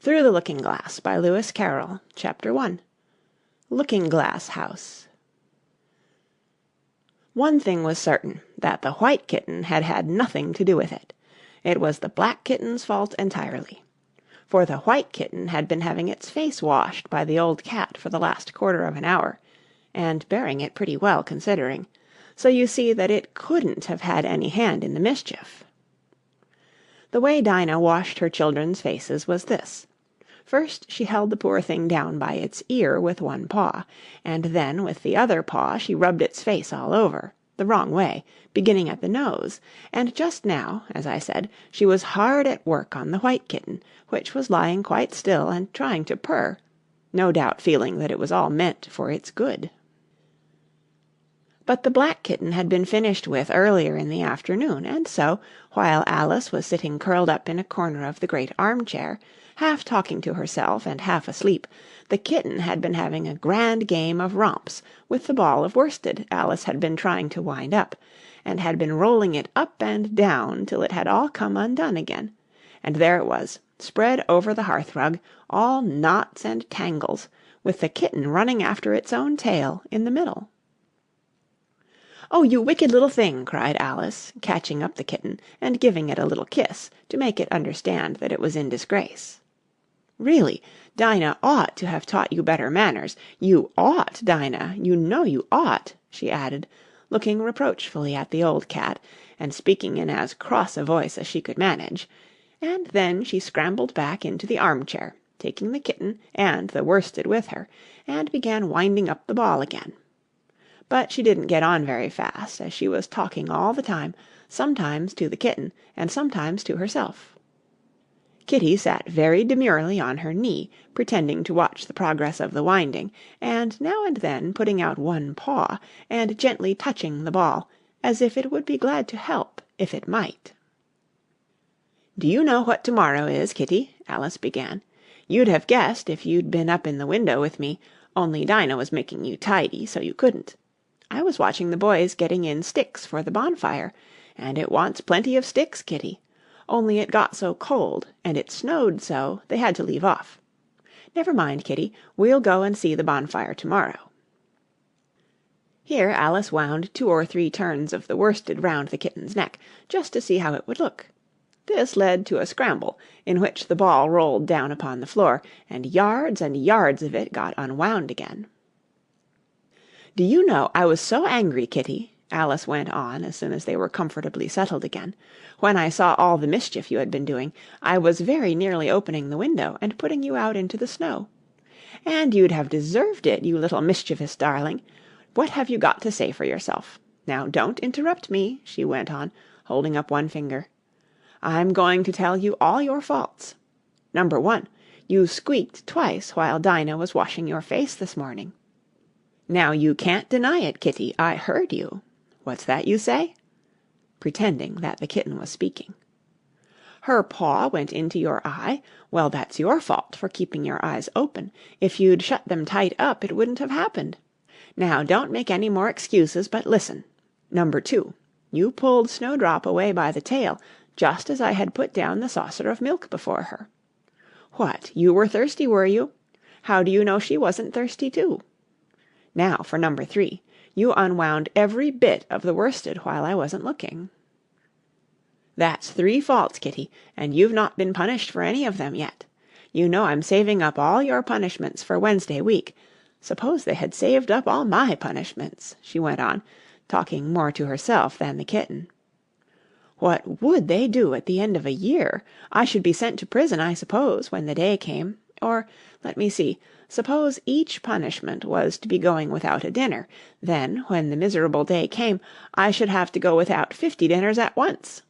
Through the Looking-Glass by Lewis Carroll. Chapter 1. Looking-Glass House. One thing was certain, that the white kitten had had nothing to do with it. It was the black kitten's fault entirely. For the white kitten had been having its face washed by the old cat for the last quarter of an hour, and bearing it pretty well considering, so you see that it couldn't have had any hand in the mischief. The way Dinah washed her children's faces was this. First she held the poor thing down by its ear with one paw, and then with the other paw she rubbed its face all over, the wrong way, beginning at the nose, and just now, as I said, she was hard at work on the white kitten, which was lying quite still and trying to purr, no doubt feeling that it was all meant for its good. But the black kitten had been finished with earlier in the afternoon, and so, while Alice was sitting curled up in a corner of the great armchair, half talking to herself and half asleep, the kitten had been having a grand game of romps with the ball of worsted Alice had been trying to wind up, and had been rolling it up and down till it had all come undone again, and there it was, spread over the hearth-rug, all knots and tangles, with the kitten running after its own tail in the middle. "Oh, you wicked little thing!" cried Alice, catching up the kitten and giving it a little kiss to make it understand that it was in disgrace. "Really, Dinah ought to have taught you better manners. You ought, Dinah, you know you ought," she added, looking reproachfully at the old cat, and speaking in as cross a voice as she could manage, and then she scrambled back into the armchair, taking the kitten and the worsted with her, and began winding up the ball again. But she didn't get on very fast, as she was talking all the time, sometimes to the kitten, and sometimes to herself. Kitty sat very demurely on her knee, pretending to watch the progress of the winding, and now and then putting out one paw, and gently touching the ball, as if it would be glad to help, if it might. "Do you know what to-morrow is, Kitty?" Alice began. "You'd have guessed if you'd been up in the window with me, only Dinah was making you tidy, so you couldn't. I was watching the boys getting in sticks for the bonfire, and it wants plenty of sticks, Kitty, only it got so cold, and it snowed so, they had to leave off. Never mind, Kitty, we'll go and see the bonfire to-morrow." Here Alice wound 2 or 3 turns of the worsted round the kitten's neck, just to see how it would look. This led to a scramble, in which the ball rolled down upon the floor, and yards of it got unwound again. "Do you know, I was so angry, Kitty," Alice went on as soon as they were comfortably settled again, "when I saw all the mischief you had been doing, I was very nearly opening the window and putting you out into the snow. And you'd have deserved it, you little mischievous darling. What have you got to say for yourself? Now don't interrupt me," she went on, holding up one finger. "I'm going to tell you all your faults. Number 1, you squeaked twice while Dinah was washing your face this morning. Now you can't deny it, Kitty, I heard you. What's that you say?" pretending that the kitten was speaking. "Her paw went into your eye. Well, that's your fault for keeping your eyes open. If you'd shut them tight up, it wouldn't have happened. Now don't make any more excuses, but listen. Number 2, you pulled Snowdrop away by the tail, just as I had put down the saucer of milk before her. What, you were thirsty, were you? How do you know she wasn't thirsty too? Now for number 3, you unwound every bit of the worsted while I wasn't looking. That's 3 faults, Kitty, and you've not been punished for any of them yet. You know I'm saving up all your punishments for Wednesday week. Suppose they had saved up all my punishments," she went on, talking more to herself than the kitten. "What would they do at the end of a year? I should be sent to prison, I suppose, when the day came. Or, let me see, suppose each punishment was to be going without a dinner, then, when the miserable day came, I should have to go without 50 dinners at once.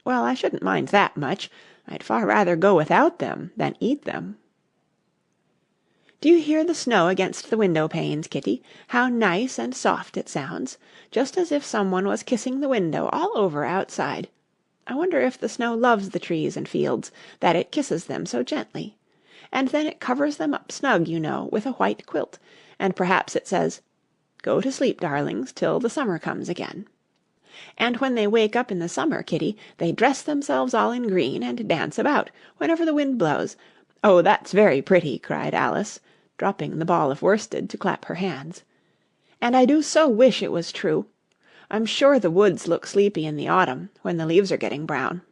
Well, I shouldn't mind that much. I'd far rather go without them than eat them. Do you hear the snow against the window-panes, Kitty? How nice and soft it sounds, just as if someone was kissing the window all over outside. I wonder if the snow loves the trees and fields, that it kisses them so gently. And then it covers them up snug, you know, with a white quilt, and perhaps it says, 'Go to sleep, darlings, till the summer comes again.' And when they wake up in the summer, Kitty, they dress themselves all in green and dance about, whenever the wind blows, "Oh, that's very pretty," cried Alice, dropping the ball of worsted to clap her hands. "And I do so wish it was true. I'm sure the woods look sleepy in the autumn, when the leaves are getting brown."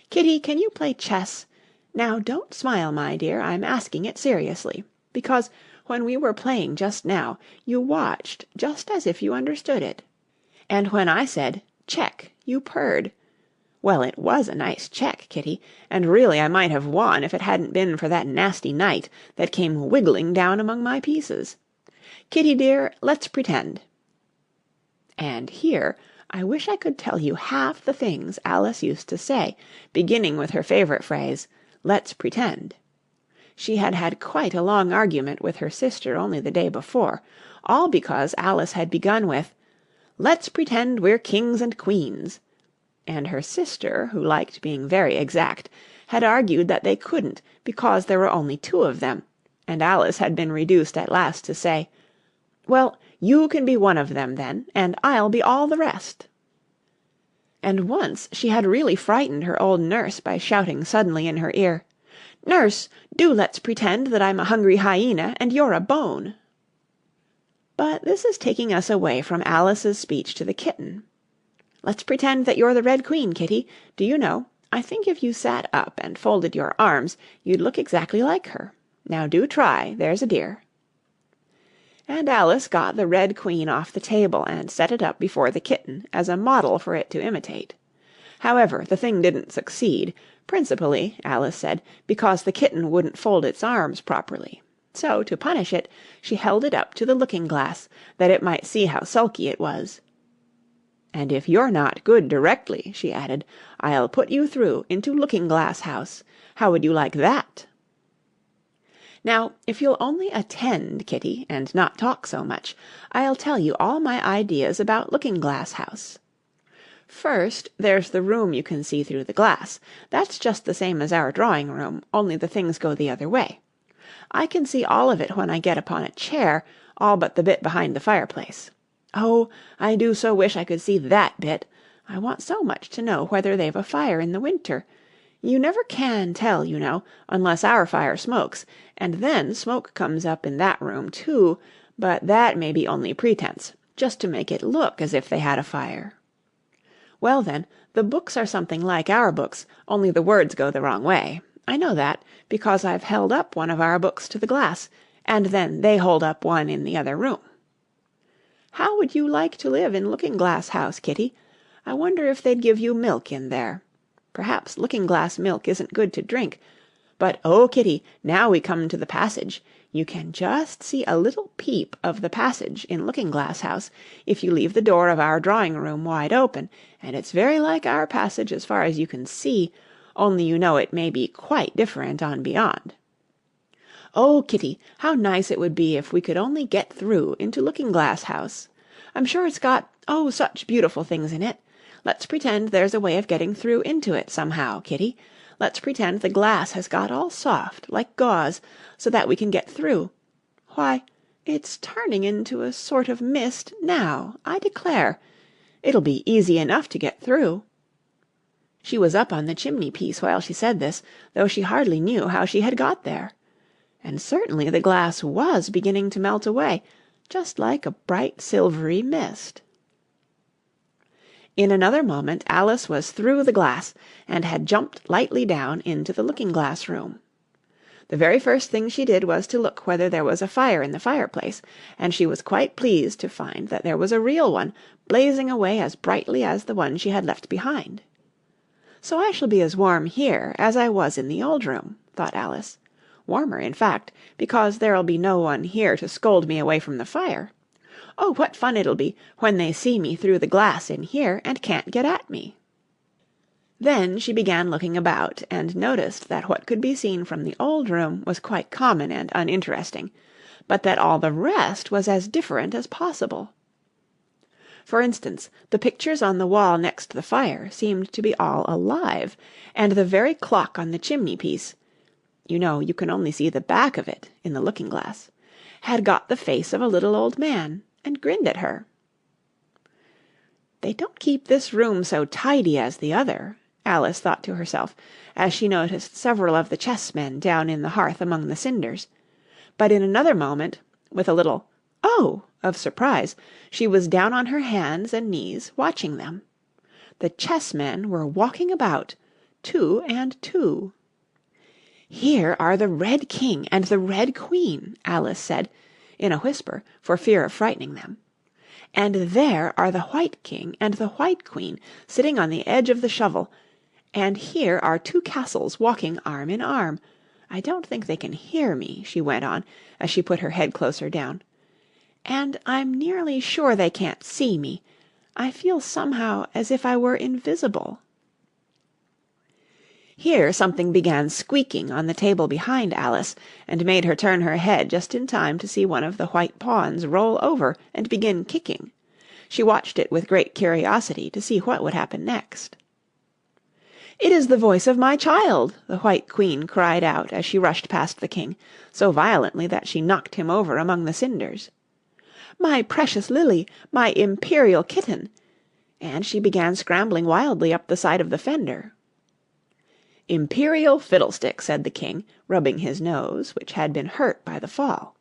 "Kitty, can you play chess? Now don't smile, my dear, I'm asking it seriously. Because when we were playing just now, you watched just as if you understood it. And when I said 'check,' you purred. Well, it was a nice check, Kitty, and really I might have won if it hadn't been for that nasty knight that came wiggling down among my pieces. Kitty, dear, let's pretend." And here I wish I could tell you half the things Alice used to say, beginning with her favourite phrase, "Let's pretend." She had had quite a long argument with her sister only the day before, all because Alice had begun with, "Let's pretend we're kings and queens," and her sister, who liked being very exact, had argued that they couldn't because there were only two of them, and Alice had been reduced at last to say, "Well, you can be one of them then, and I'll be all the rest." And once she had really frightened her old nurse by shouting suddenly in her ear, "Nurse, do let's pretend that I'm a hungry hyena and you're a bone." But this is taking us away from Alice's speech to the kitten. "Let's pretend that you're the Red Queen, Kitty. Do you know, I think if you sat up and folded your arms, you'd look exactly like her. Now do try, there's a dear." And Alice got the Red Queen off the table and set it up before the kitten as a model for it to imitate. However, the thing didn't succeed, principally, Alice said, because the kitten wouldn't fold its arms properly. So, to punish it, she held it up to the looking-glass, that it might see how sulky it was. "And if you're not good directly," she added, "I'll put you through into Looking-Glass House. How would you like that?" Now, if you'll only attend, Kitty, and not talk so much, I'll tell you all my ideas about Looking-Glass House. First, there's the room you can see through the glass. That's just the same as our drawing-room, only the things go the other way. I can see all of it when I get upon a chair, all but the bit behind the fireplace. Oh, I do so wish I could see that bit. I want so much to know whether they've a fire in the winter. You never can tell, you know, unless our fire smokes, and then smoke comes up in that room too, but that may be only pretence, just to make it look as if they had a fire. Well then, the books are something like our books, only the words go the wrong way. I know that, because I've held up one of our books to the glass, and then they hold up one in the other room. How would you like to live in Looking-Glass House, Kitty? I wonder if they'd give you milk in there. Perhaps looking-glass milk isn't good to drink. But, oh, Kitty, now we come to the passage. You can just see a little peep of the passage in Looking-Glass House if you leave the door of our drawing-room wide open, and it's very like our passage as far as you can see, only you know it may be quite different on beyond. Oh, Kitty, how nice it would be if we could only get through into Looking-Glass House. I'm sure it's got, oh, such beautiful things in it. Let's pretend there's a way of getting through into it somehow, Kitty. Let's pretend the glass has got all soft, like gauze, so that we can get through. Why, it's turning into a sort of mist now, I declare. It'll be easy enough to get through." She was up on the chimney-piece while she said this, though she hardly knew how she had got there. And certainly the glass was beginning to melt away, just like a bright silvery mist. In another moment Alice was through the glass, and had jumped lightly down into the looking-glass room. The very first thing she did was to look whether there was a fire in the fireplace, and she was quite pleased to find that there was a real one, blazing away as brightly as the one she had left behind. "So I shall be as warm here as I was in the old room," thought Alice. "Warmer, in fact, because there'll be no one here to scold me away from the fire. Oh, what fun it'll be when they see me through the glass in here and can't get at me!" Then she began looking about, and noticed that what could be seen from the old room was quite common and uninteresting, but that all the rest was as different as possible. For instance, the pictures on the wall next the fire seemed to be all alive, and the very clock on the chimney-piece (you know you can only see the back of it in the looking-glass) had got the face of a little old man, and grinned at her. "They don't keep this room so tidy as the other," Alice thought to herself, as she noticed several of the chessmen down in the hearth among the cinders, but in another moment, with a little "Oh!" of surprise, she was down on her hands and knees watching them. The chessmen were walking about, 2 and 2. "Here are the Red King and the Red Queen," Alice said, in a whisper, for fear of frightening them. "And there are the White King and the White Queen sitting on the edge of the shovel, and here are 2 castles walking arm in arm. I don't think they can hear me," she went on, as she put her head closer down. "And I'm nearly sure they can't see me. I feel somehow as if I were invisible." Here something began squeaking on the table behind Alice, and made her turn her head just in time to see one of the white pawns roll over and begin kicking. She watched it with great curiosity to see what would happen next. "It is the voice of my child!" the White Queen cried out as she rushed past the King, so violently that she knocked him over among the cinders. "My precious Lily! My imperial kitten!" and she began scrambling wildly up the side of the fender. "Imperial fiddlestick!" said the King, rubbing his nose, which had been hurt by the fall.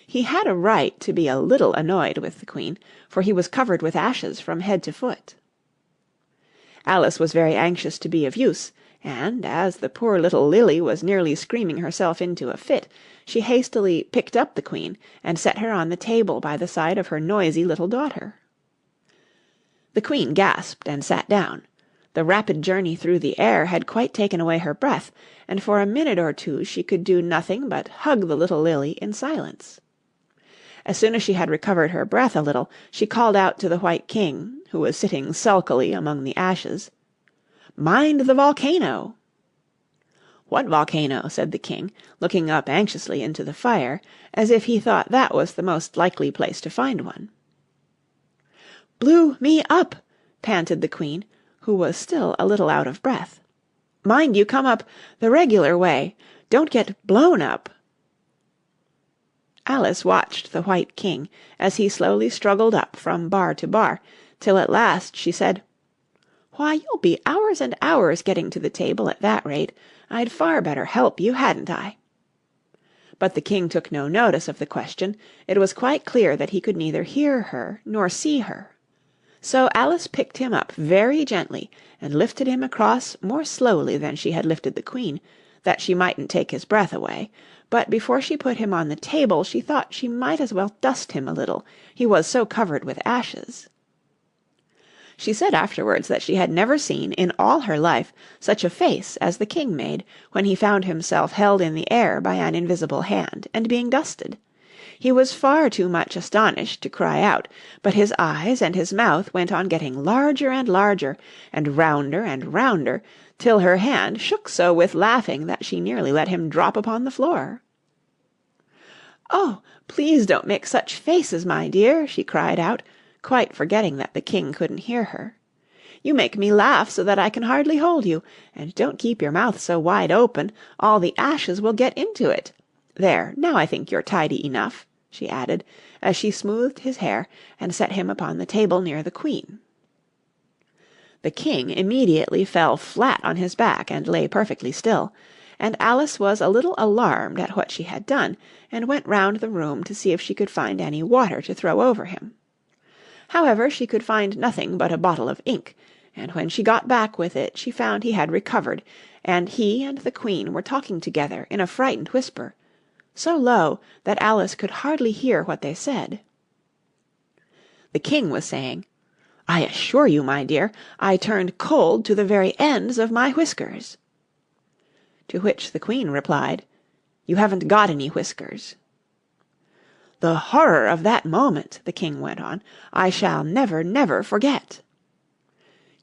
He had a right to be a little annoyed with the Queen, for he was covered with ashes from head to foot. Alice was very anxious to be of use, and, as the poor little Lily was nearly screaming herself into a fit, she hastily picked up the Queen and set her on the table by the side of her noisy little daughter. The Queen gasped and sat down. The rapid journey through the air had quite taken away her breath, and for a minute or two she could do nothing but hug the little Lily in silence. As soon as she had recovered her breath a little, she called out to the White King, who was sitting sulkily among the ashes, "Mind the volcano!" "What volcano?" said the King, looking up anxiously into the fire, as if he thought that was the most likely place to find one. "Blew me up!" panted the Queen, who was still a little out of breath. "Mind you come up the regular way. Don't get blown up." Alice watched the White King as he slowly struggled up from bar to bar, till at last she said, "Why, you'll be hours and hours getting to the table at that rate. I'd far better help you, hadn't I?" But the King took no notice of the question. It was quite clear that he could neither hear her nor see her. So Alice picked him up very gently and lifted him across more slowly than she had lifted the Queen, that she mightn't take his breath away. But before she put him on the table she thought she might as well dust him a little, he was so covered with ashes. She said afterwards that she had never seen in all her life such a face as the King made when he found himself held in the air by an invisible hand and being dusted. He was far too much astonished to cry out, but his eyes and his mouth went on getting larger and larger, and rounder, till her hand shook so with laughing that she nearly let him drop upon the floor. "Oh, please don't make such faces, my dear," she cried out, quite forgetting that the King couldn't hear her. "You make me laugh so that I can hardly hold you, and don't keep your mouth so wide open, all the ashes will get into it. There, now I think you're tidy enough," she added, as she smoothed his hair and set him upon the table near the Queen. The King immediately fell flat on his back and lay perfectly still, and Alice was a little alarmed at what she had done, and went round the room to see if she could find any water to throw over him. However, she could find nothing but a bottle of ink, and when she got back with it she found he had recovered, and he and the Queen were talking together in a frightened whisper, so low that Alice could hardly hear what they said. The King was saying, "I assure you, my dear, I turned cold to the very ends of my whiskers." To which the Queen replied, "You haven't got any whiskers." "The horror of that moment," the King went on, "I shall never, never forget."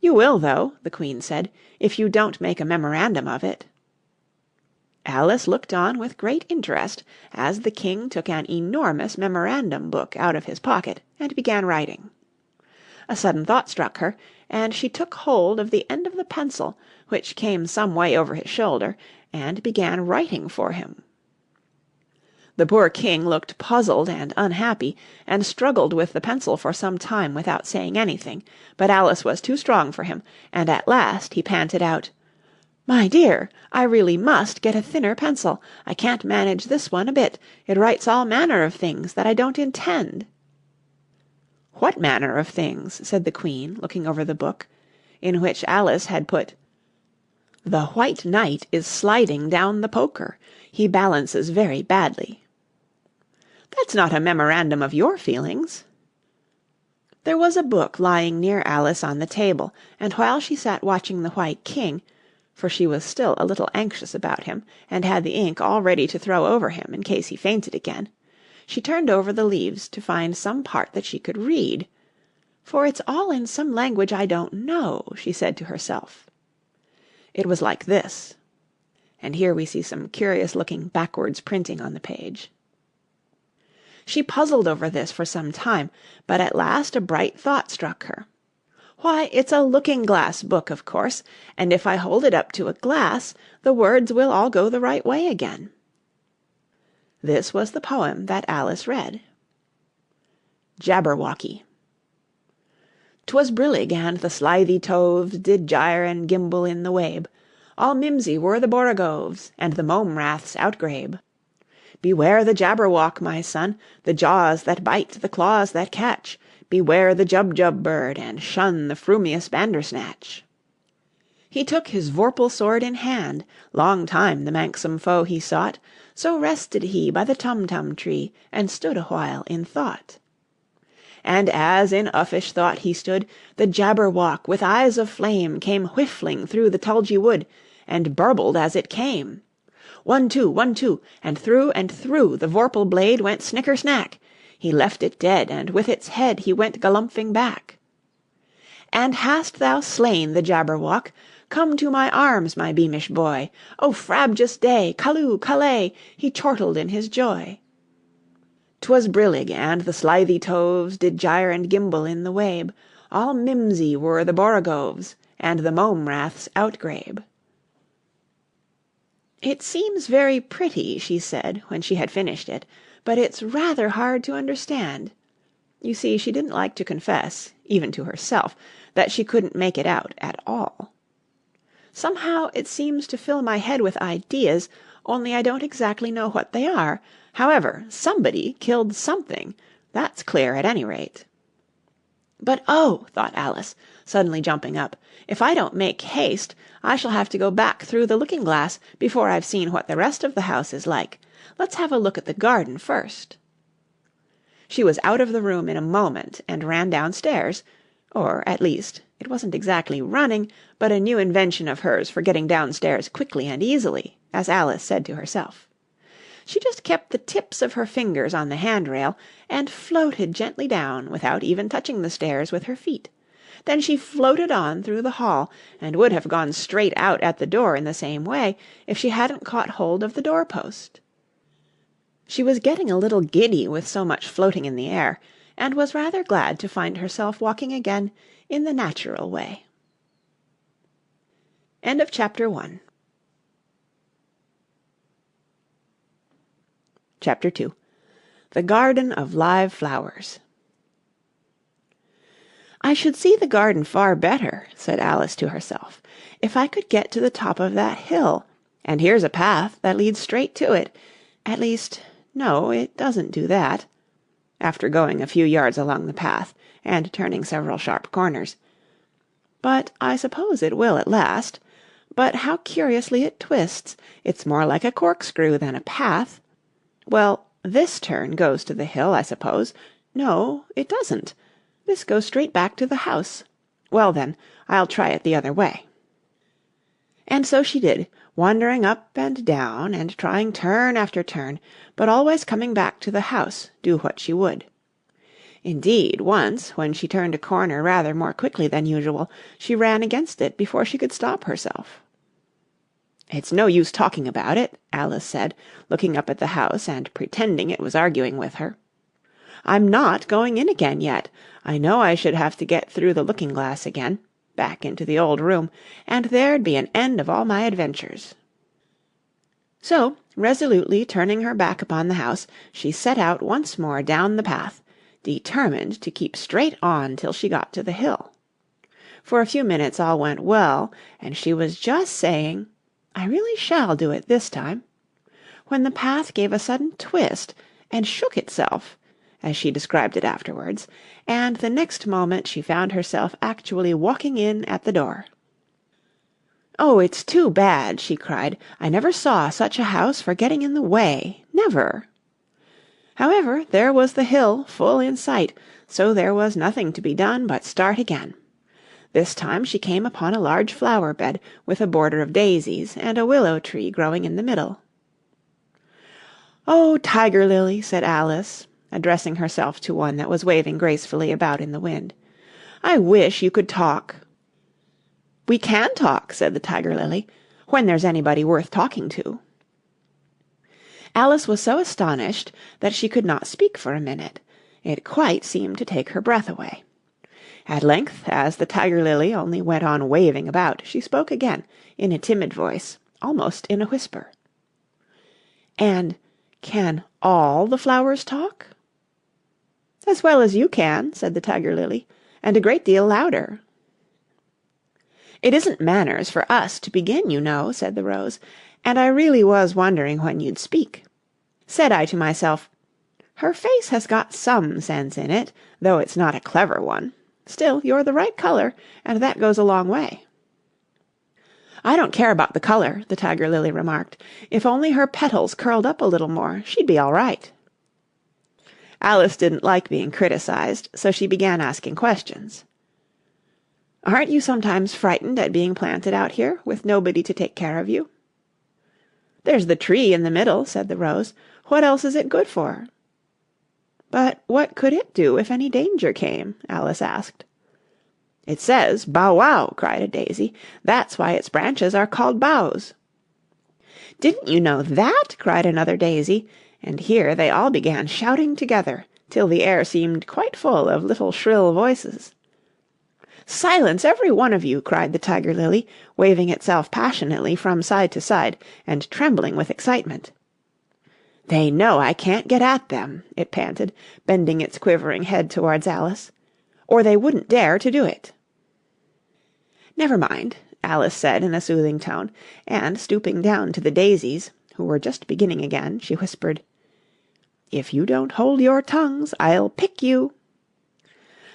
"You will, though," the Queen said, "if you don't make a memorandum of it." Alice looked on with great interest as the King took an enormous memorandum book out of his pocket and began writing. A sudden thought struck her, and she took hold of the end of the pencil, which came some way over his shoulder, and began writing for him. The poor king looked puzzled and unhappy, and struggled with the pencil for some time without saying anything, but Alice was too strong for him, and at last he panted out, "My dear, I really must get a thinner pencil. I can't manage this one a bit. It writes all manner of things that I don't intend." "What manner of things?" said the Queen, looking over the book, in which Alice had put, "The White Knight is sliding down the poker. He balances very badly." "That's not a memorandum of your feelings." There was a book lying near Alice on the table, and while she sat watching the White King, for she was still a little anxious about him, and had the ink all ready to throw over him in case he fainted again, she turned over the leaves to find some part that she could read. "For it's all in some language I don't know," she said to herself. It was like this, and here we see some curious-looking backwards printing on the page. She puzzled over this for some time, but at last a bright thought struck her. "Why, it's a looking-glass book, of course, and if I hold it up to a glass, the words will all go the right way again." This was the poem that Alice read. Jabberwocky. 'Twas brillig, and the slithy toves did gyre and gimble in the wabe. All mimsy were the borogoves, and the mome raths outgrabe. Beware the Jabberwock, my son, the jaws that bite, the claws that catch. Beware the Jubjub bird, and shun the frumious Bandersnatch. He took his vorpal sword in hand, long time the manxome foe he sought, so rested he by the Tumtum tree, and stood a while in thought. And as in uffish thought he stood, the Jabberwock with eyes of flame came whiffling through the tulgey wood, and burbled as it came. 1, 2, and through the vorpal blade went snicker-snack. He left it dead, and with its head he went galumphing back. "And hast thou slain the Jabberwock? Come to my arms, my beamish boy. O frabjous day, callooh, callay, he chortled in his joy. 'Twas brillig, and the slithy toves did gyre and gimble in the wabe. All mimsy were the borogoves, and the mome raths outgrabe." "It seems very pretty," she said, when she had finished it, "but it's rather hard to understand." You see, she didn't like to confess, even to herself, that she couldn't make it out at all. "Somehow it seems to fill my head with ideas, only I don't exactly know what they are. However, somebody killed something. That's clear at any rate." "But oh," thought Alice, suddenly jumping up, "if I don't make haste, I shall have to go back through the looking-glass before I've seen what the rest of the house is like. Let's have a look at the garden first." She was out of the room in a moment and ran downstairs, or, at least, it wasn't exactly running, but a new invention of hers for getting downstairs quickly and easily, as Alice said to herself. She just kept the tips of her fingers on the handrail and floated gently down without even touching the stairs with her feet. Then she floated on through the hall, and would have gone straight out at the door in the same way if she hadn't caught hold of the door-post. She was getting a little giddy with so much floating in the air, and was rather glad to find herself walking again in the natural way. End of Chapter 1. Chapter 2. The Garden of Live Flowers. "I should see the garden far better," said Alice to herself, "if I could get to the top of that hill, and here's a path that leads straight to it. At least, no, it doesn't do that," after going a few yards along the path, and turning several sharp corners. "But I suppose it will at last. But how curiously it twists! It's more like a corkscrew than a path. Well, this turn goes to the hill, I suppose. No, it doesn't. This goes straight back to the house. Well, then, I'll try it the other way." And so she did, wandering up and down, and trying turn after turn, but always coming back to the house, do what she would. Indeed, once, when she turned a corner rather more quickly than usual, she ran against it before she could stop herself. "It's no use talking about it," Alice said, looking up at the house and pretending it was arguing with her. "I'm not going in again yet. I know I should have to get through the looking-glass again, back into the old room, and there'd be an end of all my adventures." So, resolutely turning her back upon the house, she set out once more down the path, determined to keep straight on till she got to the hill. For a few minutes all went well, and she was just saying, "I really shall do it this time," when the path gave a sudden twist and shook itself, as she described it afterwards, and the next moment she found herself actually walking in at the door. "Oh, it's too bad," she cried. "I never saw such a house for getting in the way, never." However, there was the hill full in sight, so there was nothing to be done but start again. This time she came upon a large flower bed with a border of daisies and a willow tree growing in the middle. "Oh, Tiger Lily," said Alice, addressing herself to one that was waving gracefully about in the wind, "I wish you could talk." "We can talk," said the Tiger Lily, "when there's anybody worth talking to." Alice was so astonished that she could not speak for a minute. It quite seemed to take her breath away. At length, as the Tiger Lily only went on waving about, she spoke again, in a timid voice, almost in a whisper. "And can all the flowers talk?" "As well as you can," said the Tiger Lily, "and a great deal louder." "It isn't manners for us to begin, you know," said the Rose, "and I really was wondering when you'd speak. Said I to myself, 'Her face has got some sense in it, though it's not a clever one. Still, you're the right colour, and that goes a long way.'" "I don't care about the colour," the Tiger Lily remarked. "If only her petals curled up a little more, she'd be all right." Alice didn't like being criticized, so she began asking questions. "Aren't you sometimes frightened at being planted out here, with nobody to take care of you?" "There's the tree in the middle," said the Rose. "What else is it good for?" "But what could it do if any danger came?" Alice asked. "It says 'Bow wow,'" cried a daisy. "That's why its branches are called boughs." "Didn't you know that?" cried another daisy, and here they all began shouting together, till the air seemed quite full of little shrill voices. "Silence, every one of you!" cried the Tiger Lily, waving itself passionately from side to side, and trembling with excitement. "They know I can't get at them," it panted, bending its quivering head towards Alice, "or they wouldn't dare to do it." "Never mind," Alice said in a soothing tone, and stooping down to the daisies, who were just beginning again, she whispered, "If you don't hold your tongues, I'll pick you."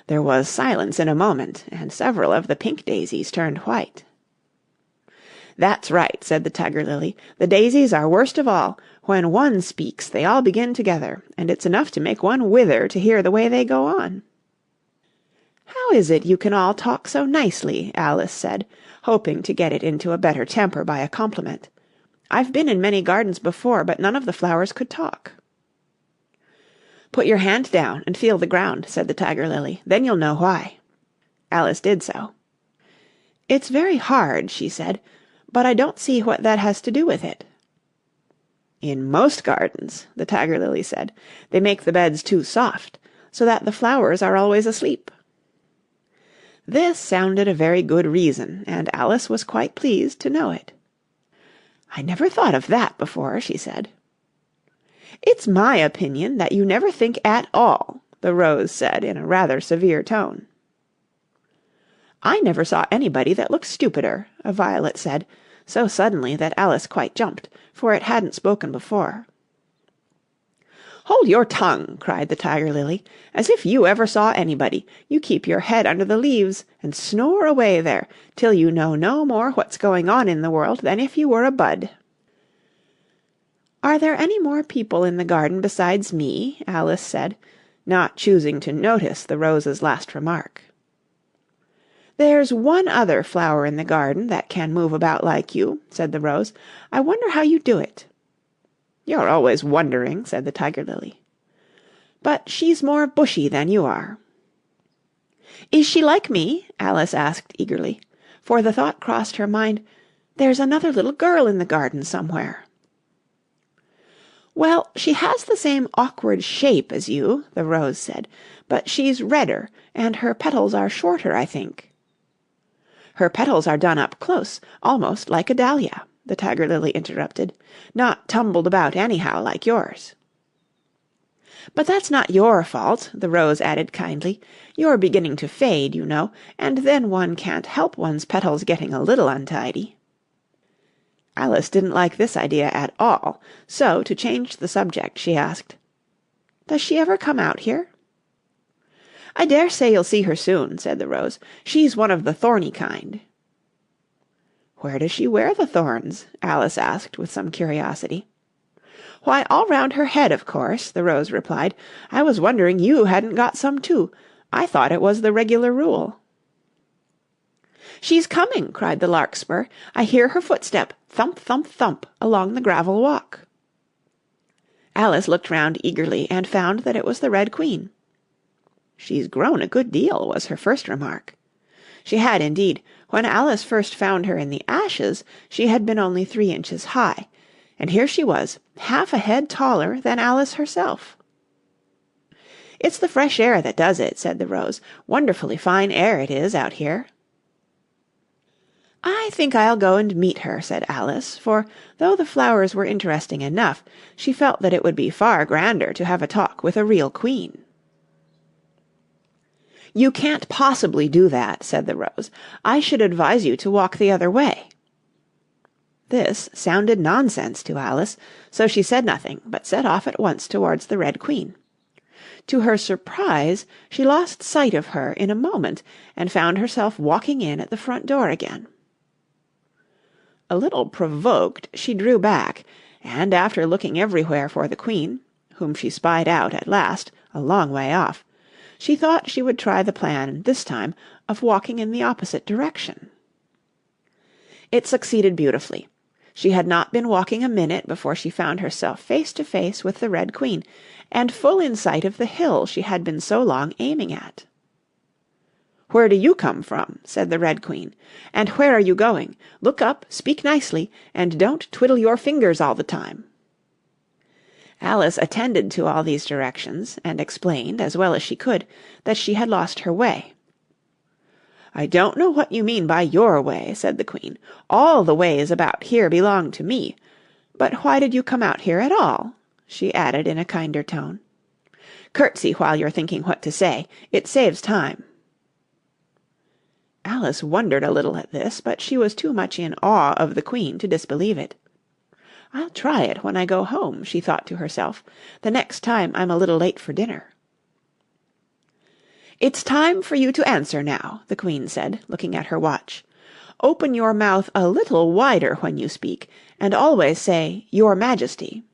There was silence in a moment, and several of the pink daisies turned white. "That's right," said the Tiger Lily. "The daisies are worst of all. When one speaks, they all begin together, and it's enough to make one wither to hear the way they go on." "How is it you can all talk so nicely?" Alice said, hoping to get it into a better temper by a compliment. "I've been in many gardens before, but none of the flowers could talk." "Put your hand down and feel the ground," said the Tiger Lily. "Then you'll know why." Alice did so. "It's very hard," she said, "but I don't see what that has to do with it." "In most gardens," the Tiger Lily said, "they make the beds too soft, so that the flowers are always asleep." This sounded a very good reason, and Alice was quite pleased to know it. "I never thought of that before," she said. "It's my opinion that you never think at all," the Rose said in a rather severe tone. "I never saw anybody that looked stupider," a Violet said, so suddenly that Alice quite jumped, for it hadn't spoken before. "Hold your tongue," cried the Tiger Lily, "as if you ever saw anybody. You keep your head under the leaves, and snore away there, till you know no more what's going on in the world than if you were a bud." "Are there any more people in the garden besides me?" Alice said, not choosing to notice the Rose's last remark. "There's one other flower in the garden that can move about like you," said the Rose. "I wonder how you do it." "You're always wondering," said the Tiger Lily. "But she's more bushy than you are." "Is she like me?" Alice asked eagerly, for the thought crossed her mind, "There's another little girl in the garden somewhere." "Well, she has the same awkward shape as you," the Rose said, "but she's redder, and her petals are shorter, I think." "Her petals are done up close, almost like a dahlia," the Tiger Lily interrupted. "Not tumbled about anyhow like yours." "But that's not your fault," the Rose added kindly. "You're beginning to fade, you know, and then one can't help one's petals getting a little untidy." Alice didn't like this idea at all, so to change the subject she asked, "Does she ever come out here?" "I dare say you'll see her soon," said the Rose. "She's one of the thorny kind." "Where does she wear the thorns?" Alice asked with some curiosity. "Why, all round her head, of course," the Rose replied. "I was wondering you hadn't got some too. I thought it was the regular rule." "She's coming!" cried the Larkspur. "I hear her footstep, thump, thump, thump, along the gravel walk." Alice looked round eagerly and found that it was the Red Queen. "She's grown a good deal," was her first remark. She had, indeed. When Alice first found her in the ashes, she had been only 3 inches high, and here she was, half a head taller than Alice herself. "It's the fresh air that does it," said the Rose. "Wonderfully fine air it is out here." "I think I'll go and meet her," said Alice, for, though the flowers were interesting enough, she felt that it would be far grander to have a talk with a real queen. "You can't possibly do that," said the Rose. "I should advise you to walk the other way." This sounded nonsense to Alice, so she said nothing, but set off at once towards the Red Queen. To her surprise, she lost sight of her in a moment, and found herself walking in at the front door again. A little provoked, she drew back, and after looking everywhere for the Queen, whom she spied out at last, a long way off, she thought she would try the plan, this time, of walking in the opposite direction. It succeeded beautifully. She had not been walking a minute before she found herself face to face with the Red Queen, and full in sight of the hill she had been so long aiming at. "Where do you come from?" said the Red Queen. "And where are you going? Look up, speak nicely, and don't twiddle your fingers all the time." Alice attended to all these directions, and explained, as well as she could, that she had lost her way. "I don't know what you mean by your way," said the Queen. "All the ways about here belong to me. But why did you come out here at all?" she added in a kinder tone. "Curtsy while you're thinking what to say. It saves time." Alice wondered a little at this, but she was too much in awe of the Queen to disbelieve it. "I'll try it when I go home," she thought to herself, "the next time I'm a little late for dinner." "It's time for you to answer now," the Queen said, looking at her watch. "Open your mouth a little wider when you speak, and always say 'Your Majesty.'"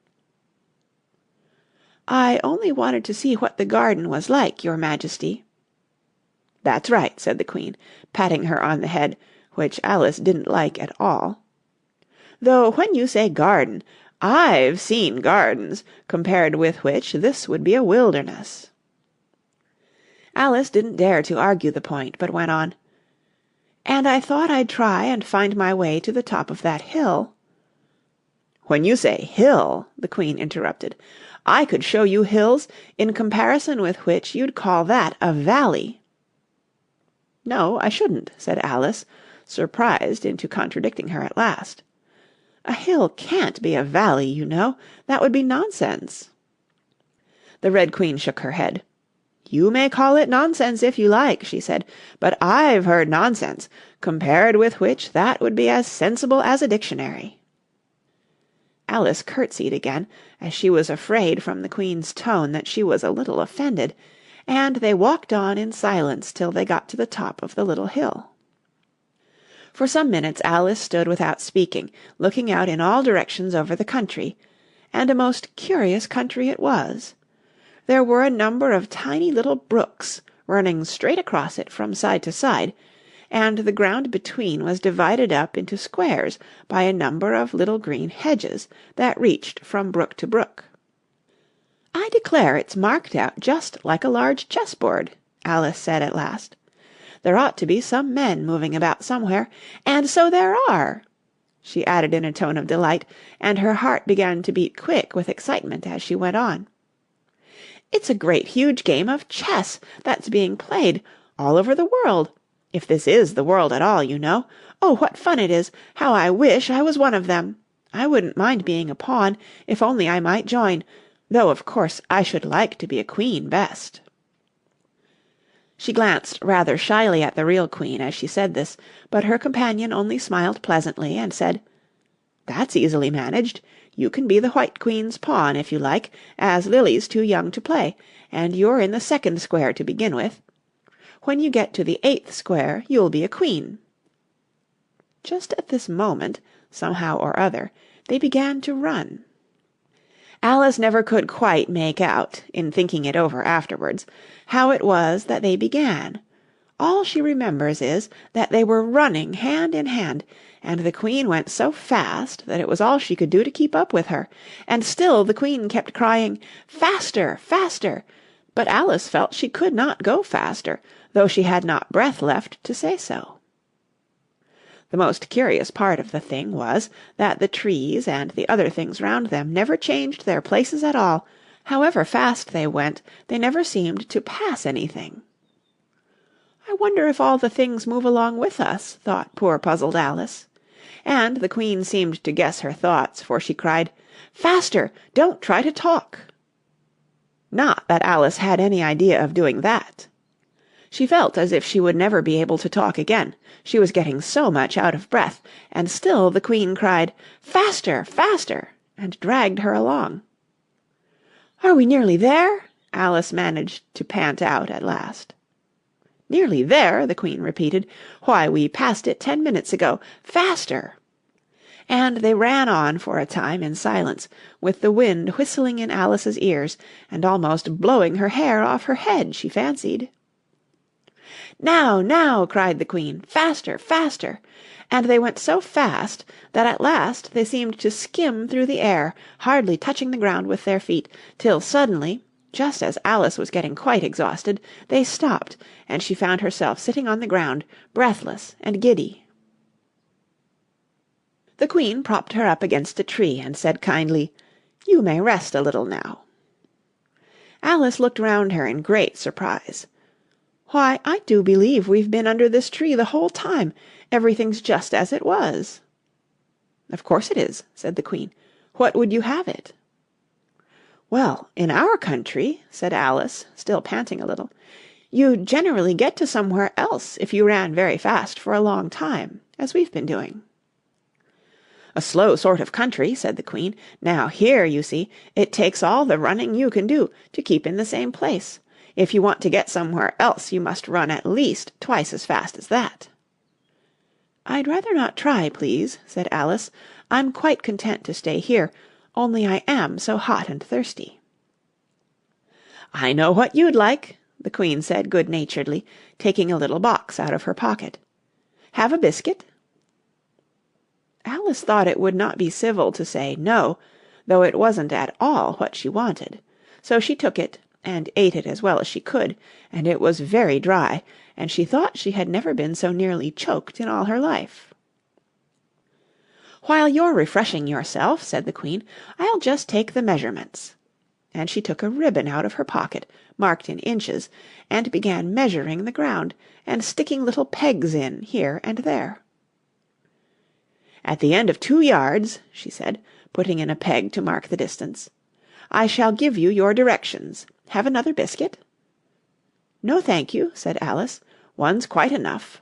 "I only wanted to see what the garden was like, Your Majesty." "That's right," said the Queen, patting her on the head, which Alice didn't like at all. "Though when you say garden, I've seen gardens, compared with which this would be a wilderness." Alice didn't dare to argue the point, but went on, "And I thought I'd try and find my way to the top of that hill." "When you say hill," the Queen interrupted, "I could show you hills in comparison with which you'd call that a valley." "No, I shouldn't," said Alice, surprised into contradicting her at last. "A hill can't be a valley, you know. That would be nonsense." The Red Queen shook her head. "You may call it nonsense if you like," she said, "but I've heard nonsense, compared with which that would be as sensible as a dictionary." Alice curtsied again, as she was afraid from the Queen's tone that she was a little offended, and they walked on in silence till they got to the top of the little hill. For some minutes Alice stood without speaking, looking out in all directions over the country, and a most curious country it was. There were a number of tiny little brooks running straight across it from side to side, and the ground between was divided up into squares by a number of little green hedges that reached from brook to brook. "I declare it's marked out just like a large chessboard," Alice said at last. "There ought to be some men moving about somewhere, and so there are!" she added in a tone of delight, and her heart began to beat quick with excitement as she went on. "It's a great huge game of chess that's being played all over the world. If this is the world at all, you know. Oh, what fun it is! How I wish I was one of them! I wouldn't mind being a pawn, if only I might join, though of course I should like to be a queen best." She glanced rather shyly at the real queen as she said this, but her companion only smiled pleasantly and said, "That's easily managed. You can be the White Queen's pawn if you like, as Lily's too young to play, and you're in the second square to begin with. When you get to the 8th square you'll be a queen." Just at this moment, somehow or other, they began to run. Alice never could quite make out, in thinking it over afterwards, how it was that they began. All she remembers is that they were running hand in hand, and the Queen went so fast that it was all she could do to keep up with her, and still the Queen kept crying, "Faster, faster!" but Alice felt she could not go faster, though she had not breath left to say so. The most curious part of the thing was that the trees and the other things round them never changed their places at all. However fast they went, they never seemed to pass anything. "I wonder if all the things move along with us," thought poor puzzled Alice. And the Queen seemed to guess her thoughts, for she cried, "Faster! Don't try to talk!" Not that Alice had any idea of doing that. She felt as if she would never be able to talk again, she was getting so much out of breath, and still the Queen cried, "Faster, faster!" and dragged her along. "Are we nearly there?" Alice managed to pant out at last. "Nearly there?" the Queen repeated. "Why, we passed it 10 minutes ago. Faster!" And they ran on for a time in silence, with the wind whistling in Alice's ears, and almost blowing her hair off her head, she fancied. "Now, now!" cried the Queen. "Faster, faster!" And they went so fast that at last they seemed to skim through the air, hardly touching the ground with their feet, till suddenly, just as Alice was getting quite exhausted, they stopped, and she found herself sitting on the ground, breathless and giddy. The Queen propped her up against a tree and said kindly, "You may rest a little now." Alice looked round her in great surprise. "Why, I do believe we've been under this tree the whole time. Everything's just as it was." "Of course it is," said the Queen. "What would you have it?" "Well, in our country," said Alice, still panting a little, "you'd generally get to somewhere else if you ran very fast for a long time, as we've been doing." "A slow sort of country," said the Queen. "Now here, you see, it takes all the running you can do to keep in the same place. If you want to get somewhere else you must run at least twice as fast as that." "I'd rather not try, please," said Alice. "I'm quite content to stay here, only I am so hot and thirsty." "I know what you'd like," the Queen said good-naturedly, taking a little box out of her pocket. "Have a biscuit?" Alice thought it would not be civil to say no, though it wasn't at all what she wanted. So she took it, and ate it as well as she could, and it was very dry, and she thought she had never been so nearly choked in all her life. "While you're refreshing yourself," said the Queen, "I'll just take the measurements." And she took a ribbon out of her pocket, marked in inches, and began measuring the ground, and sticking little pegs in here and there. "At the end of 2 yards," she said, putting in a peg to mark the distance, "I shall give you your directions. Have another biscuit?" "No, thank you," said Alice. "One's quite enough."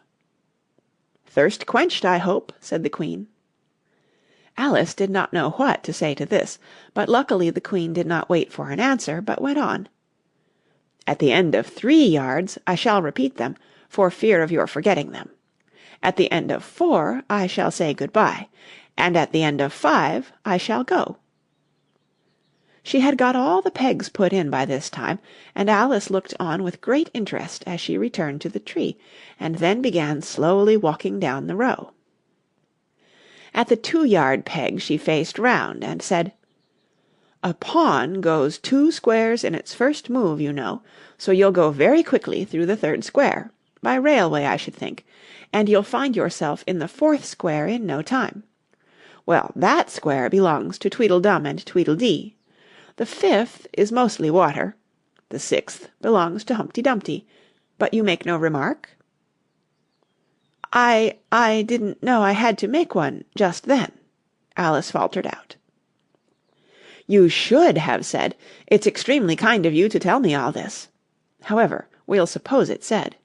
"Thirst quenched, I hope," said the Queen. Alice did not know what to say to this, but luckily the Queen did not wait for an answer, but went on. "At the end of 3 yards I shall repeat them, for fear of your forgetting them. At the end of 4 I shall say good-bye, and at the end of 5 I shall go." She had got all the pegs put in by this time, and Alice looked on with great interest as she returned to the tree, and then began slowly walking down the row. At the 2-yard peg she faced round and said, "A pawn goes 2 squares in its first move, you know, so you'll go very quickly through the 3rd square, by railway I should think, and you'll find yourself in the 4th square in no time. Well, that square belongs to Tweedledum and Tweedledee. The 5th is mostly water. The 6th belongs to Humpty Dumpty. But you make no remark?" I didn't know I had to make one just then," Alice faltered out. "You should have said, 'It's extremely kind of you to tell me all this.' However, we'll suppose it said.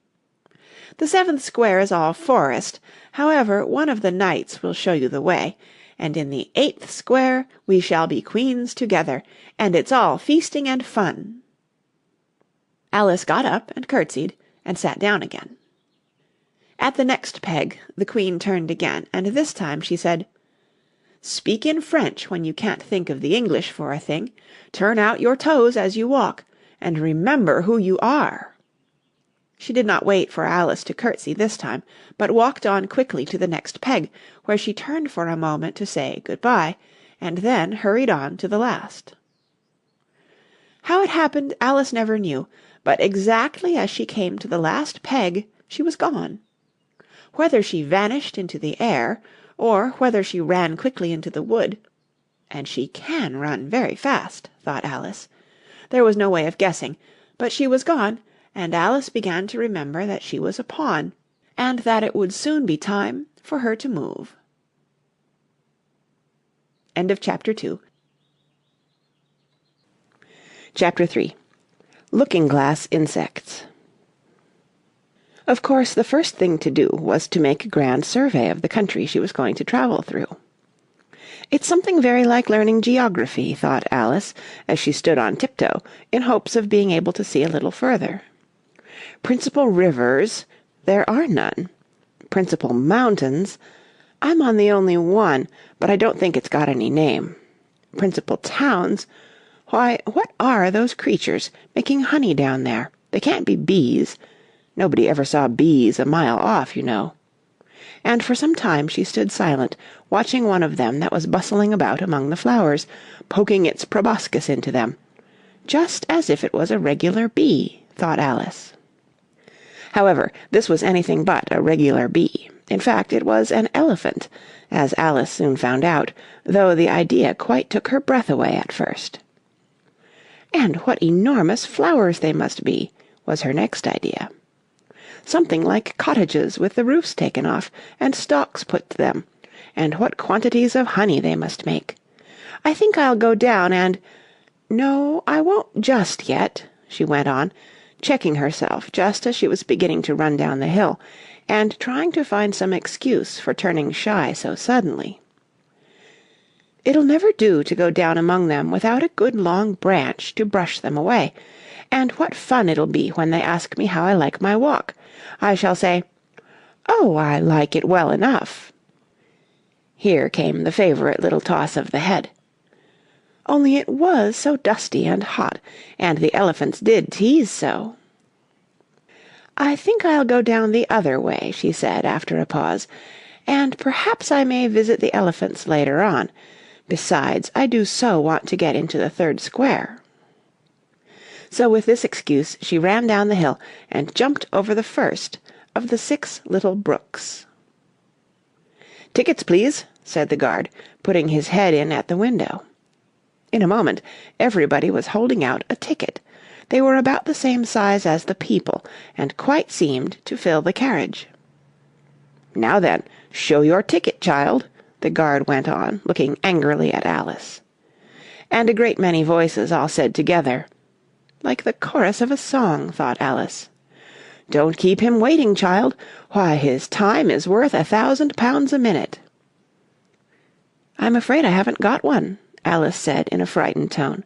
The 7th square is all forest. However, one of the knights will show you the way, and in the 8th square we shall be queens together, and it's all feasting and fun." Alice got up and curtsied, and sat down again. At the next peg the Queen turned again, and this time she said, "Speak in French when you can't think of the English for a thing. Turn out your toes as you walk, and remember who you are." She did not wait for Alice to curtsy this time, but walked on quickly to the next peg, where she turned for a moment to say good-bye, and then hurried on to the last. How it happened Alice never knew, but exactly as she came to the last peg she was gone. Whether she vanished into the air, or whether she ran quickly into the wood, and she can run very fast, thought Alice, there was no way of guessing, but she was gone, and Alice began to remember that she was a pawn, and that it would soon be time for her to move. End of Chapter 2. Chapter 3. Looking-glass insects. Of course, the first thing to do was to make a grand survey of the country she was going to travel through. It's something very like learning geography, thought Alice, as she stood on tiptoe, in hopes of being able to see a little further. Principal rivers, there are none. Principal mountains, I'm on the only one, but I don't think it's got any name. Principal towns, why, what are those creatures making honey down there? They can't be bees. Nobody ever saw bees a mile off, you know. And for some time she stood silent, watching one of them that was bustling about among the flowers, poking its proboscis into them. Just as if it was a regular bee, thought Alice. However, this was anything but a regular bee. In fact, it was an elephant, as Alice soon found out, though the idea quite took her breath away at first. And what enormous flowers they must be, was her next idea. Something like cottages with the roofs taken off, and stalks put to them, and what quantities of honey they must make. I think I'll go down and... No, I won't just yet, she went on, checking herself just as she was beginning to run down the hill, and trying to find some excuse for turning shy so suddenly. It'll never do to go down among them without a good long branch to brush them away, and what fun it'll be when they ask me how I like my walk. I shall say, "Oh, I like it well enough." Here came the favourite little toss of the head. Only it was so dusty and hot, and the elephants did tease so. "I think I'll go down the other way," she said after a pause, "and perhaps I may visit the elephants later on. Besides, I do so want to get into the 3rd square." So with this excuse she ran down the hill and jumped over the first of the 6 little brooks. "Tickets, please," said the guard, putting his head in at the window. In a moment everybody was holding out a ticket. They were about the same size as the people, and quite seemed to fill the carriage. "Now then, show your ticket, child," the guard went on, looking angrily at Alice. And a great many voices all said together, like the chorus of a song, thought Alice, "Don't keep him waiting, child. Why, his time is worth £1,000 a minute." "I'm afraid I haven't got one," Alice said in a frightened tone.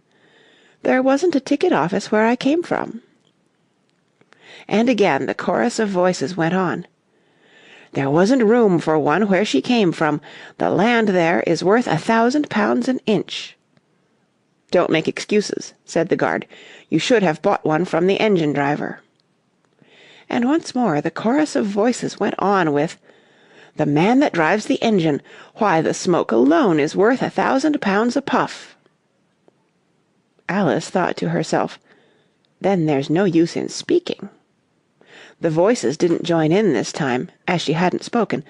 "There wasn't a ticket office where I came from." And again the chorus of voices went on. "There wasn't room for one where she came from. The land there is worth £1,000 an inch." "Don't make excuses," said the guard. "You should have bought one from the engine-driver." And once more the chorus of voices went on with, "The man that drives the engine, why, the smoke alone is worth £1,000 a puff." Alice thought to herself, "Then there's no use in speaking." The voices didn't join in this time, as she hadn't spoken,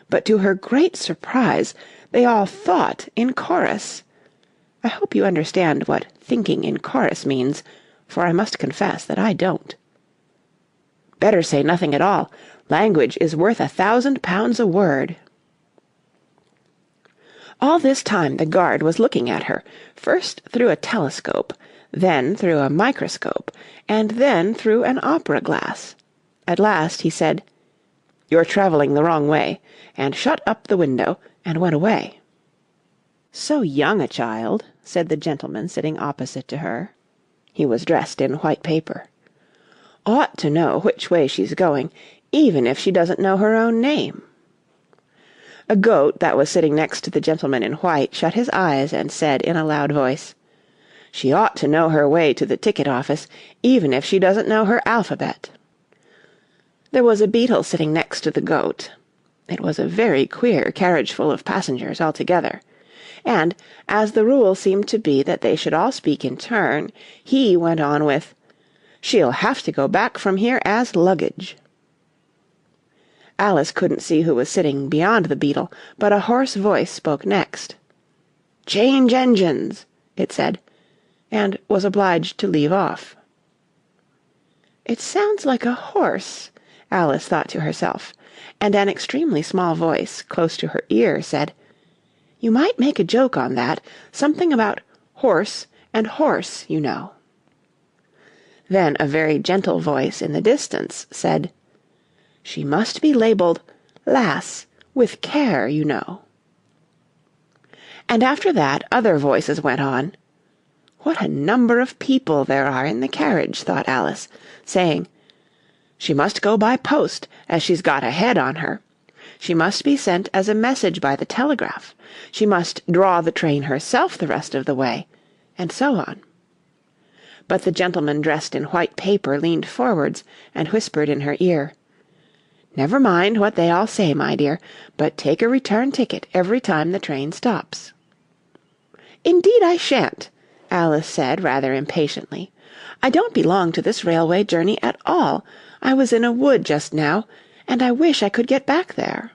but to her great surprise they all thought in chorus. I hope you understand what thinking in chorus means, for I must confess that I don't. Better say nothing at all. Language is worth 1,000 pounds a word." All this time the guard was looking at her, first through a telescope, then through a microscope, and then through an opera-glass. At last he said, "You're travelling the wrong way," and shut up the window, and went away. "So young a child," said the gentleman sitting opposite to her. He was dressed in white paper. "Ought to know which way she's going, even if she doesn't know her own name." A goat that was sitting next to the gentleman in white shut his eyes and said in a loud voice, "She ought to know her way to the ticket office, even if she doesn't know her alphabet." There was a beetle sitting next to the goat. It was a very queer carriage full of passengers altogether, and, as the rule seemed to be that they should all speak in turn, he went on with, "She'll have to go back from here as luggage." Alice couldn't see who was sitting beyond the beetle, but a hoarse voice spoke next. "Change engines," it said, and was obliged to leave off. "It sounds like a horse," Alice thought to herself, and an extremely small voice, close to her ear, said, "You might make a joke on that, something about horse and horse, you know." Then a very gentle voice in the distance said, "She must be labelled Lass, with care, you know." And after that other voices went on. "What a number of people there are in the carriage," thought Alice, saying, "She must go by post, as she's got a head on her. She must be sent as a message by the telegraph. She must draw the train herself the rest of the way," and so on. But the gentleman dressed in white paper leaned forwards and whispered in her ear, "Never mind what they all say, my dear, but take a return ticket every time the train stops." "Indeed I shan't," Alice said rather impatiently. "I don't belong to this railway journey at all. I was in a wood just now, and I wish I could get back there."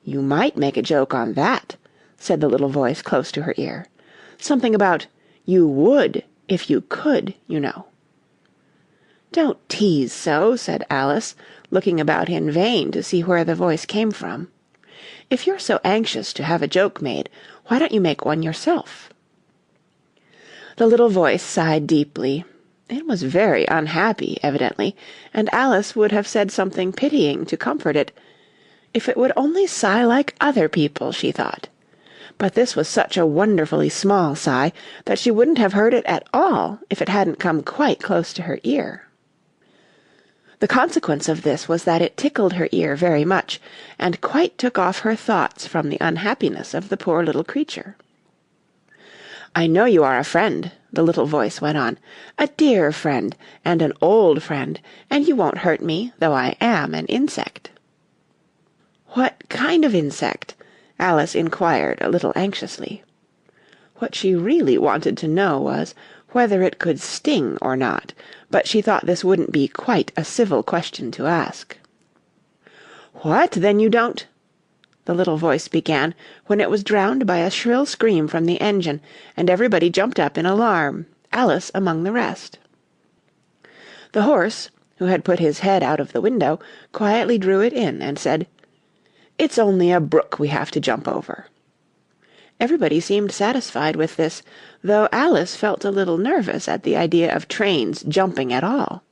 "You might make a joke on that," said the little voice close to her ear. "Something about you would if you could, you know." "Don't tease so," said Alice, looking about in vain to see where the voice came from. "If you're so anxious to have a joke made, why don't you make one yourself?" The little voice sighed deeply. It was very unhappy, evidently, and Alice would have said something pitying to comfort it, if it would only sigh like other people, she thought. But this was such a wonderfully small sigh that she wouldn't have heard it at all if it hadn't come quite close to her ear. The consequence of this was that it tickled her ear very much, and quite took off her thoughts from the unhappiness of the poor little creature. "I know you are a friend," the little voice went on, "a dear friend, and an old friend, and you won't hurt me, though I am an insect." "What kind of insect?" Alice inquired a little anxiously. What she really wanted to know was whether it could sting or not, but she thought this wouldn't be quite a civil question to ask. "What, then you don't—" the little voice began, when it was drowned by a shrill scream from the engine, and everybody jumped up in alarm, Alice among the rest. The horse, who had put his head out of the window, quietly drew it in, and said, "It's only a brook we have to jump over." Everybody seemed satisfied with this, though Alice felt a little nervous at the idea of trains jumping at all.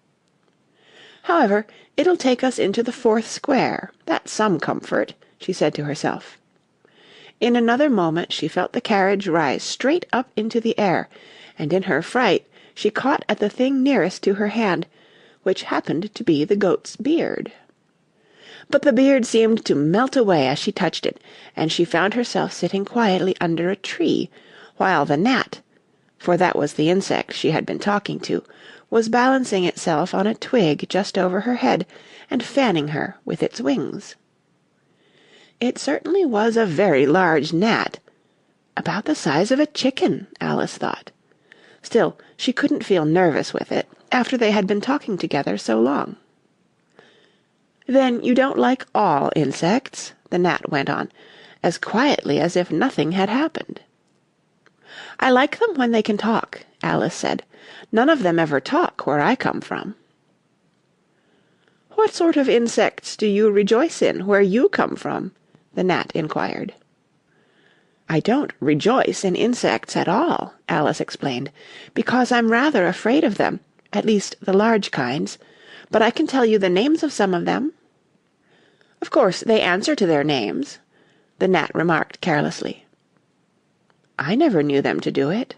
"However, it'll take us into the 4th square, that's some comfort," she said to herself. In another moment she felt the carriage rise straight up into the air, and in her fright she caught at the thing nearest to her hand, which happened to be the goat's beard. But the beard seemed to melt away as she touched it, and she found herself sitting quietly under a tree, while the gnat, for that was the insect she had been talking to, was balancing itself on a twig just over her head, and fanning her with its wings. It certainly was a very large gnat, about the size of a chicken, Alice thought. Still, she couldn't feel nervous with it, after they had been talking together so long. "Then you don't like all insects?" the gnat went on, as quietly as if nothing had happened. "I like them when they can talk," Alice said. "None of them ever talk where I come from." "What sort of insects do you rejoice in where you come from?" the gnat inquired. "I don't rejoice in insects at all," Alice explained, "because I'm rather afraid of them, at least the large kinds. But I can tell you the names of some of them." "Of course they answer to their names," the gnat remarked carelessly. "I never knew them to do it."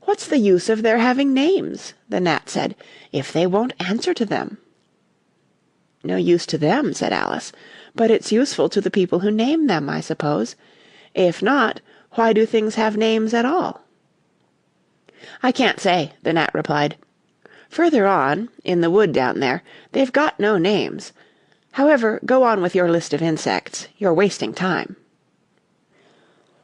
"What's the use of their having names," the gnat said, "if they won't answer to them?" "No use to them," said Alice, "but it's useful to the people who name them, I suppose. If not, why do things have names at all?" "I can't say," the gnat replied. "Further on, in the wood down there, they've got no names. However, go on with your list of insects. You're wasting time."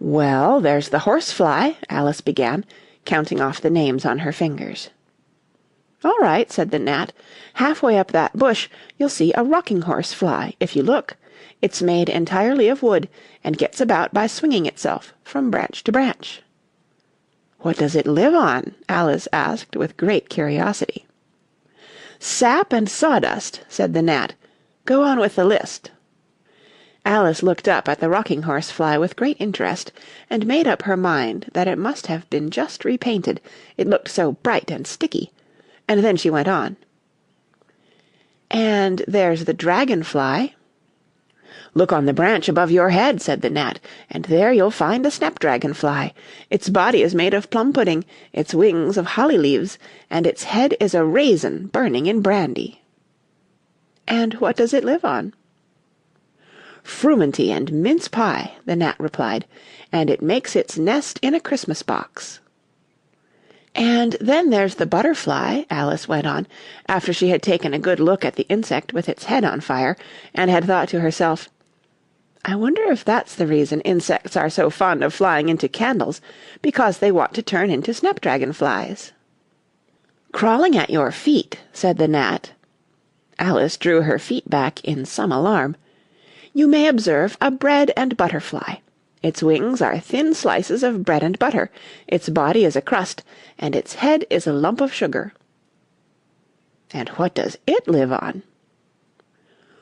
"Well, there's the horsefly," Alice began, counting off the names on her fingers. "All right," said the gnat. "Halfway up that bush you'll see a rocking horse fly, if you look. It's made entirely of wood, and gets about by swinging itself from branch to branch." "What does it live on?" Alice asked with great curiosity. "Sap and sawdust," said the gnat. "Go on with the list." Alice looked up at the rocking horse fly with great interest, and made up her mind that it must have been just repainted, it looked so bright and sticky, and then she went on. "And there's the dragonfly." "Look on the branch above your head," said the gnat, "and there you'll find a snapdragon-fly. Its body is made of plum-pudding, its wings of holly leaves, and its head is a raisin burning in brandy." "And what does it live on?" "Frumenty and mince-pie," the gnat replied, "and it makes its nest in a Christmas box." "And then there's the butterfly," Alice went on, after she had taken a good look at the insect with its head on fire, and had thought to herself, "I wonder if that's the reason insects are so fond of flying into candles, because they want to turn into snapdragon-flies." "Crawling at your feet," said the gnat. Alice drew her feet back in some alarm. "You may observe a bread and butter fly. Its wings are thin slices of bread and butter, its body is a crust, and its head is a lump of sugar." "And what does it live on?"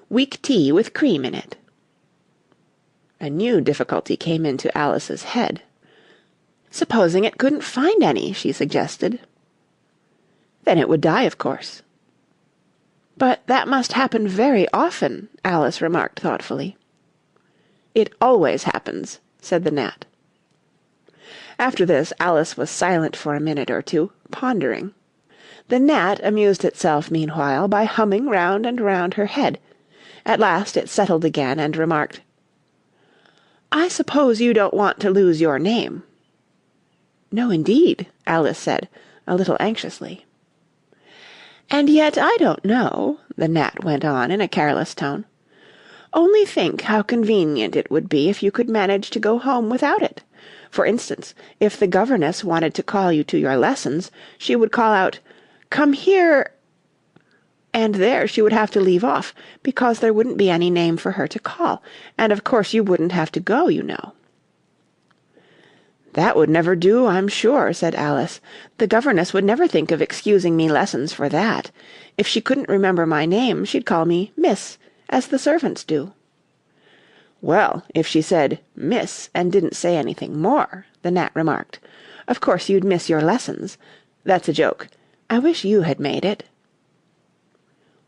"Weak tea with cream in it." A new difficulty came into Alice's head. "Supposing it couldn't find any," she suggested. "Then it would die, of course." "But that must happen very often," Alice remarked thoughtfully. "It always happens," said the gnat. After this Alice was silent for a minute or two, pondering. The gnat amused itself meanwhile by humming round and round her head. At last it settled again and remarked, "I suppose you don't want to lose your name." "No, indeed," Alice said, a little anxiously. "And yet I don't know," the gnat went on in a careless tone. "Only think how convenient it would be if you could manage to go home without it. For instance, if the governess wanted to call you to your lessons, she would call out, 'Come here,' and there she would have to leave off, because there wouldn't be any name for her to call, and of course you wouldn't have to go, you know." "That would never do, I'm sure," said Alice. "The governess would never think of excusing me lessons for that. If she couldn't remember my name, she'd call me Miss, as the servants do." "Well, if she said 'Miss' and didn't say anything more," the gnat remarked, "of course you'd miss your lessons. That's a joke. I wish you had made it."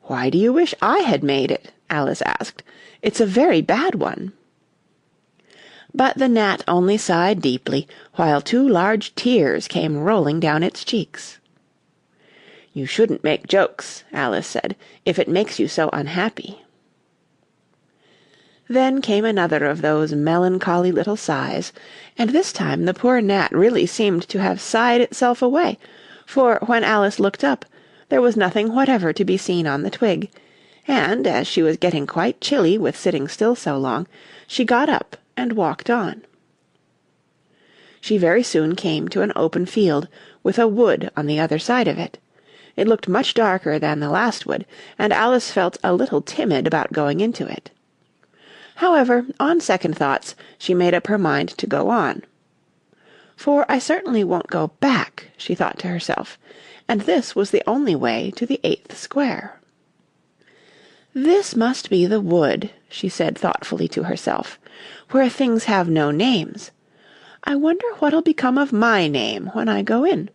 "Why do you wish I had made it?" Alice asked. "It's a very bad one." But the gnat only sighed deeply, while 2 large tears came rolling down its cheeks. "You shouldn't make jokes," Alice said, "if it makes you so unhappy." Then came another of those melancholy little sighs, and this time the poor gnat really seemed to have sighed itself away, for when Alice looked up, there was nothing whatever to be seen on the twig, and, as she was getting quite chilly with sitting still so long, she got up and walked on. She very soon came to an open field, with a wood on the other side of it. It looked much darker than the last wood, and Alice felt a little timid about going into it. However, on second thoughts, she made up her mind to go on. "For I certainly won't go back," she thought to herself, and this was the only way to the 8th square. "This must be the wood," she said thoughtfully to herself, "where things have no names. I wonder what'll become of my name when I go in.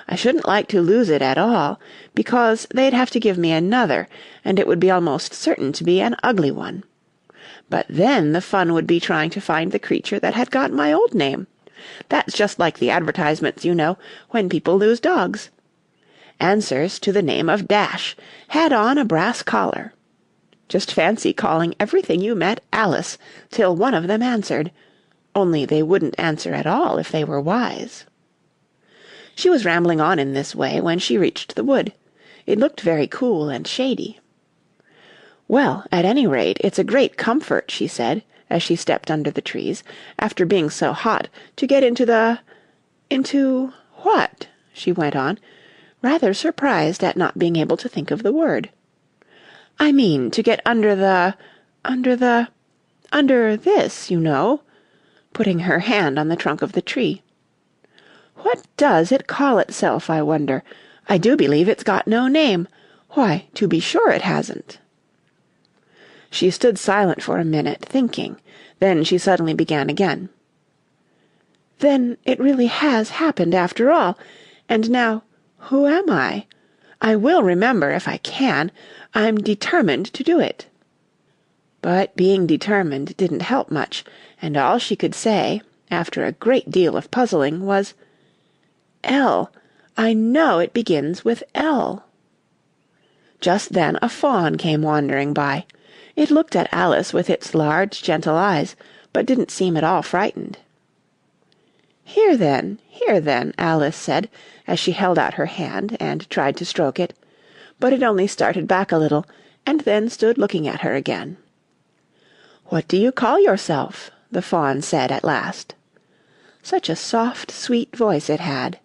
I shouldn't like to lose it at all, because they'd have to give me another, and it would be almost certain to be an ugly one. But then the fun would be trying to find the creature that had got my old name. That's just like the advertisements, you know, when people lose dogs. Answers to the name of Dash, had on a brass collar. Just fancy calling everything you met Alice, till one of them answered. Only they wouldn't answer at all if they were wise." She was rambling on in this way when she reached the wood. It looked very cool and shady. "Well, at any rate, it's a great comfort," she said, as she stepped under the trees, after being so hot, to get into what?" she went on, rather surprised at not being able to think of the word. "I mean, to get under this, you know," putting her hand on the trunk of the tree. "What does it call itself, I wonder? I do believe it's got no name. Why, to be sure it hasn't." She stood silent for a minute, thinking. Then she suddenly began again. "Then it really has happened after all. And now, who am I? I will remember if I can. I'm determined to do it." But being determined didn't help much, and all she could say, after a great deal of puzzling, was, "L. I know it begins with L." Just then a fawn came wandering by. It looked at Alice with its large, gentle eyes, but didn't seem at all frightened. Here then, Alice said, as she held out her hand and tried to stroke it, but it only started back a little, and then stood looking at her again. "What do you call yourself?" the fawn said at last. Such a soft, sweet voice it had.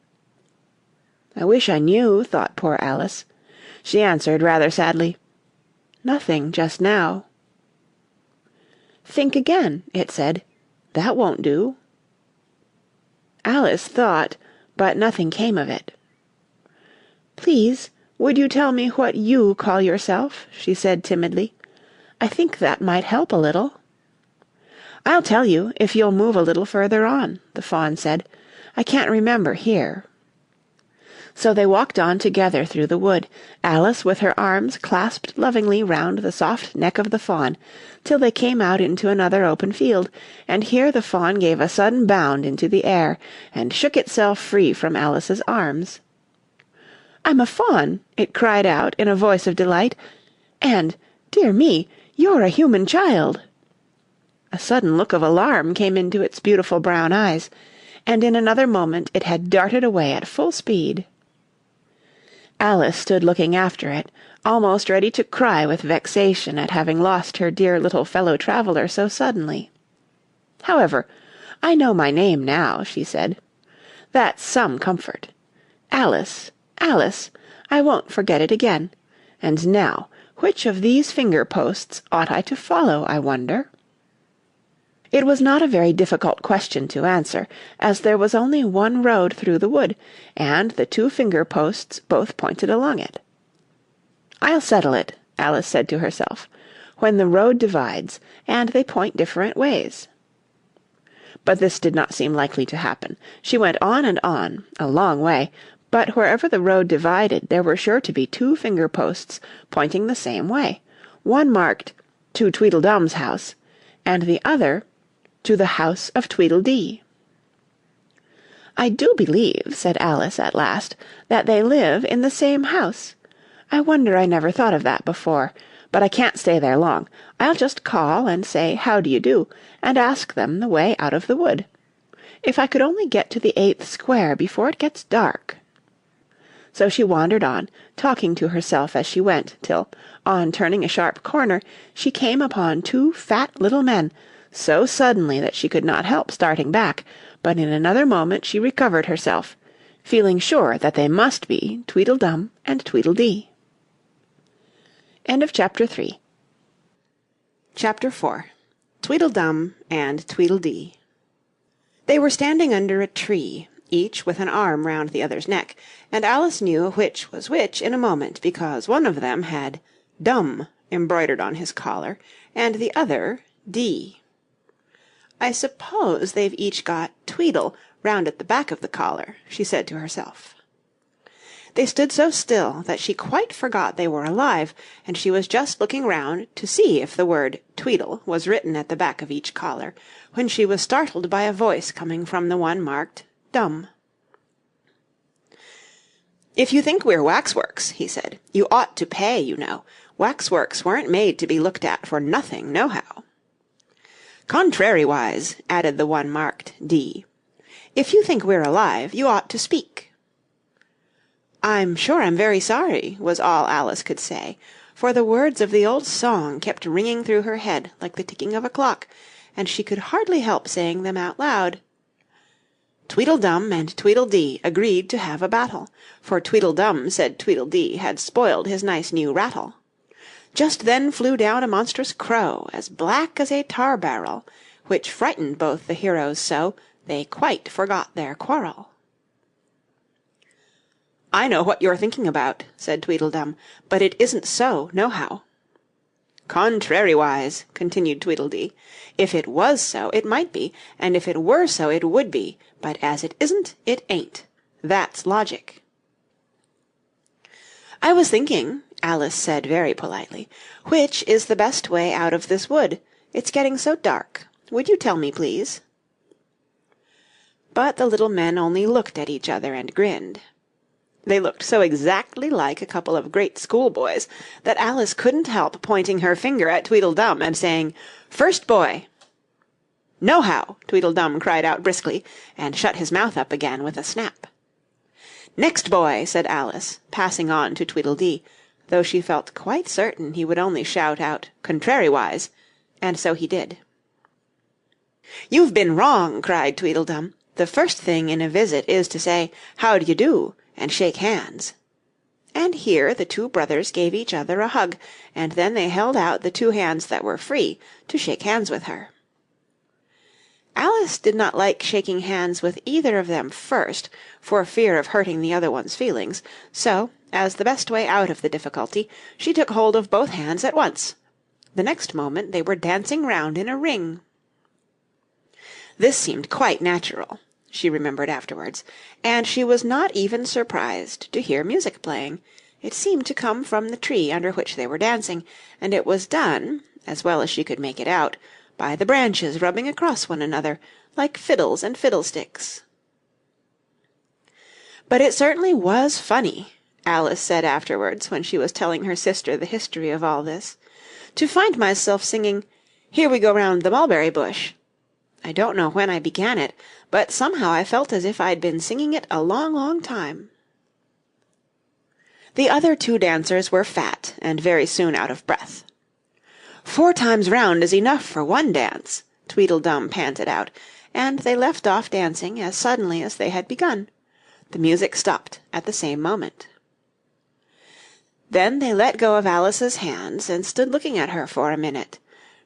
"I wish I knew," thought poor Alice. She answered rather sadly, "Nothing just now." "Think again," it said. "That won't do." Alice thought, but nothing came of it. "Please, would you tell me what you call yourself?" she said timidly. "I think that might help a little." "I'll tell you, if you'll move a little further on," the fawn said. "I can't remember here." So they walked on together through the wood, Alice with her arms clasped lovingly round the soft neck of the fawn, till they came out into another open field, and here the fawn gave a sudden bound into the air, and shook itself free from Alice's arms. "I'm a fawn!" it cried out in a voice of delight, "and, dear me, you're a human child!" A sudden look of alarm came into its beautiful brown eyes, and in another moment it had darted away at full speed. Alice stood looking after it, almost ready to cry with vexation at having lost her dear little fellow-traveller so suddenly. "However, I know my name now," she said. "That's some comfort. Alice, Alice, I won't forget it again. And now, which of these finger-posts ought I to follow, I wonder?" It was not a very difficult question to answer, as there was only one road through the wood, and the two finger-posts both pointed along it. "I'll settle it," Alice said to herself, "when the road divides, and they point different ways." But this did not seem likely to happen. She went on and on, a long way, but wherever the road divided there were sure to be two finger-posts pointing the same way, one marked "To Tweedledum's house," and the other "To the house of Tweedledee." "I do believe," said Alice at last, "that they live in the same house. I wonder I never thought of that before, but I can't stay there long. I'll just call and say how do you do, and ask them the way out of the wood. If I could only get to the 8th square before it gets dark." So she wandered on, talking to herself as she went, till, on turning a sharp corner, she came upon two fat little men, so suddenly that she could not help starting back, but in another moment she recovered herself, feeling sure that they must be Tweedledum and Tweedledee. End of Chapter 3. Chapter 4. Tweedledum and Tweedledee. They were standing under a tree, each with an arm round the other's neck, and Alice knew which was which in a moment, because one of them had "dum" embroidered on his collar, and the other D. "I suppose they've each got Tweedle round at the back of the collar," she said to herself. They stood so still that she quite forgot they were alive, and she was just looking round to see if the word Tweedle was written at the back of each collar, when she was startled by a voice coming from the one marked Dumb. "If you think we're waxworks," he said, "you ought to pay, you know. Waxworks weren't made to be looked at for nothing, nohow." "Contrariwise," added the one marked D. "If you think we're alive, you ought to speak." "I'm sure I'm very sorry," was all Alice could say, for the words of the old song kept ringing through her head like the ticking of a clock, and she could hardly help saying them out loud. Tweedledum and Tweedledee agreed to have a battle, for Tweedledum said Tweedledee had spoiled his nice new rattle. Just then flew down a monstrous crow, as black as a tar-barrel, which frightened both the heroes so, they quite forgot their quarrel. "I know what you're thinking about," said Tweedledum, "but it isn't so, nohow." "Contrariwise," continued Tweedledee, "if it was so, it might be, and if it were so, it would be, but as it isn't, it ain't. That's logic." "I was thinking," Alice said very politely, "which is the best way out of this wood? It's getting so dark. Would you tell me, please?" But the little men only looked at each other and grinned. They looked so exactly like a couple of great schoolboys that Alice couldn't help pointing her finger at Tweedledum and saying, "First boy!" "Nohow!" Tweedledum cried out briskly, and shut his mouth up again with a snap. "Next boy!" said Alice, passing on to Tweedledee, though she felt quite certain he would only shout out "Contrariwise," and so he did. "You've been wrong!" cried Tweedledum. "The first thing in a visit is to say, 'How d'ye do?' and shake hands." And here the two brothers gave each other a hug, and then they held out the two hands that were free to shake hands with her. Alice did not like shaking hands with either of them first, for fear of hurting the other one's feelings, so, as the best way out of the difficulty, she took hold of both hands at once. The next moment they were dancing round in a ring. This seemed quite natural, she remembered afterwards, and she was not even surprised to hear music playing. It seemed to come from the tree under which they were dancing, and it was done, as well as she could make it out, by the branches rubbing across one another, like fiddles and fiddlesticks. "But it certainly was funny," Alice said afterwards when she was telling her sister the history of all this, "to find myself singing 'Here we go round the mulberry bush.' I don't know when I began it, but somehow I felt as if I'd been singing it a long, long time." The other two dancers were fat and very soon out of breath. "4 times round is enough for one dance," Tweedledum panted out, and they left off dancing as suddenly as they had begun. The music stopped at the same moment. Then they let go of Alice's hands and stood looking at her for a minute.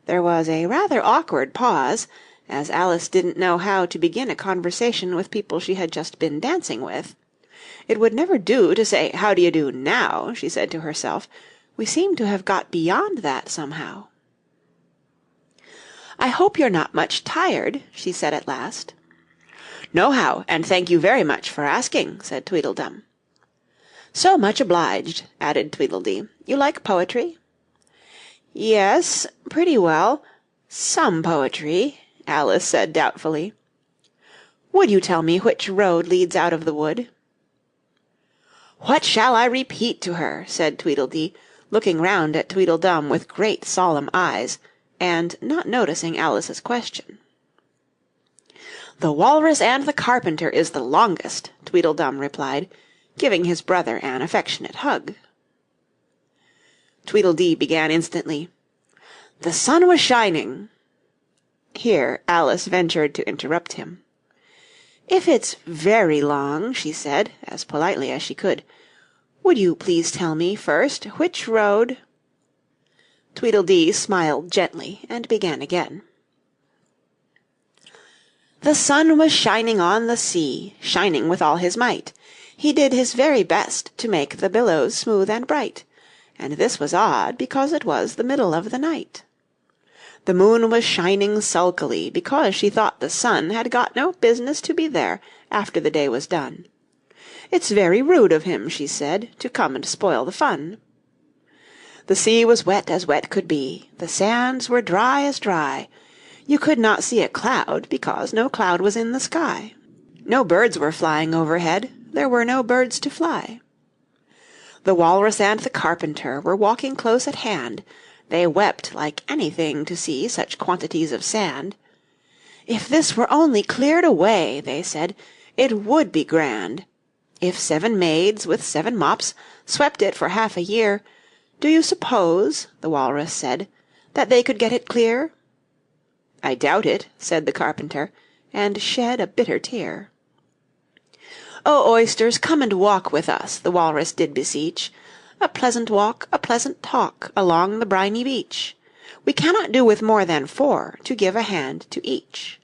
There was a rather awkward pause, as Alice didn't know how to begin a conversation with people she had just been dancing with. It would never do to say, "How do you do now?" she said to herself. "We seem to have got beyond that somehow." "I hope you're not much tired," she said at last. "Nohow, and thank you very much for asking," said Tweedledum. "So much obliged," added Tweedledee. "You like poetry?" "Yes, pretty well. Some poetry," Alice said doubtfully. "Would you tell me which road leads out of the wood?" "What shall I repeat to her?" said Tweedledee, looking round at Tweedledum with great solemn eyes, and not noticing Alice's question. "The Walrus and the Carpenter is the longest," Tweedledum replied, giving his brother an affectionate hug. Tweedledee began instantly, "The sun was shining—" Here Alice ventured to interrupt him. "If it's very long," she said, as politely as she could, "would you please tell me first which road—" Tweedledee smiled gently and began again. "The sun was shining on the sea, shining with all his might. He did his very best to make the billows smooth and bright, and this was odd because it was the middle of the night. The moon was shining sulkily because she thought the sun had got no business to be there after the day was done. "It's very rude of him," she said, "to come and spoil the fun." The sea was wet as wet could be, the sands were dry as dry. You could not see a cloud because no cloud was in the sky. No birds were flying overhead, there were no birds to fly. The walrus and the carpenter were walking close at hand. They wept like anything to see such quantities of sand. "If this were only cleared away," they said, "it would be grand. If 7 maids with 7 mops swept it for half a year, do you suppose," the walrus said, "that they could get it clear?" "I doubt it," said the carpenter, and shed a bitter tear. "O oysters, come and walk with us," the walrus did beseech, "a pleasant walk, a pleasant talk, along the briny beach. We cannot do with more than 4, to give a hand to each."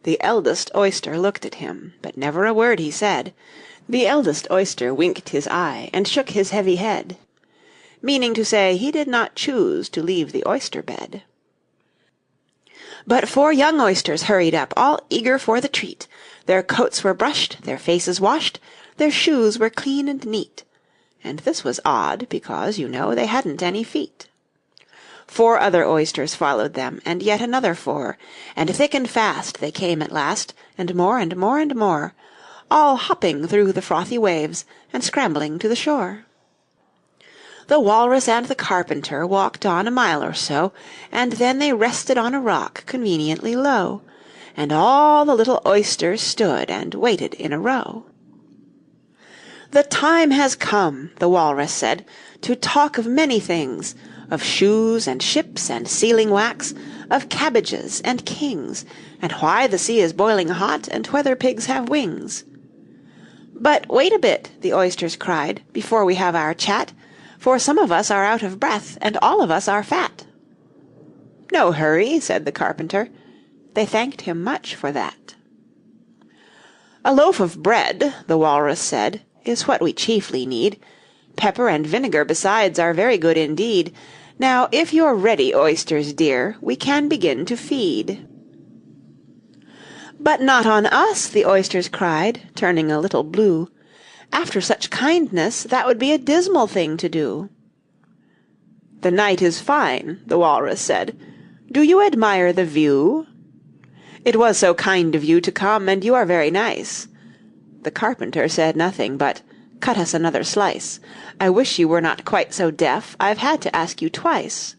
The eldest oyster looked at him, but never a word he said. The eldest oyster winked his eye, and shook his heavy head, meaning to say he did not choose to leave the oyster bed. But 4 young oysters hurried up, all eager for the treat. Their coats were brushed, their faces washed, their shoes were clean and neat. And this was odd, because, you know, they hadn't any feet. 4 other oysters followed them, and yet another 4, and thick and fast they came at last, and more and more and more, all hopping through the frothy waves, and scrambling to the shore. The walrus and the carpenter walked on a mile or so, and then they rested on a rock conveniently low, and all the little oysters stood and waited in a row. "The time has come," the walrus said, "to talk of many things, of shoes and ships and sealing-wax, of cabbages and kings, and why the sea is boiling hot, and whether pigs have wings." "But wait a bit," the oysters cried, "before we have our chat, for some of us are out of breath, and all of us are fat." "No hurry," said the carpenter. They thanked him much for that. "A loaf of bread," the walrus said, "is what we chiefly need. Pepper and vinegar besides are very good indeed. Now, if you're ready, oysters dear, we can begin to feed." "But not on us," the oysters cried, turning a little blue. "After such kindness, that would be a dismal thing to do." "The night is fine," the walrus said. "Do you admire the view?" "It was so kind of you to come, and you are very nice." The carpenter said nothing, but "Cut us another slice. I wish you were not quite so deaf, I've had to ask you twice."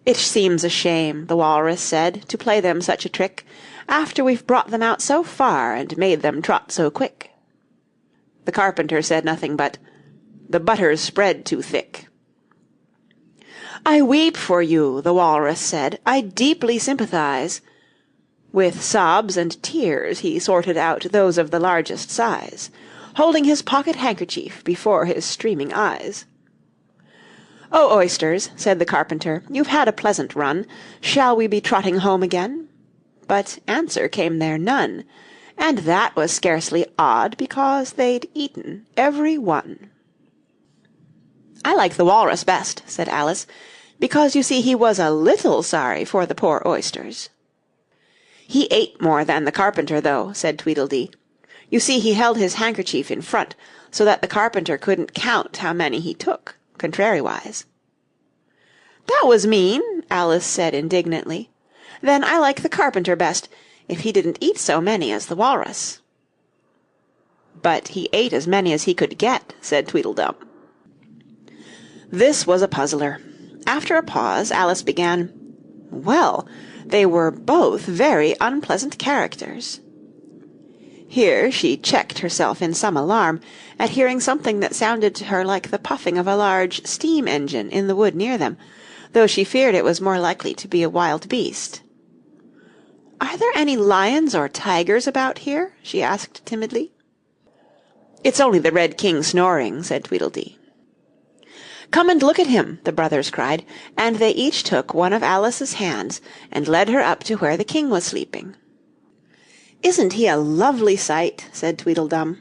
"It seems a shame," the walrus said, "to play them such a trick, after we've brought them out so far and made them trot so quick." The carpenter said nothing, but "The butter's spread too thick." "I weep for you," the walrus said, "I deeply sympathize." With sobs and tears he sorted out those of the largest size, holding his pocket-handkerchief before his streaming eyes. "Oh, oysters," said the carpenter, "you've had a pleasant run. Shall we be trotting home again?" But answer came there none, and that was scarcely odd, because they'd eaten every one. "I like the walrus best," said Alice, "because you see he was a little sorry for the poor oysters." "He ate more than the carpenter, though," said Tweedledee. "You see he held his handkerchief in front, so that the carpenter couldn't count how many he took, contrariwise." "That was mean," Alice said indignantly. "Then I like the carpenter best, if he didn't eat so many as the walrus." "But he ate as many as he could get," said Tweedledum. This was a puzzler. After a pause, Alice began, "Well, they were both very unpleasant characters." Here she checked herself in some alarm at hearing something that sounded to her like the puffing of a large steam engine in the wood near them, though she feared it was more likely to be a wild beast. "Are there any lions or tigers about here?" she asked timidly. "It's only the Red King snoring," said Tweedledee. "Come and look at him," the brothers cried, and they each took one of Alice's hands and led her up to where the king was sleeping. "Isn't he a lovely sight?" said Tweedledum.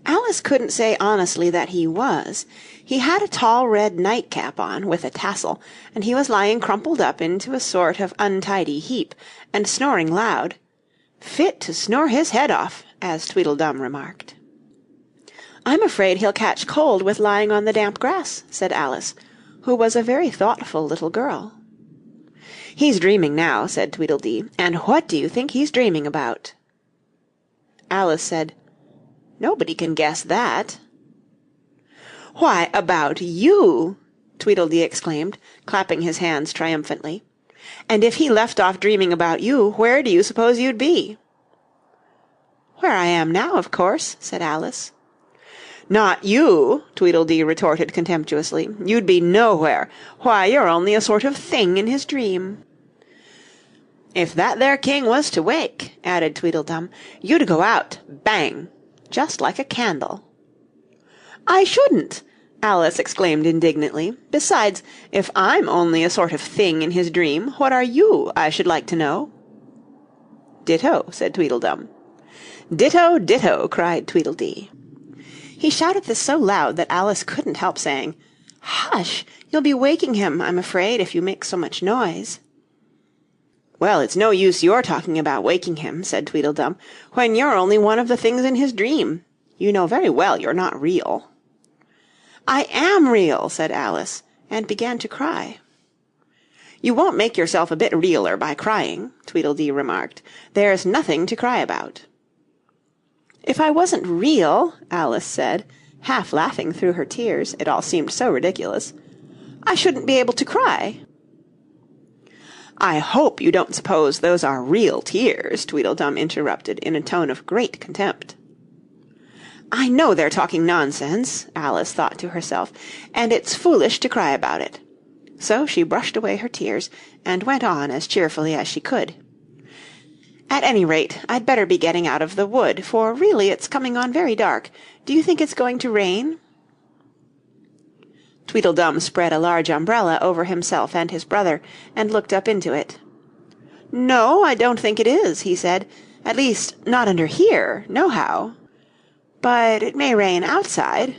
Alice couldn't say honestly that he was. He had a tall red nightcap on, with a tassel, and he was lying crumpled up into a sort of untidy heap, and snoring loud. "Fit to snore his head off," as Tweedledum remarked. "I'm afraid he'll catch cold with lying on the damp grass," said Alice, who was a very thoughtful little girl. "He's dreaming now," said Tweedledee, "and what do you think he's dreaming about?" Alice said, "Nobody can guess that." "Why, about you!" Tweedledee exclaimed, clapping his hands triumphantly. "And if he left off dreaming about you, where do you suppose you'd be?" "Where I am now, of course," said Alice. "Not you!" Tweedledee retorted contemptuously. "You'd be nowhere. Why, you're only a sort of thing in his dream." "If that there king was to wake," added Tweedledum, "you'd go out, bang, just like a candle." "I shouldn't!" Alice exclaimed indignantly. "Besides, if I'm only a sort of thing in his dream, what are you, I should like to know?" "Ditto," said Tweedledum. "Ditto, ditto," cried Tweedledee. He shouted this so loud that Alice couldn't help saying, "Hush! You'll be waking him, I'm afraid, if you make so much noise." "Well, it's no use your talking about waking him," said Tweedledum, "when you're only one of the things in his dream. You know very well you're not real." "I am real," said Alice, and began to cry. "You won't make yourself a bit realer by crying," Tweedledee remarked. "There's nothing to cry about." "If I wasn't real," Alice said, half laughing through her tears, it all seemed so ridiculous, "I shouldn't be able to cry." "I hope you don't suppose those are real tears," Tweedledum interrupted in a tone of great contempt. "I know they're talking nonsense," Alice thought to herself, "and it's foolish to cry about it." So she brushed away her tears, and went on as cheerfully as she could. "At any rate, I'd better be getting out of the wood, for really it's coming on very dark. Do you think it's going to rain?" Tweedledum spread a large umbrella over himself and his brother, and looked up into it. "No, I don't think it is," he said. "At least, not under here, nohow. But it may rain outside."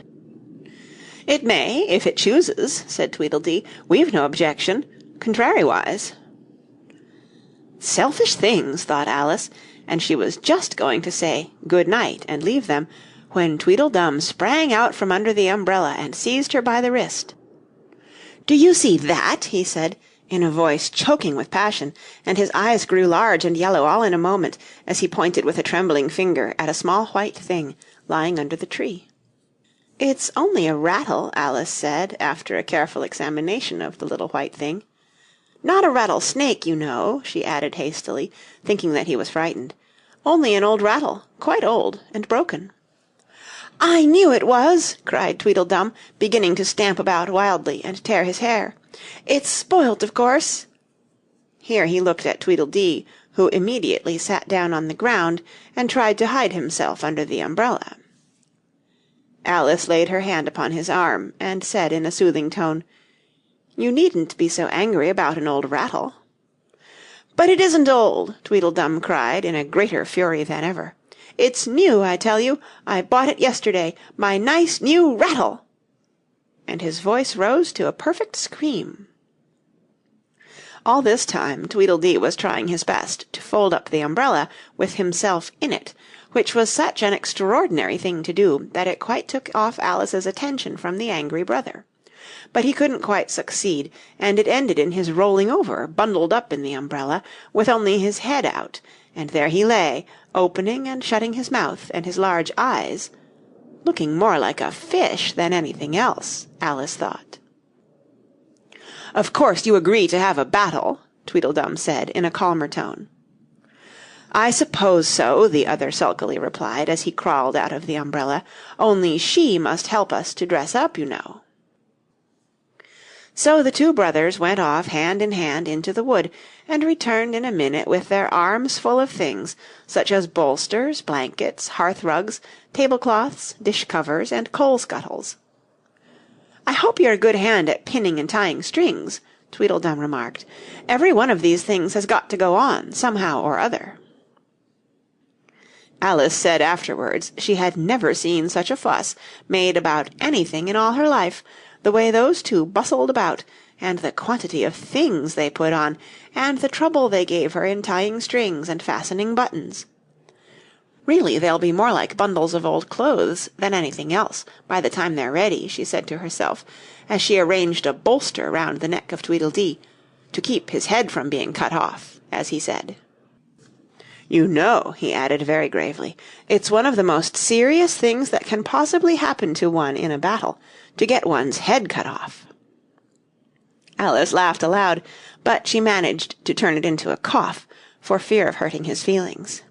"It may, if it chooses," said Tweedledee. "We've no objection, contrariwise." "Selfish things," thought Alice, and she was just going to say "good night" and leave them, when Tweedledum sprang out from under the umbrella and seized her by the wrist. "Do you see that?" he said, in a voice choking with passion, and his eyes grew large and yellow all in a moment, as he pointed with a trembling finger at a small white thing lying under the tree. "It's only a rattle," Alice said, after a careful examination of the little white thing. "Not a rattlesnake, you know," she added hastily, thinking that he was frightened. "Only an old rattle, quite old and broken." "I knew it was!" cried Tweedledum, beginning to stamp about wildly and tear his hair. "It's spoilt, of course." Here he looked at Tweedledee, who immediately sat down on the ground and tried to hide himself under the umbrella. Alice laid her hand upon his arm, and said in a soothing tone, "You needn't be so angry about an old rattle." "But it isn't old!" Tweedledum cried in a greater fury than ever. "It's new, I tell you. I bought it yesterday. My nice new rattle!" And his voice rose to a perfect scream. All this time Tweedledee was trying his best to fold up the umbrella with himself in it, which was such an extraordinary thing to do that it quite took off Alice's attention from the angry brother. But he couldn't quite succeed, and it ended in his rolling over, bundled up in the umbrella, with only his head out, and there he lay, opening and shutting his mouth and his large eyes, looking more like a fish than anything else, Alice thought. "Of course you agree to have a battle," Tweedledum said in a calmer tone. "I suppose so," the other sulkily replied, as he crawled out of the umbrella, "only she must help us to dress up, you know." So the two brothers went off hand in hand into the wood, and returned in a minute with their arms full of things, such as bolsters, blankets, hearth-rugs, tablecloths, dish-covers, and coal-scuttles. "I hope you're a good hand at pinning and tying strings," Tweedledum remarked. "Every one of these things has got to go on, somehow or other." Alice said afterwards she had never seen such a fuss made about anything in all her life, the way those two bustled about, and the quantity of things they put on, and the trouble they gave her in tying strings and fastening buttons. "Really, they'll be more like bundles of old clothes than anything else by the time they're ready," she said to herself, as she arranged a bolster round the neck of Tweedledee, to keep his head from being cut off, as he said. "You know," he added very gravely, "it's one of the most serious things that can possibly happen to one in a battle, to get one's head cut off." Alice laughed aloud, but she managed to turn it into a cough, for fear of hurting his feelings.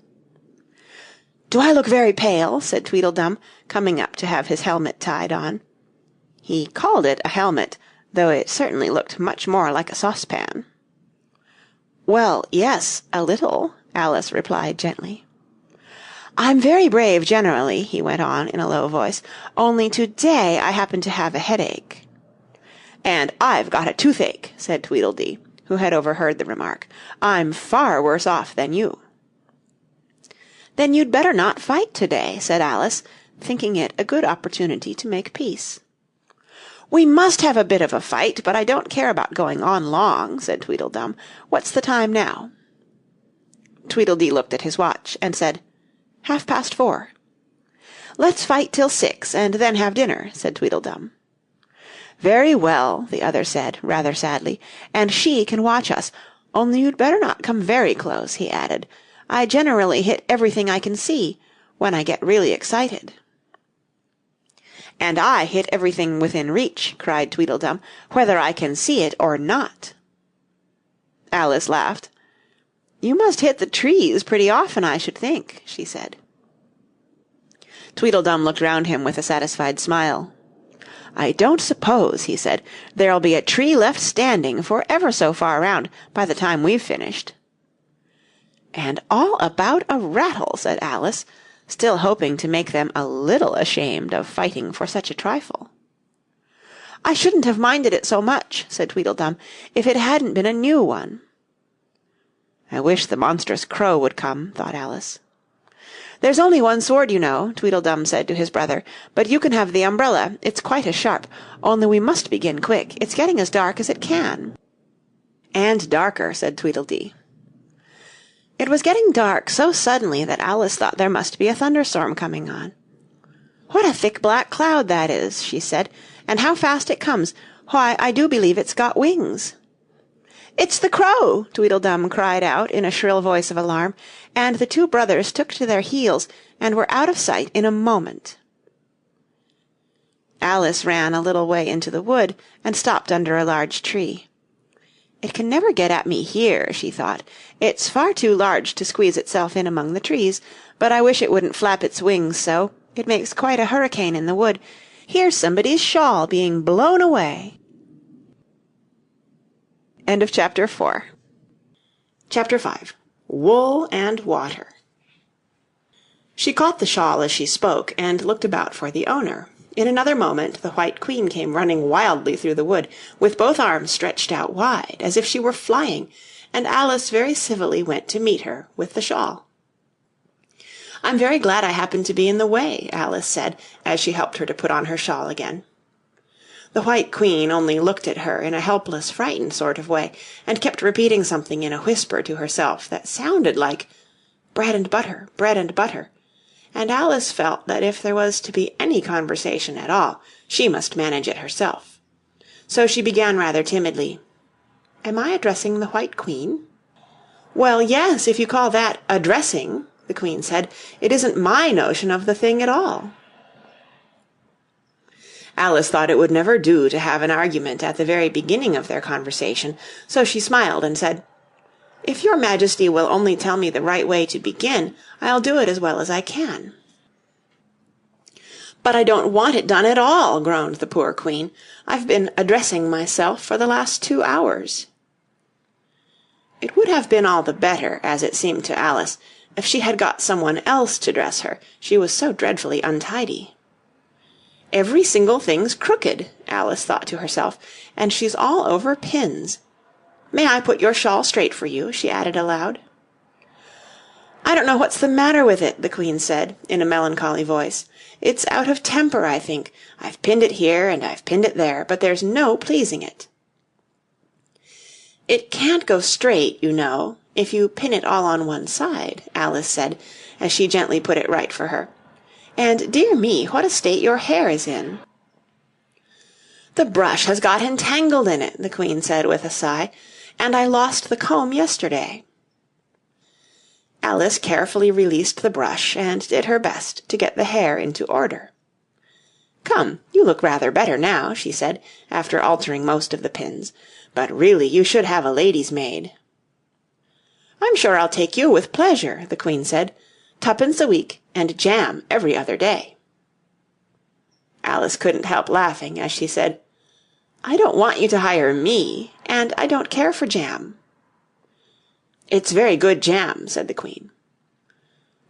"Do I look very pale?" said Tweedledum, coming up to have his helmet tied on. He called it a helmet, though it certainly looked much more like a saucepan. "Well, yes, a little," Alice replied gently. "I'm very brave generally," he went on in a low voice, "only to-day I happen to have a headache." "And I've got a toothache," said Tweedledee, who had overheard the remark. "I'm far worse off than you." "Then you'd better not fight to-day," said Alice, thinking it a good opportunity to make peace. "We must have a bit of a fight, but I don't care about going on long," said Tweedledum. "What's the time now?" Tweedledee looked at his watch, and said, "4:30. "Let's fight till 6, and then have dinner," said Tweedledum. "Very well," the other said, rather sadly, "and she can watch us, only you'd better not come very close," he added. "I generally hit everything I can see, when I get really excited." "And I hit everything within reach," cried Tweedledum, "whether I can see it or not." Alice laughed. "You must hit the trees pretty often, I should think," she said. Tweedledum looked round him with a satisfied smile. "I don't suppose," he said, "there'll be a tree left standing for ever so far round by the time we've finished." "And all about a rattle," said Alice, still hoping to make them a little ashamed of fighting for such a trifle. "I shouldn't have minded it so much," said Tweedledum, "if it hadn't been a new one." "I wish the monstrous crow would come," thought Alice. "There's only one sword, you know," Tweedledum said to his brother, "but you can have the umbrella. It's quite as sharp, only we must begin quick. It's getting as dark as it can." "And darker," said Tweedledee. It was getting dark so suddenly that Alice thought there must be a thunderstorm coming on. "What a thick black cloud that is," she said, "and how fast it comes! Why, I do believe it's got wings." "It's the crow!" Tweedledum cried out in a shrill voice of alarm, and the two brothers took to their heels and were out of sight in a moment. Alice ran a little way into the wood and stopped under a large tree. "It can never get at me here," she thought. "It's far too large to squeeze itself in among the trees, but I wish it wouldn't flap its wings so. It makes quite a hurricane in the wood. Here's somebody's shawl being blown away." End of Chapter 4. Chapter 5. Wool and Water. She caught the shawl as she spoke, and looked about for the owner. In another moment the White Queen came running wildly through the wood, with both arms stretched out wide, as if she were flying, and Alice very civilly went to meet her with the shawl. "I'm very glad I happened to be in the way," Alice said, as she helped her to put on her shawl again. The White Queen only looked at her in a helpless, frightened sort of way, and kept repeating something in a whisper to herself that sounded like bread and butter, bread and butter, and Alice felt that if there was to be any conversation at all, she must manage it herself. So she began rather timidly, "Am I addressing the White Queen?" "Well, yes, if you call that addressing," the Queen said. "It isn't my notion of the thing at all." Alice thought it would never do to have an argument at the very beginning of their conversation, so she smiled and said, "If your Majesty will only tell me the right way to begin, I'll do it as well as I can." "But I don't want it done at all," groaned the poor Queen. "I've been addressing myself for the last 2 hours." It would have been all the better, as it seemed to Alice, if she had got someone else to dress her, she was so dreadfully untidy. "Every single thing's crooked," Alice thought to herself, "and she's all over pins. May I put your shawl straight for you?" she added aloud. "I don't know what's the matter with it," the Queen said, in a melancholy voice. "It's out of temper, I think. I've pinned it here and I've pinned it there, but there's no pleasing it." "It can't go straight, you know, if you pin it all on one side," Alice said, as she gently put it right for her. "And, dear me, what a state your hair is in!" "The brush has got entangled in it," the Queen said with a sigh, "and I lost the comb yesterday." Alice carefully released the brush and did her best to get the hair into order. "Come, you look rather better now," she said, after altering most of the pins, "but really you should have a lady's maid." "I'm sure I'll take you with pleasure," the Queen said. "Twopence a week, and jam every other day." Alice couldn't help laughing as she said, "I don't want you to hire me, and I don't care for jam." "It's very good jam," said the Queen.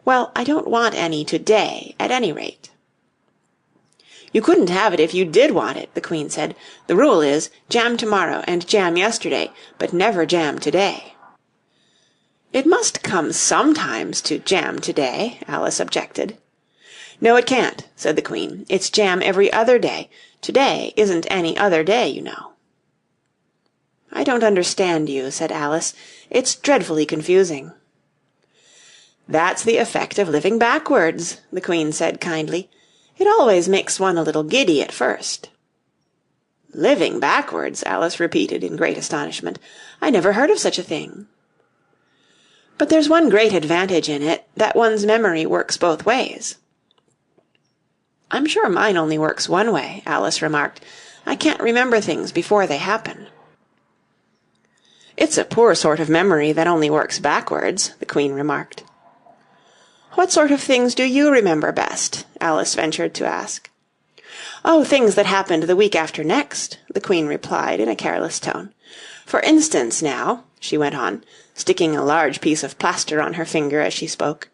"Well, I don't want any today, at any rate." "You couldn't have it if you did want it," the Queen said. "The rule is, jam tomorrow and jam yesterday, but never jam today." "It must come sometimes to jam today," Alice objected. "No, it can't," said the Queen. "It's jam every other day. Today isn't any other day, you know." "I don't understand you," said Alice. "It's dreadfully confusing." "That's the effect of living backwards," the Queen said kindly. "It always makes one a little giddy at first." "Living backwards," Alice repeated in great astonishment. "I never heard of such a thing." "But there's one great advantage in it, that one's memory works both ways." "I'm sure mine only works one way," Alice remarked. "I can't remember things before they happen." "It's a poor sort of memory that only works backwards," the Queen remarked. "What sort of things do you remember best?" Alice ventured to ask. "Oh, things that happened the week after next," the Queen replied in a careless tone. "For instance, now," she went on, sticking a large piece of plaster on her finger as she spoke,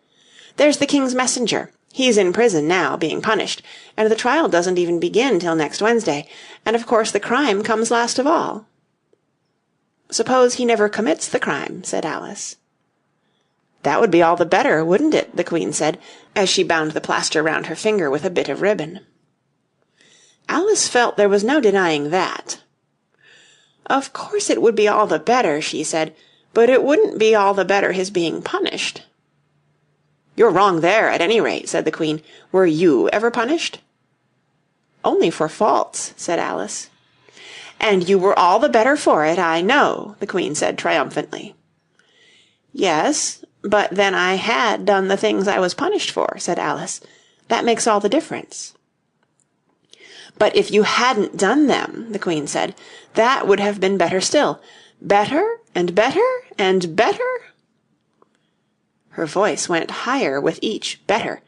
"there's the King's messenger. He's in prison now, being punished, and the trial doesn't even begin till next Wednesday, and of course the crime comes last of all." "Suppose he never commits the crime," said Alice. "That would be all the better, wouldn't it?" the Queen said, as she bound the plaster round her finger with a bit of ribbon. Alice felt there was no denying that. "Of course it would be all the better," she said, "but it wouldn't be all the better his being punished." "You're wrong there, at any rate," said the Queen. "Were you ever punished?" "Only for faults," said Alice. "And you were all the better for it, I know," the Queen said triumphantly. "Yes, but then I had done the things I was punished for," said Alice. "That makes all the difference." "But if you hadn't done them," the Queen said, "that would have been better still. Better and better and better." Her voice went higher with each "better,"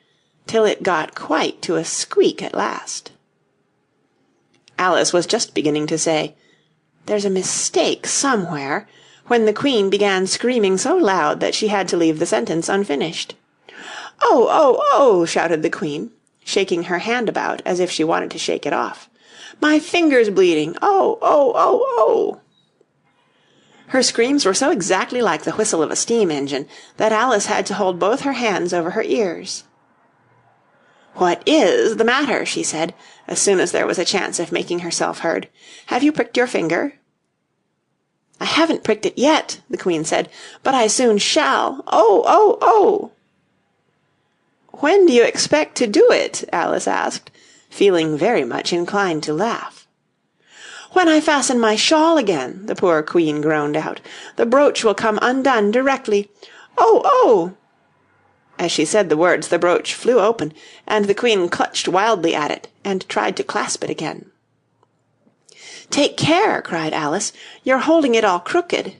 till it got quite to a squeak at last. Alice was just beginning to say, "There's a mistake somewhere," when the Queen began screaming so loud that she had to leave the sentence unfinished. "Oh, oh, oh!" shouted the Queen, shaking her hand about as if she wanted to shake it off. "My finger's bleeding! Oh, oh, oh, oh!" Her screams were so exactly like the whistle of a steam engine that Alice had to hold both her hands over her ears. "What is the matter?" she said, as soon as there was a chance of making herself heard. "Have you pricked your finger?" "I haven't pricked it yet," the Queen said, "but I soon shall. Oh, oh, oh!" "When do you expect to do it?" Alice asked, feeling very much inclined to laugh. "When I fasten my shawl again," the poor Queen groaned out. "The brooch will come undone directly. Oh, oh!" As she said the words, the brooch flew open, and the Queen clutched wildly at it, and tried to clasp it again. "Take care!" cried Alice. "You're holding it all crooked."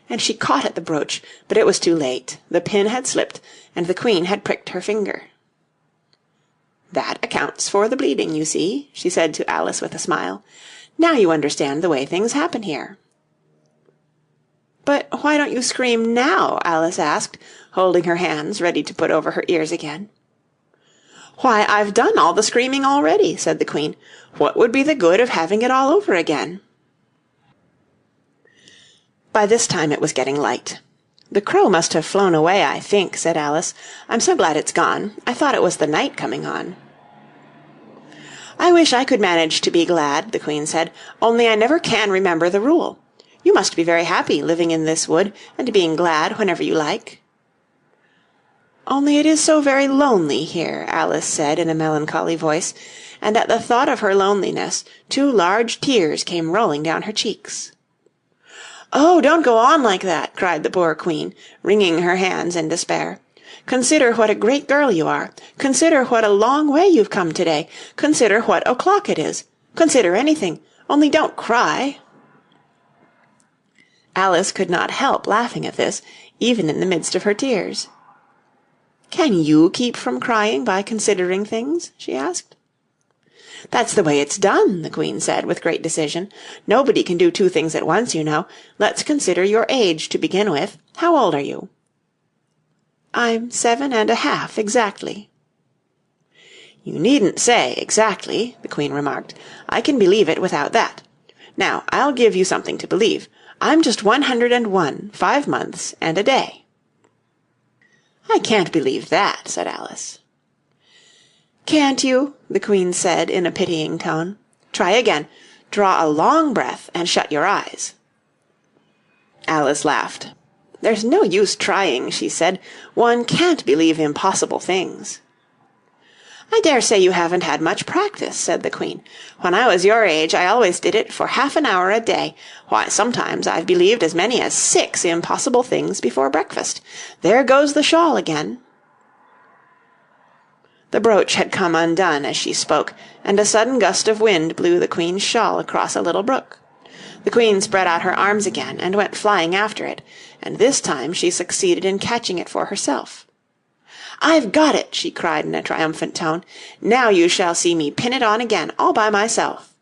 And she caught at the brooch, but it was too late. The pin had slipped, and the Queen had pricked her finger. "That accounts for the bleeding, you see," she said to Alice with a smile. "Now you understand the way things happen here." "But why don't you scream now?" Alice asked, holding her hands ready to put over her ears again. "Why, I've done all the screaming already," said the Queen. "What would be the good of having it all over again?" By this time it was getting light. "The crow must have flown away, I think," said Alice. "I'm so glad it's gone. I thought it was the night coming on." "I wish I could manage to be glad," the Queen said, "only I never can remember the rule. You must be very happy living in this wood, and being glad whenever you like." "Only it is so very lonely here," Alice said in a melancholy voice, and at the thought of her loneliness 2 large tears came rolling down her cheeks. "Oh, don't go on like that," cried the poor Queen, wringing her hands in despair. "Consider what a great girl you are. Consider what a long way you've come today. Consider what o'clock it is. Consider anything, only don't cry." Alice could not help laughing at this, even in the midst of her tears. "Can you keep from crying by considering things?" she asked. "That's the way it's done," the Queen said with great decision. "Nobody can do 2 things at once, you know. Let's consider your age to begin with. How old are you?" "I'm 7½ exactly." "You needn't say exactly," the Queen remarked. "I can believe it without that. Now, I'll give you something to believe. I'm just 101, 5 months, and a day." "I can't believe that," said Alice. "Can't you?" the Queen said in a pitying tone. "Try again. Draw a long breath and shut your eyes." Alice laughed. "There's no use trying," she said. "One can't believe impossible things." "I dare say you haven't had much practice," said the Queen. "When I was your age I always did it for half an hour a day. Why, sometimes I've believed as many as 6 impossible things before breakfast. There goes the shawl again." The brooch had come undone as she spoke, and a sudden gust of wind blew the Queen's shawl across a little brook. The Queen spread out her arms again and went flying after it, and this time she succeeded in catching it for herself. "I've got it!" she cried in a triumphant tone. "Now you shall see me pin it on again, all by myself."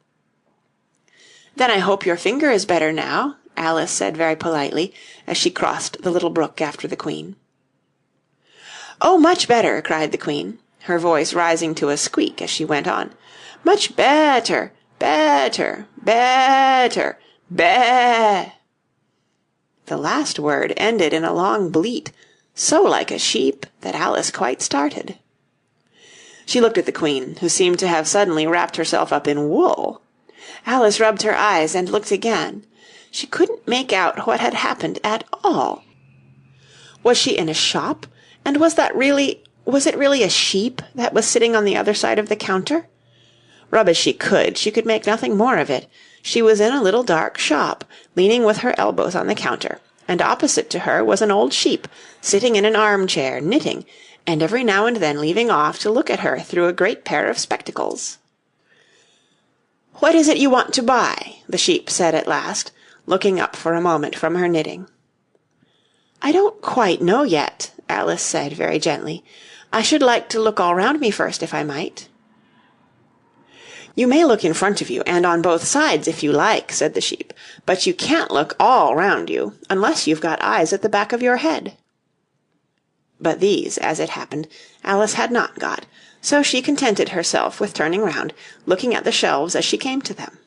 "Then I hope your finger is better now," Alice said very politely, as she crossed the little brook after the Queen. "Oh, much better!" cried the Queen, her voice rising to a squeak as she went on. "Much better, better, better, be—" The last word ended in a long bleat, so like a sheep that Alice quite started. She looked at the Queen, who seemed to have suddenly wrapped herself up in wool. Alice rubbed her eyes and looked again. She couldn't make out what had happened at all. Was she in a shop, and was it really a sheep that was sitting on the other side of the counter? Rub as she could make nothing more of it. She was in a little dark shop, leaning with her elbows on the counter, and opposite to her was an old sheep, sitting in an armchair, knitting, and every now and then leaving off to look at her through a great pair of spectacles. "What is it you want to buy?" the sheep said at last, looking up for a moment from her knitting. "I don't quite know yet," Alice said very gently. "I should like to look all round me first, if I might." "You may look in front of you and on both sides if you like," said the sheep, "but you can't look all round you, unless you've got eyes at the back of your head." But these, as it happened, Alice had not got, so she contented herself with turning round, looking at the shelves as she came to them.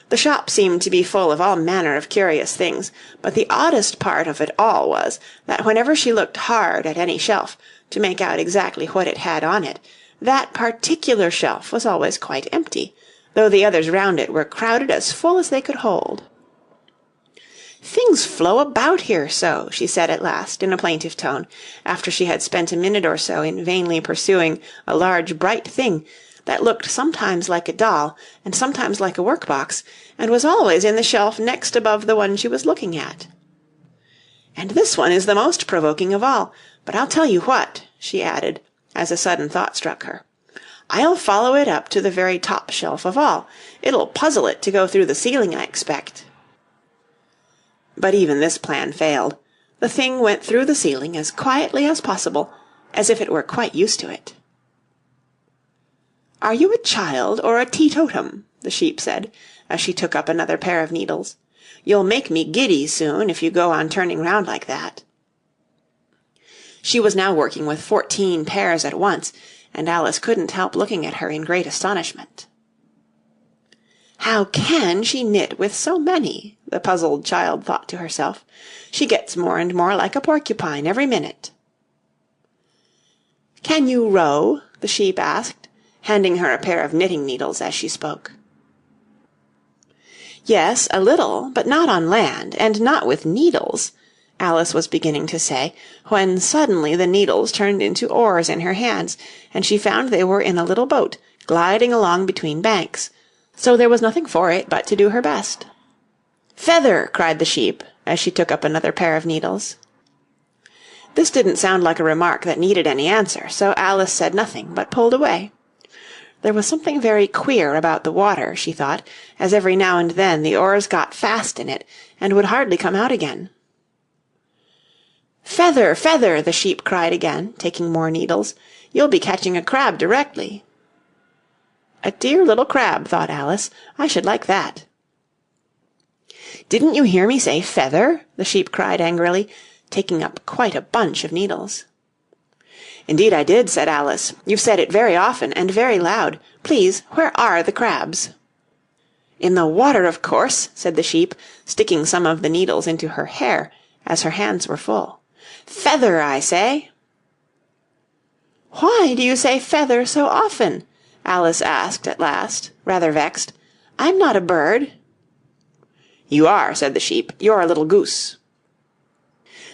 The shop seemed to be full of all manner of curious things, but the oddest part of it all was that whenever she looked hard at any shelf, to make out exactly what it had on it, that particular shelf was always quite empty, though the others round it were crowded as full as they could hold. "Things flow about here so," she said at last, in a plaintive tone, after she had spent a minute or so in vainly pursuing a large bright thing that looked sometimes like a doll and sometimes like a work-box, and was always in the shelf next above the one she was looking at. "And this one is the most provoking of all, but I'll tell you what," she added, as a sudden thought struck her. "I'll follow it up to the very top shelf of all. It'll puzzle it to go through the ceiling, I expect." But even this plan failed. The thing went through the ceiling as quietly as possible, as if it were quite used to it. "Are you a child or a teetotum?" the sheep said, as she took up another pair of needles. "You'll make me giddy soon, if you go on turning round like that." She was now working with 14 pairs at once, and Alice couldn't help looking at her in great astonishment. "How can she knit with so many?" the puzzled child thought to herself. "She gets more and more like a porcupine every minute." "Can you row?" the sheep asked, handing her a pair of knitting needles as she spoke. "Yes, a little, but not on land, and not with needles," Alice was beginning to say, when suddenly the needles turned into oars in her hands, and she found they were in a little boat, gliding along between banks, so there was nothing for it but to do her best. "Feather!" cried the sheep, as she took up another pair of needles. This didn't sound like a remark that needed any answer, so Alice said nothing, but pulled away. There was something very queer about the water, she thought, as every now and then the oars got fast in it, and would hardly come out again. "Feather, Feather!" the sheep cried again, taking more needles. "You'll be catching a crab directly." A dear little crab, thought Alice. I should like that. "Didn't you hear me say feather?" the sheep cried angrily, taking up quite a bunch of needles. "Indeed I did," said Alice. "You've said it very often and very loud. Please, where are the crabs?" "In the water, of course," said the sheep, sticking some of the needles into her hair, as her hands were full. "Feather, I say." "Why do you say feather so often?" Alice asked at last, rather vexed. "I'm not a bird." "You are," said the sheep. "You're a little goose."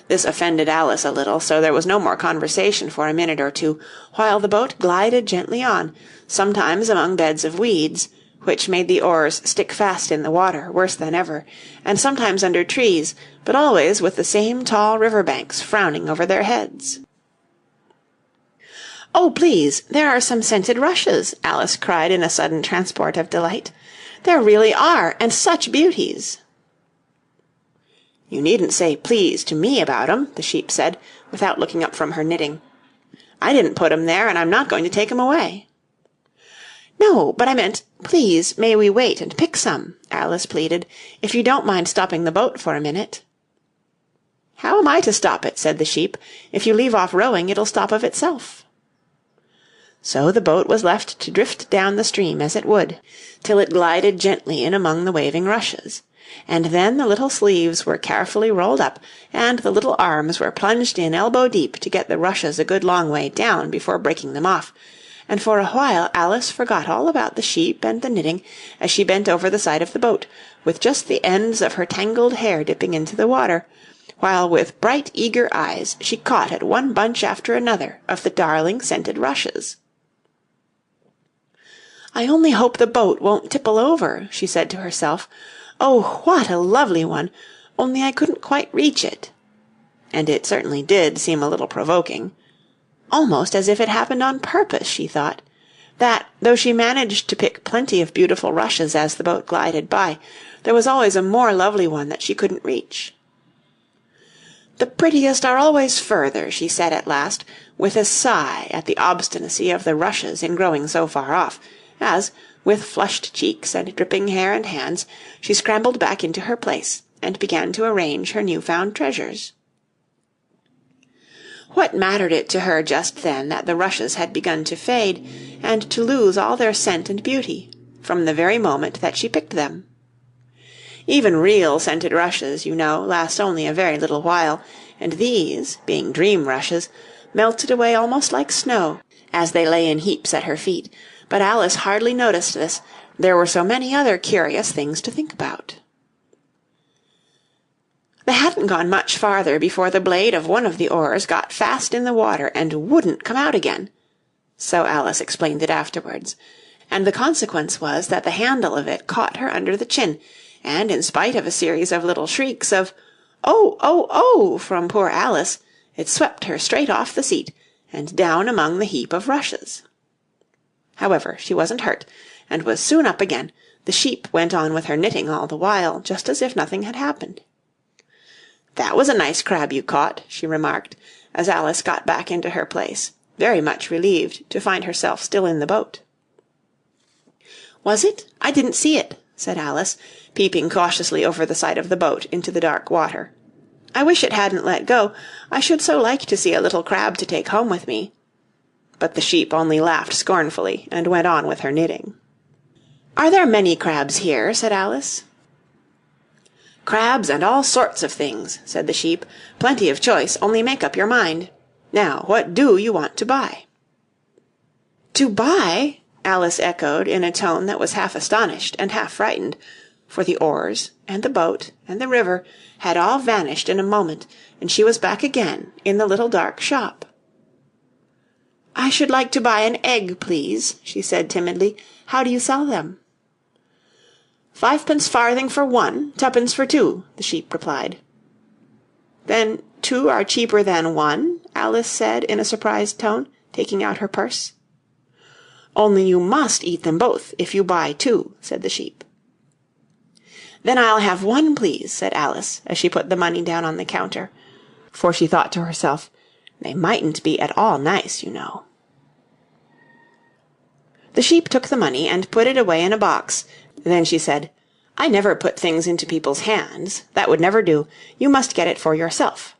This offended Alice a little, so there was no more conversation for a minute or two, while the boat glided gently on, sometimes among beds of weeds, which made the oars stick fast in the water worse than ever, and sometimes under trees, but always with the same tall river-banks frowning over their heads. "Oh, please, there are some scented rushes!" Alice cried in a sudden transport of delight. "There really are, and such beauties!" "You needn't say please to me about 'em," the sheep said, without looking up from her knitting. "I didn't put 'em there, and I'm not going to take 'em away." "No, but I meant, please, may we wait and pick some?" Alice pleaded, "if you don't mind stopping the boat for a minute." "How am I to stop it?" said the sheep. "If you leave off rowing, it'll stop of itself." So the boat was left to drift down the stream as it would, till it glided gently in among the waving rushes. And then the little sleeves were carefully rolled up, and the little arms were plunged in elbow-deep to get the rushes a good long way down before breaking them off, and for a while Alice forgot all about the sheep and the knitting as she bent over the side of the boat, with just the ends of her tangled hair dipping into the water, while with bright eager eyes she caught at one bunch after another of the darling scented rushes. "I only hope the boat won't tipple over," she said to herself. "Oh, what a lovely one! Only I couldn't quite reach it." And it certainly did seem a little provoking. Almost as if it happened on purpose, she thought, that, though she managed to pick plenty of beautiful rushes as the boat glided by, there was always a more lovely one that she couldn't reach. "The prettiest are always further," she said at last, with a sigh at the obstinacy of the rushes in growing so far off, as, with flushed cheeks and dripping hair and hands, she scrambled back into her place, and began to arrange her new-found treasures. What mattered it to her just then that the rushes had begun to fade, and to lose all their scent and beauty, from the very moment that she picked them? Even real scented rushes, you know, last only a very little while, and these, being dream rushes, melted away almost like snow, as they lay in heaps at her feet, but Alice hardly noticed this. There were so many other curious things to think about. They hadn't gone much farther before the blade of one of the oars got fast in the water and wouldn't come out again. So Alice explained it afterwards, and the consequence was that the handle of it caught her under the chin, and in spite of a series of little shrieks of "Oh, oh, oh!" from poor Alice, it swept her straight off the seat, and down among the heap of rushes. However, she wasn't hurt, and was soon up again. The sheep went on with her knitting all the while, just as if nothing had happened. "That was a nice crab you caught," she remarked, as Alice got back into her place, very much relieved to find herself still in the boat. "Was it? I didn't see it," said Alice, peeping cautiously over the side of the boat into the dark water. "I wish it hadn't let go. I should so like to see a little crab to take home with me." But the sheep only laughed scornfully and went on with her knitting. "Are there many crabs here?" said Alice. "Crabs and all sorts of things," said the sheep. "Plenty of choice, only make up your mind. Now, what do you want to buy?" "To buy?" Alice echoed in a tone that was half astonished and half frightened, for the oars and the boat and the river had all vanished in a moment, and she was back again in the little dark shop. "I should like to buy an egg, please," she said timidly. "How do you sell them?" "Fivepence farthing for one, twopence for two," the sheep replied. "Then two are cheaper than one?" Alice said in a surprised tone, taking out her purse. "Only you must eat them both if you buy two," said the sheep. "Then I'll have one, please," said Alice, as she put the money down on the counter, for she thought to herself, "They mightn't be at all nice, you know." The sheep took the money and put it away in a box. Then she said, "I never put things into people's hands. That would never do. You must get it for yourself."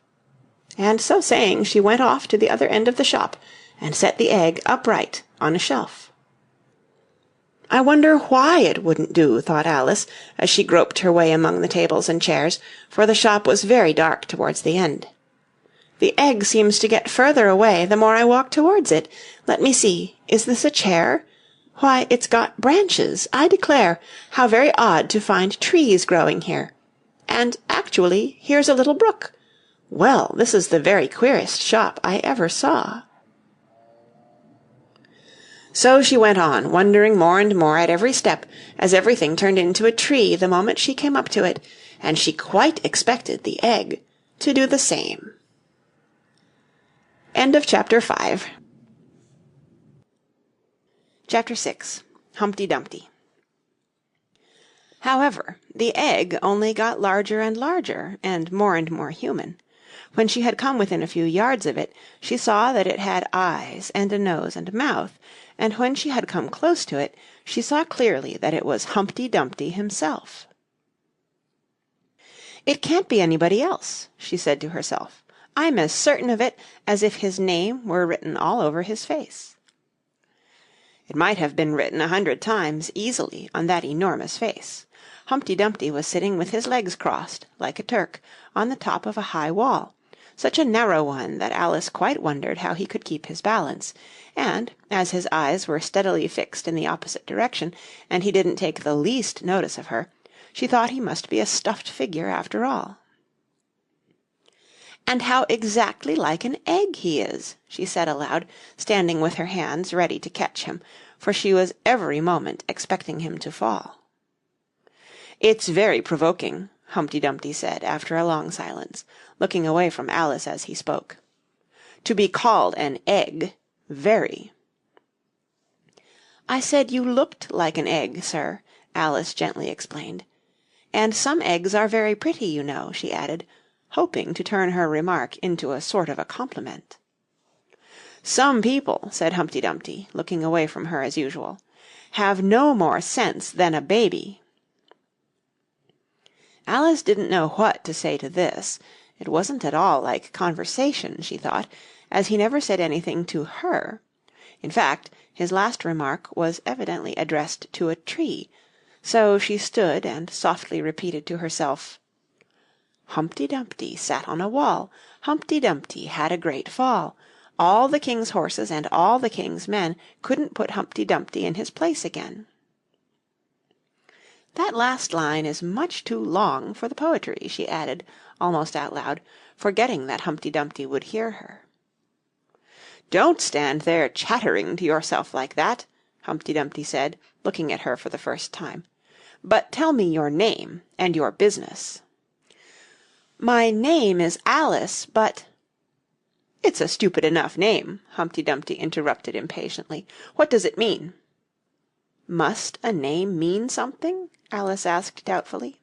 And so saying, she went off to the other end of the shop, and set the egg upright on a shelf. "I wonder why it wouldn't do," thought Alice, as she groped her way among the tables and chairs, for the shop was very dark towards the end. "The egg seems to get further away the more I walk towards it. Let me see, is this a chair? Why, it's got branches, I declare! How very odd to find trees growing here! And actually, here's a little brook. Well, this is the very queerest shop I ever saw." So she went on, wondering more and more at every step, as everything turned into a tree the moment she came up to it, and she quite expected the egg to do the same. End of chapter 5. Chapter 6. Humpty Dumpty. However, the egg only got larger and larger, and more human. When she had come within a few yards of it, she saw that it had eyes and a nose and mouth, and when she had come close to it, she saw clearly that it was Humpty Dumpty himself. "It can't be anybody else," she said to herself. "I'm as certain of it as if his name were written all over his face." It might have been written 100 times easily on that enormous face. Humpty Dumpty was sitting with his legs crossed, like a Turk, on the top of a high wall, such a narrow one that Alice quite wondered how he could keep his balance, and, as his eyes were steadily fixed in the opposite direction, and he didn't take the least notice of her, she thought he must be a stuffed figure after all. "And how exactly like an egg he is!" she said aloud, standing with her hands ready to catch him, for she was every moment expecting him to fall. "It's very provoking," Humpty Dumpty said, after a long silence, looking away from Alice as he spoke. "To be called an egg, very." "I said you looked like an egg, sir," Alice gently explained. "And some eggs are very pretty, you know," she added, hoping to turn her remark into a sort of a compliment. "Some people," said Humpty Dumpty, looking away from her as usual, "have no more sense than a baby." Alice didn't know what to say to this. It wasn't at all like conversation, she thought, as he never said anything to her. In fact, his last remark was evidently addressed to a tree, so she stood and softly repeated to herself, "Humpty Dumpty sat on a wall. Humpty Dumpty had a great fall. All the king's horses and all the king's men couldn't put Humpty Dumpty in his place again." "That last line is much too long for the poetry," she added, almost out loud, forgetting that Humpty Dumpty would hear her. "Don't stand there chattering to yourself like that," Humpty Dumpty said, looking at her for the first time. "But tell me your name and your business." "My name is Alice, but—" "It's a stupid enough name," Humpty Dumpty interrupted impatiently. "What does it mean?" "Must a name mean something?" Alice asked doubtfully.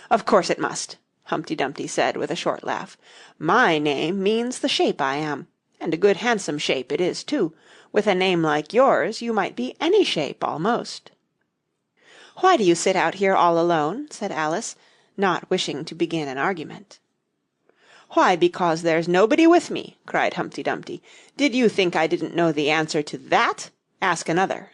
"Of course it must," Humpty Dumpty said with a short laugh. "My name means the shape I am, and a good handsome shape it is too. With a name like yours you might be any shape almost." "Why do you sit out here all alone?" said Alice, not wishing to begin an argument. "Why, because there's nobody with me," cried Humpty Dumpty. "Did you think I didn't know the answer to that? Ask another."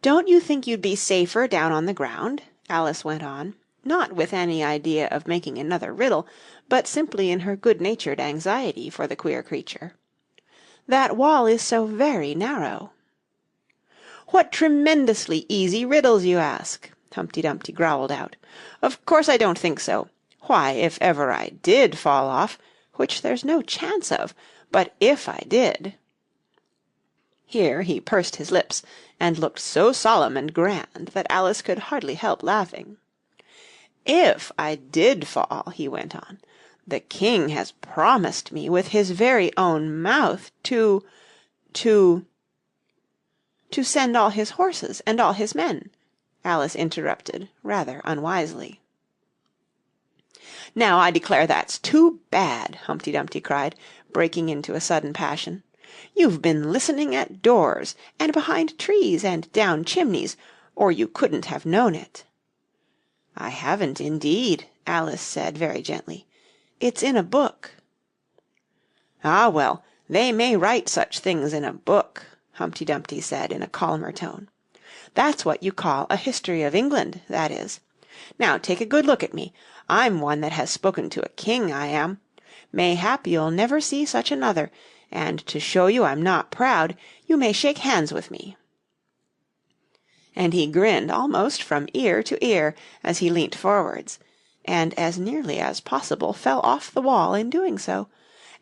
"Don't you think you'd be safer down on the ground?" Alice went on, not with any idea of making another riddle, but simply in her good-natured anxiety for the queer creature. "That wall is so very narrow." "What tremendously easy riddles you ask!" Humpty Dumpty growled out. "Of course I don't think so. Why, if ever I did fall off, which there's no chance of, but if I did—" Here he pursed his lips, and looked so solemn and grand that Alice could hardly help laughing. "If I did fall," he went on, "the king has promised me with his very own mouth to send all his horses and all his men," Alice interrupted, rather unwisely. "Now I declare that's too bad," Humpty Dumpty cried, breaking into a sudden passion. "You've been listening at doors, and behind trees, and down chimneys, or you couldn't have known it." "I haven't, indeed," Alice said very gently. "It's in a book." "Ah, well, they may write such things in a book," Humpty Dumpty said in a calmer tone. "That's what you call a history of England, that is. Now take a good look at me. I'm one that has spoken to a king, I am. Mayhap you'll never see such another, and to show you I'm not proud, you may shake hands with me." And he grinned almost from ear to ear as he leant forwards, and as nearly as possible fell off the wall in doing so,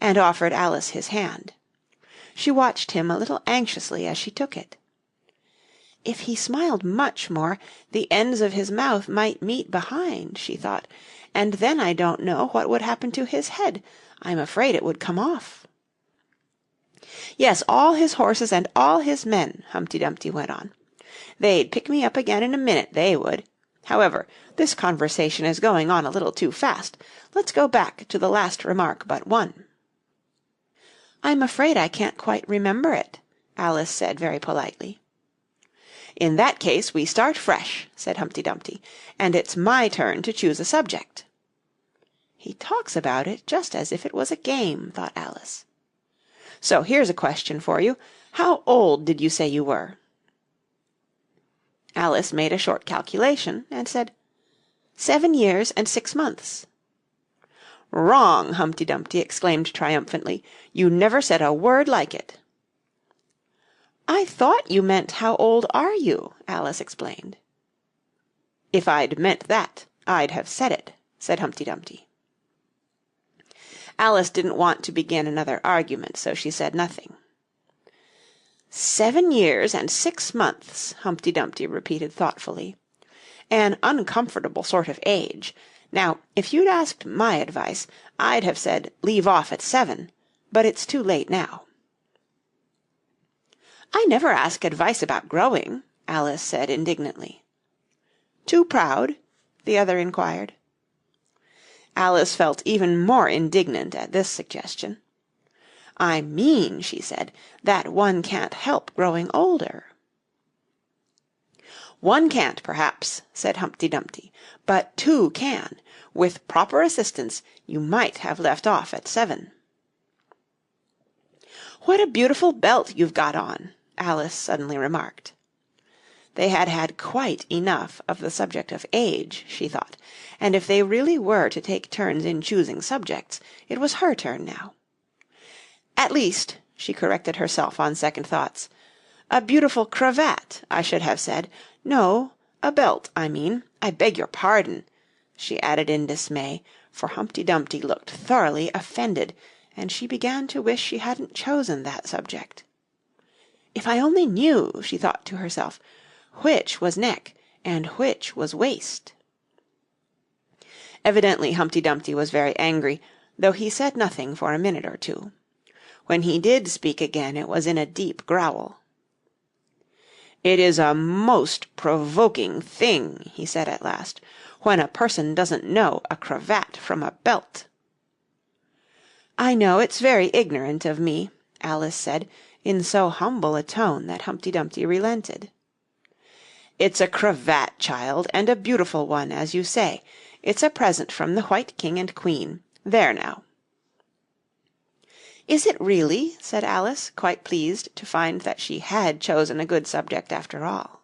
and offered Alice his hand. She watched him a little anxiously as she took it. "If he smiled much more, the ends of his mouth might meet behind," she thought, "and then I don't know what would happen to his head. I'm afraid it would come off." "Yes, all his horses and all his men," Humpty Dumpty went on. "They'd pick me up again in a minute, they would. However, this conversation is going on a little too fast. Let's go back to the last remark but one." "I'm afraid I can't quite remember it," Alice said very politely. "In that case we start fresh," said Humpty Dumpty, "and it's my turn to choose a subject." "He talks about it just as if it was a game," thought Alice. "So here's a question for you. How old did you say you were?" Alice made a short calculation, and said, 7 years and 6 months. "Wrong!" Humpty Dumpty exclaimed triumphantly. "You never said a word like it." "I thought you meant how old are you?" Alice explained. "If I'd meant that, I'd have said it," said Humpty Dumpty. Alice didn't want to begin another argument, so she said nothing. 7 years and 6 months, Humpty Dumpty repeated thoughtfully. "An uncomfortable sort of age. Now, if you'd asked my advice, I'd have said leave off at 7, but it's too late now." "I never ask advice about growing," Alice said indignantly. "Too proud?" the other inquired. Alice felt even more indignant at this suggestion. "I mean," she said, "that one can't help growing older." "One can't, perhaps," said Humpty Dumpty, "but 2 can. With proper assistance you might have left off at 7. "What a beautiful belt you've got on," Alice suddenly remarked. They had had quite enough of the subject of age, she thought, and if they really were to take turns in choosing subjects, it was her turn now. "At least," she corrected herself on second thoughts, "a beautiful cravat, I should have said. No, a belt, I mean. I beg your pardon," she added in dismay, for Humpty Dumpty looked thoroughly offended, and she began to wish she hadn't chosen that subject. "If I only knew," she thought to herself, "which was neck and which was waist." Evidently Humpty Dumpty was very angry, though he said nothing for a minute or two. When he did speak again it was in a deep growl. "It is a most provoking thing," he said at last, "when a person doesn't know a cravat from a belt." "I know it's very ignorant of me," Alice said, in so humble a tone that Humpty Dumpty relented. "It's a cravat, child, and a beautiful one, as you say. It's a present from the White King and Queen. There now." "Is it really?" said Alice, quite pleased to find that she had chosen a good subject after all.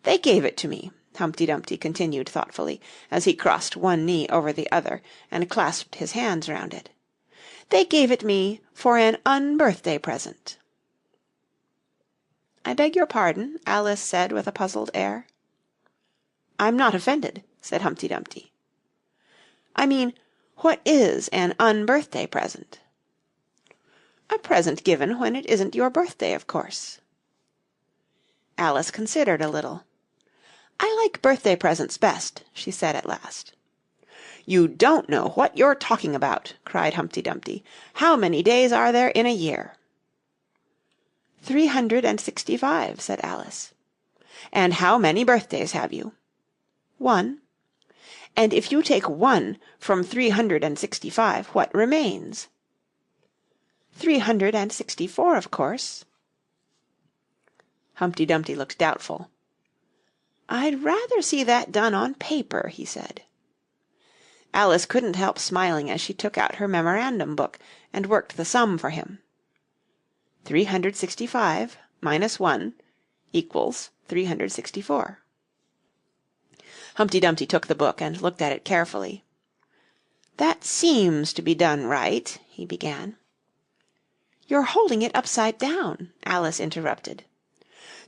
They gave it to me," Humpty Dumpty continued thoughtfully, as he crossed one knee over the other and clasped his hands round it. "They gave it me for an unbirthday present." "I beg your pardon?" Alice said with a puzzled air. "I'm not offended," said Humpty Dumpty. "I mean, what is an unbirthday present?" "A present given when it isn't your birthday, of course." Alice considered a little. "I like birthday presents best," she said at last. "You don't know what you're talking about," cried Humpty Dumpty. "How many days are there in a year?" 365, said Alice. "And how many birthdays have you?" 1. "And if you take 1 from 365, what remains?" 364, of course." Humpty Dumpty looked doubtful. "I'd rather see that done on paper," he said. Alice couldn't help smiling as she took out her memorandum book and worked the sum for him. 365 minus 1 equals 364. Humpty Dumpty took the book and looked at it carefully. "That seems to be done right," he began. "You're holding it upside down," Alice interrupted.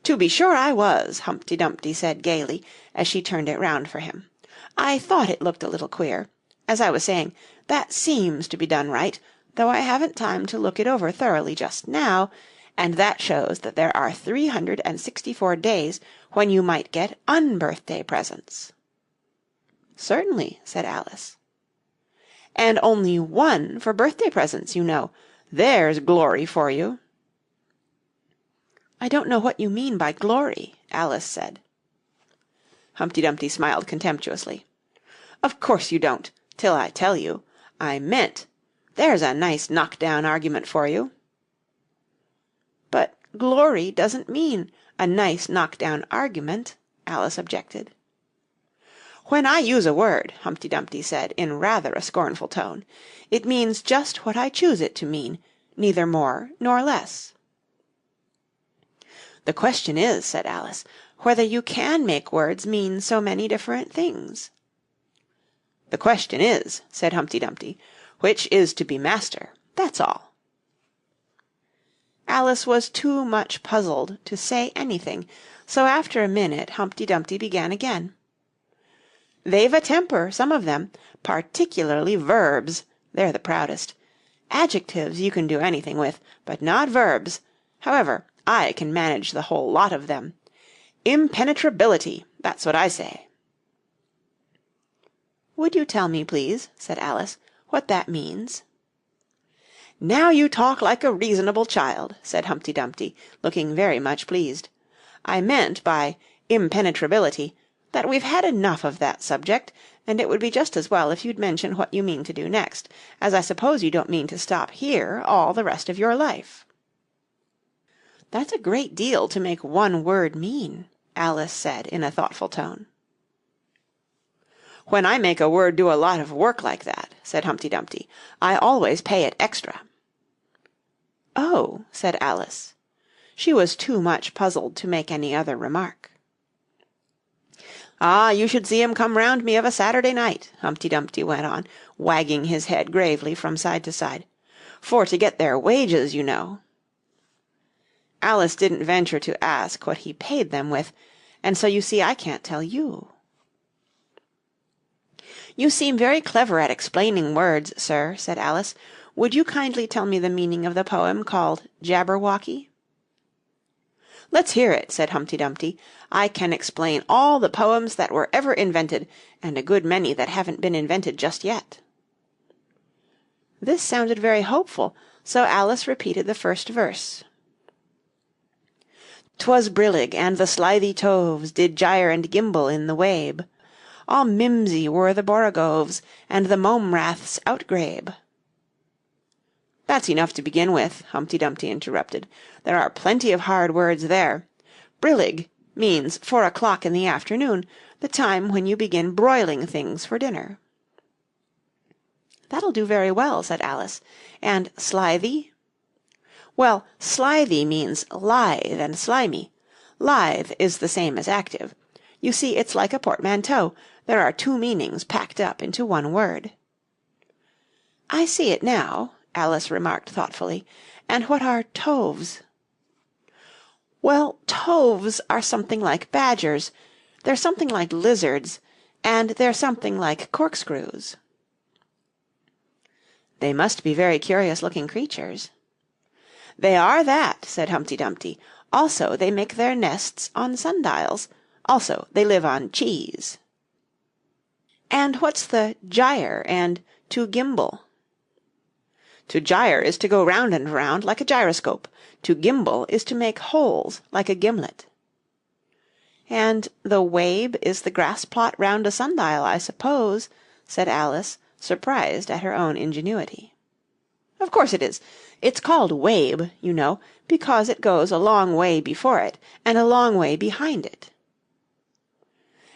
"To be sure I was," Humpty Dumpty said gaily, as she turned it round for him. "I thought it looked a little queer. As I was saying, that seems to be done right, though I haven't time to look it over thoroughly just now, and that shows that there are 364 days when you might get unbirthday presents." "Certainly," said Alice. "And only 1 for birthday presents, you know. There's glory for you." "I don't know what you mean by glory," Alice said. Humpty Dumpty smiled contemptuously. "Of course you don't, till I tell you. I meant. There's a nice knock-down argument for you." "But glory doesn't mean a nice knock-down argument," Alice objected. "When I use a word," Humpty Dumpty said in rather a scornful tone, "it means just what I choose it to mean, neither more nor less." "The question is," said Alice, "whether you can make words mean so many different things." "The question is," said Humpty Dumpty, "which is to be master, that's all." Alice was too much puzzled to say anything, so after a minute Humpty Dumpty began again. "They've a temper, some of them, particularly verbs. They're the proudest. Adjectives you can do anything with, but not verbs. However, I can manage the whole lot of them. Impenetrability, that's what I say." "Would you tell me, please," said Alice, "what that means?" "Now you talk like a reasonable child," said Humpty Dumpty, looking very much pleased. "I meant by impenetrability that we've had enough of that subject, and it would be just as well if you'd mention what you mean to do next, as I suppose you don't mean to stop here all the rest of your life." "That's a great deal to make one word mean," Alice said in a thoughtful tone. "When I make a word do a lot of work like that," said Humpty Dumpty, "I always pay it extra." "Oh," said Alice. She was too much puzzled to make any other remark. "Ah, you should see 'em come round me of a Saturday night," Humpty Dumpty went on, wagging his head gravely from side to side. "For to get their wages, you know." Alice didn't venture to ask what he paid them with, and so you see I can't tell you. "You seem very clever at explaining words, sir," said Alice. "Would you kindly tell me the meaning of the poem called Jabberwocky?" "Let's hear it," said Humpty Dumpty. "I can explain all the poems that were ever invented, and a good many that haven't been invented just yet." This sounded very hopeful, so Alice repeated the first verse. "'Twas brillig, and the slithy toves Did gyre and gimble in the wabe. All mimsy were the borogoves, And the mome raths outgrabe." "That's enough to begin with," Humpty Dumpty interrupted. "There are plenty of hard words there. Brillig means 4 o'clock in the afternoon, the time when you begin broiling things for dinner." "That'll do very well," said Alice. "And slithy?" "Well, slithy means lithe and slimy. Lithe is the same as active. You see, it's like a portmanteau. There are two meanings packed up into one word." "I see it now," Alice remarked thoughtfully. "And what are toves?" "Well, toves are something like badgers, they're something like lizards, and they're something like corkscrews." "They must be very curious-looking creatures." "They are that," said Humpty Dumpty. "Also, they make their nests on sundials. Also, they live on cheese." "And what's the gyre and to gimble?" "To gyre is to go round and round like a gyroscope. To gimble is to make holes like a gimlet." "And the wabe is the grass plot round a sundial, I suppose," said Alice, surprised at her own ingenuity. "Of course it is. It's called wabe, you know, because it goes a long way before it, and a long way behind it."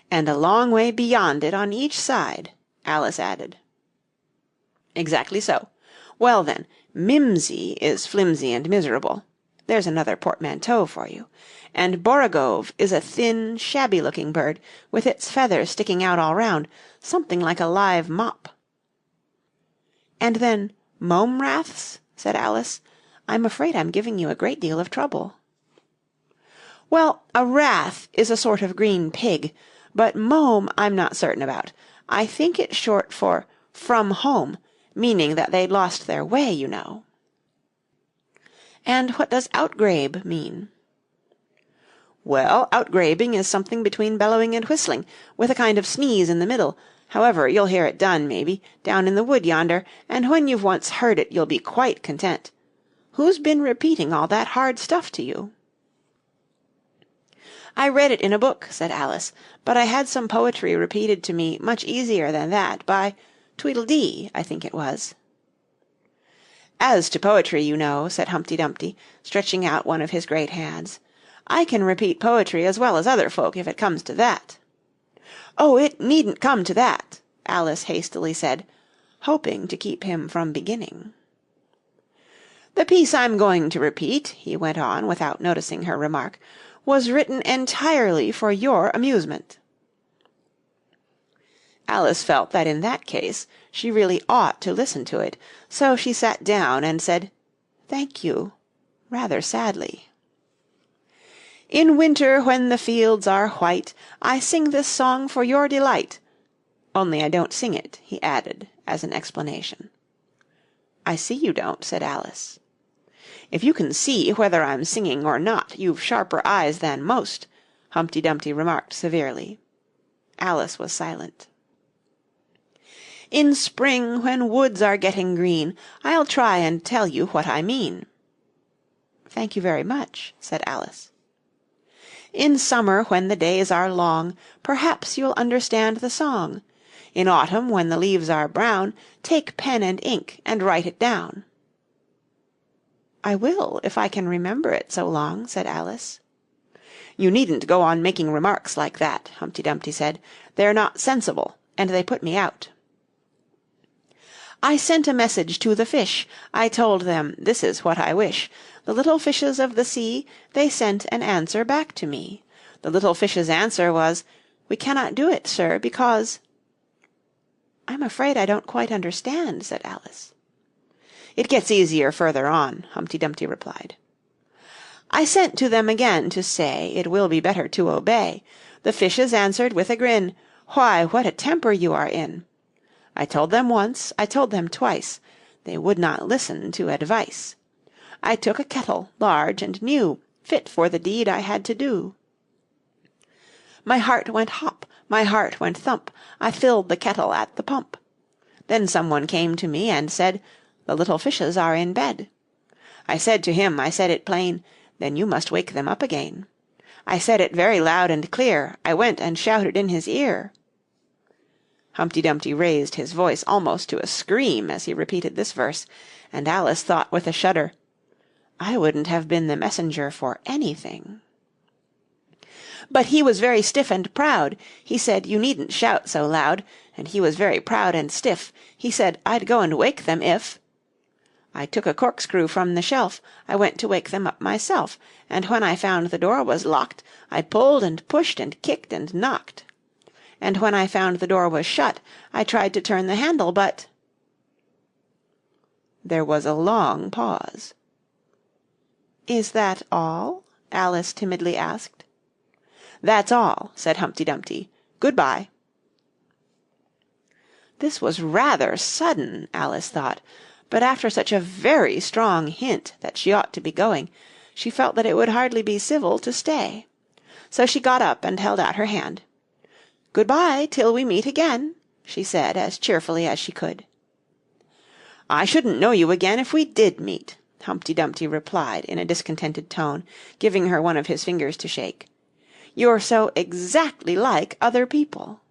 "And a long way beyond it on each side," Alice added. "Exactly so. Well, then, mimsy is flimsy and miserable. There's another portmanteau for you. And borogove is a thin, shabby-looking bird, with its feathers sticking out all round, something like a live mop." "And then mome raths?" said Alice. "I'm afraid I'm giving you a great deal of trouble." "Well, a rath is a sort of green pig, but mome I'm not certain about. I think it's short for from home, meaning that they'd lost their way, you know." "And what does outgrabe mean?" "Well, outgrabing is something between bellowing and whistling, with a kind of sneeze in the middle. However, you'll hear it done, maybe, down in the wood yonder, and when you've once heard it you'll be quite content. Who's been repeating all that hard stuff to you?" "I read it in a book," said Alice, "but I had some poetry repeated to me much easier than that, by Tweedledee, I think it was." "As to poetry, you know," said Humpty Dumpty, stretching out one of his great hands, "I can repeat poetry as well as other folk, if it comes to that." "Oh, it needn't come to that," Alice hastily said, hoping to keep him from beginning. "The piece I'm going to repeat," he went on, without noticing her remark, "was written entirely for your amusement." Alice felt that in that case she really ought to listen to it, so she sat down and said, "Thank you," rather sadly. "In winter when the fields are white, I sing this song for your delight. Only I don't sing it," he added, as an explanation. "I see you don't," said Alice. "If you can see whether I'm singing or not, you've sharper eyes than most," Humpty Dumpty remarked severely. Alice was silent. "In spring, when woods are getting green, I'll try and tell you what I mean." "Thank you very much," said Alice. "In summer, when the days are long, Perhaps you'll understand the song. In autumn, when the leaves are brown, Take pen and ink and write it down." "I will, if I can remember it so long," said Alice. "You needn't go on making remarks like that," Humpty Dumpty said. "They're not sensible, and they put me out." "I sent a message to the fish. I told them, this is what I wish. The little fishes of the sea, they sent an answer back to me. The little fishes' answer was, 'We cannot do it, sir, because—'" "I'm afraid I don't quite understand," said Alice. "It gets easier further on," Humpty Dumpty replied. "I sent to them again to say It will be better to obey. The fishes answered with a grin, 'Why, what a temper you are in!' I told them once, I told them twice, They would not listen to advice. I took a kettle, large and new, Fit for the deed I had to do. My heart went hop, my heart went thump, I filled the kettle at the pump. Then someone came to me and said, 'The little fishes are in bed.' I said to him, I said it plain, 'Then you must wake them up again.' I said it very loud and clear, I went and shouted in his ear." Humpty Dumpty raised his voice almost to a scream as he repeated this verse, and Alice thought with a shudder, "I wouldn't have been the messenger for anything." "But he was very stiff and proud. He said, 'You needn't shout so loud.' And he was very proud and stiff. He said, 'I'd go and wake them if—'" I took a corkscrew from the shelf, I went to wake them up myself, and when I found the door was locked, I pulled and pushed and kicked and knocked. And when I found the door was shut, I tried to turn the handle, but—" There was a long pause. "Is that all?" Alice timidly asked. "That's all," said Humpty Dumpty. "Good-bye." This was rather sudden, Alice thought, but after such a very strong hint that she ought to be going, she felt that it would hardly be civil to stay. So she got up and held out her hand. "Good-bye till we meet again," she said as cheerfully as she could. "I shouldn't know you again if we did meet," Humpty Dumpty replied in a discontented tone, giving her one of his fingers to shake. "You're so exactly like other people."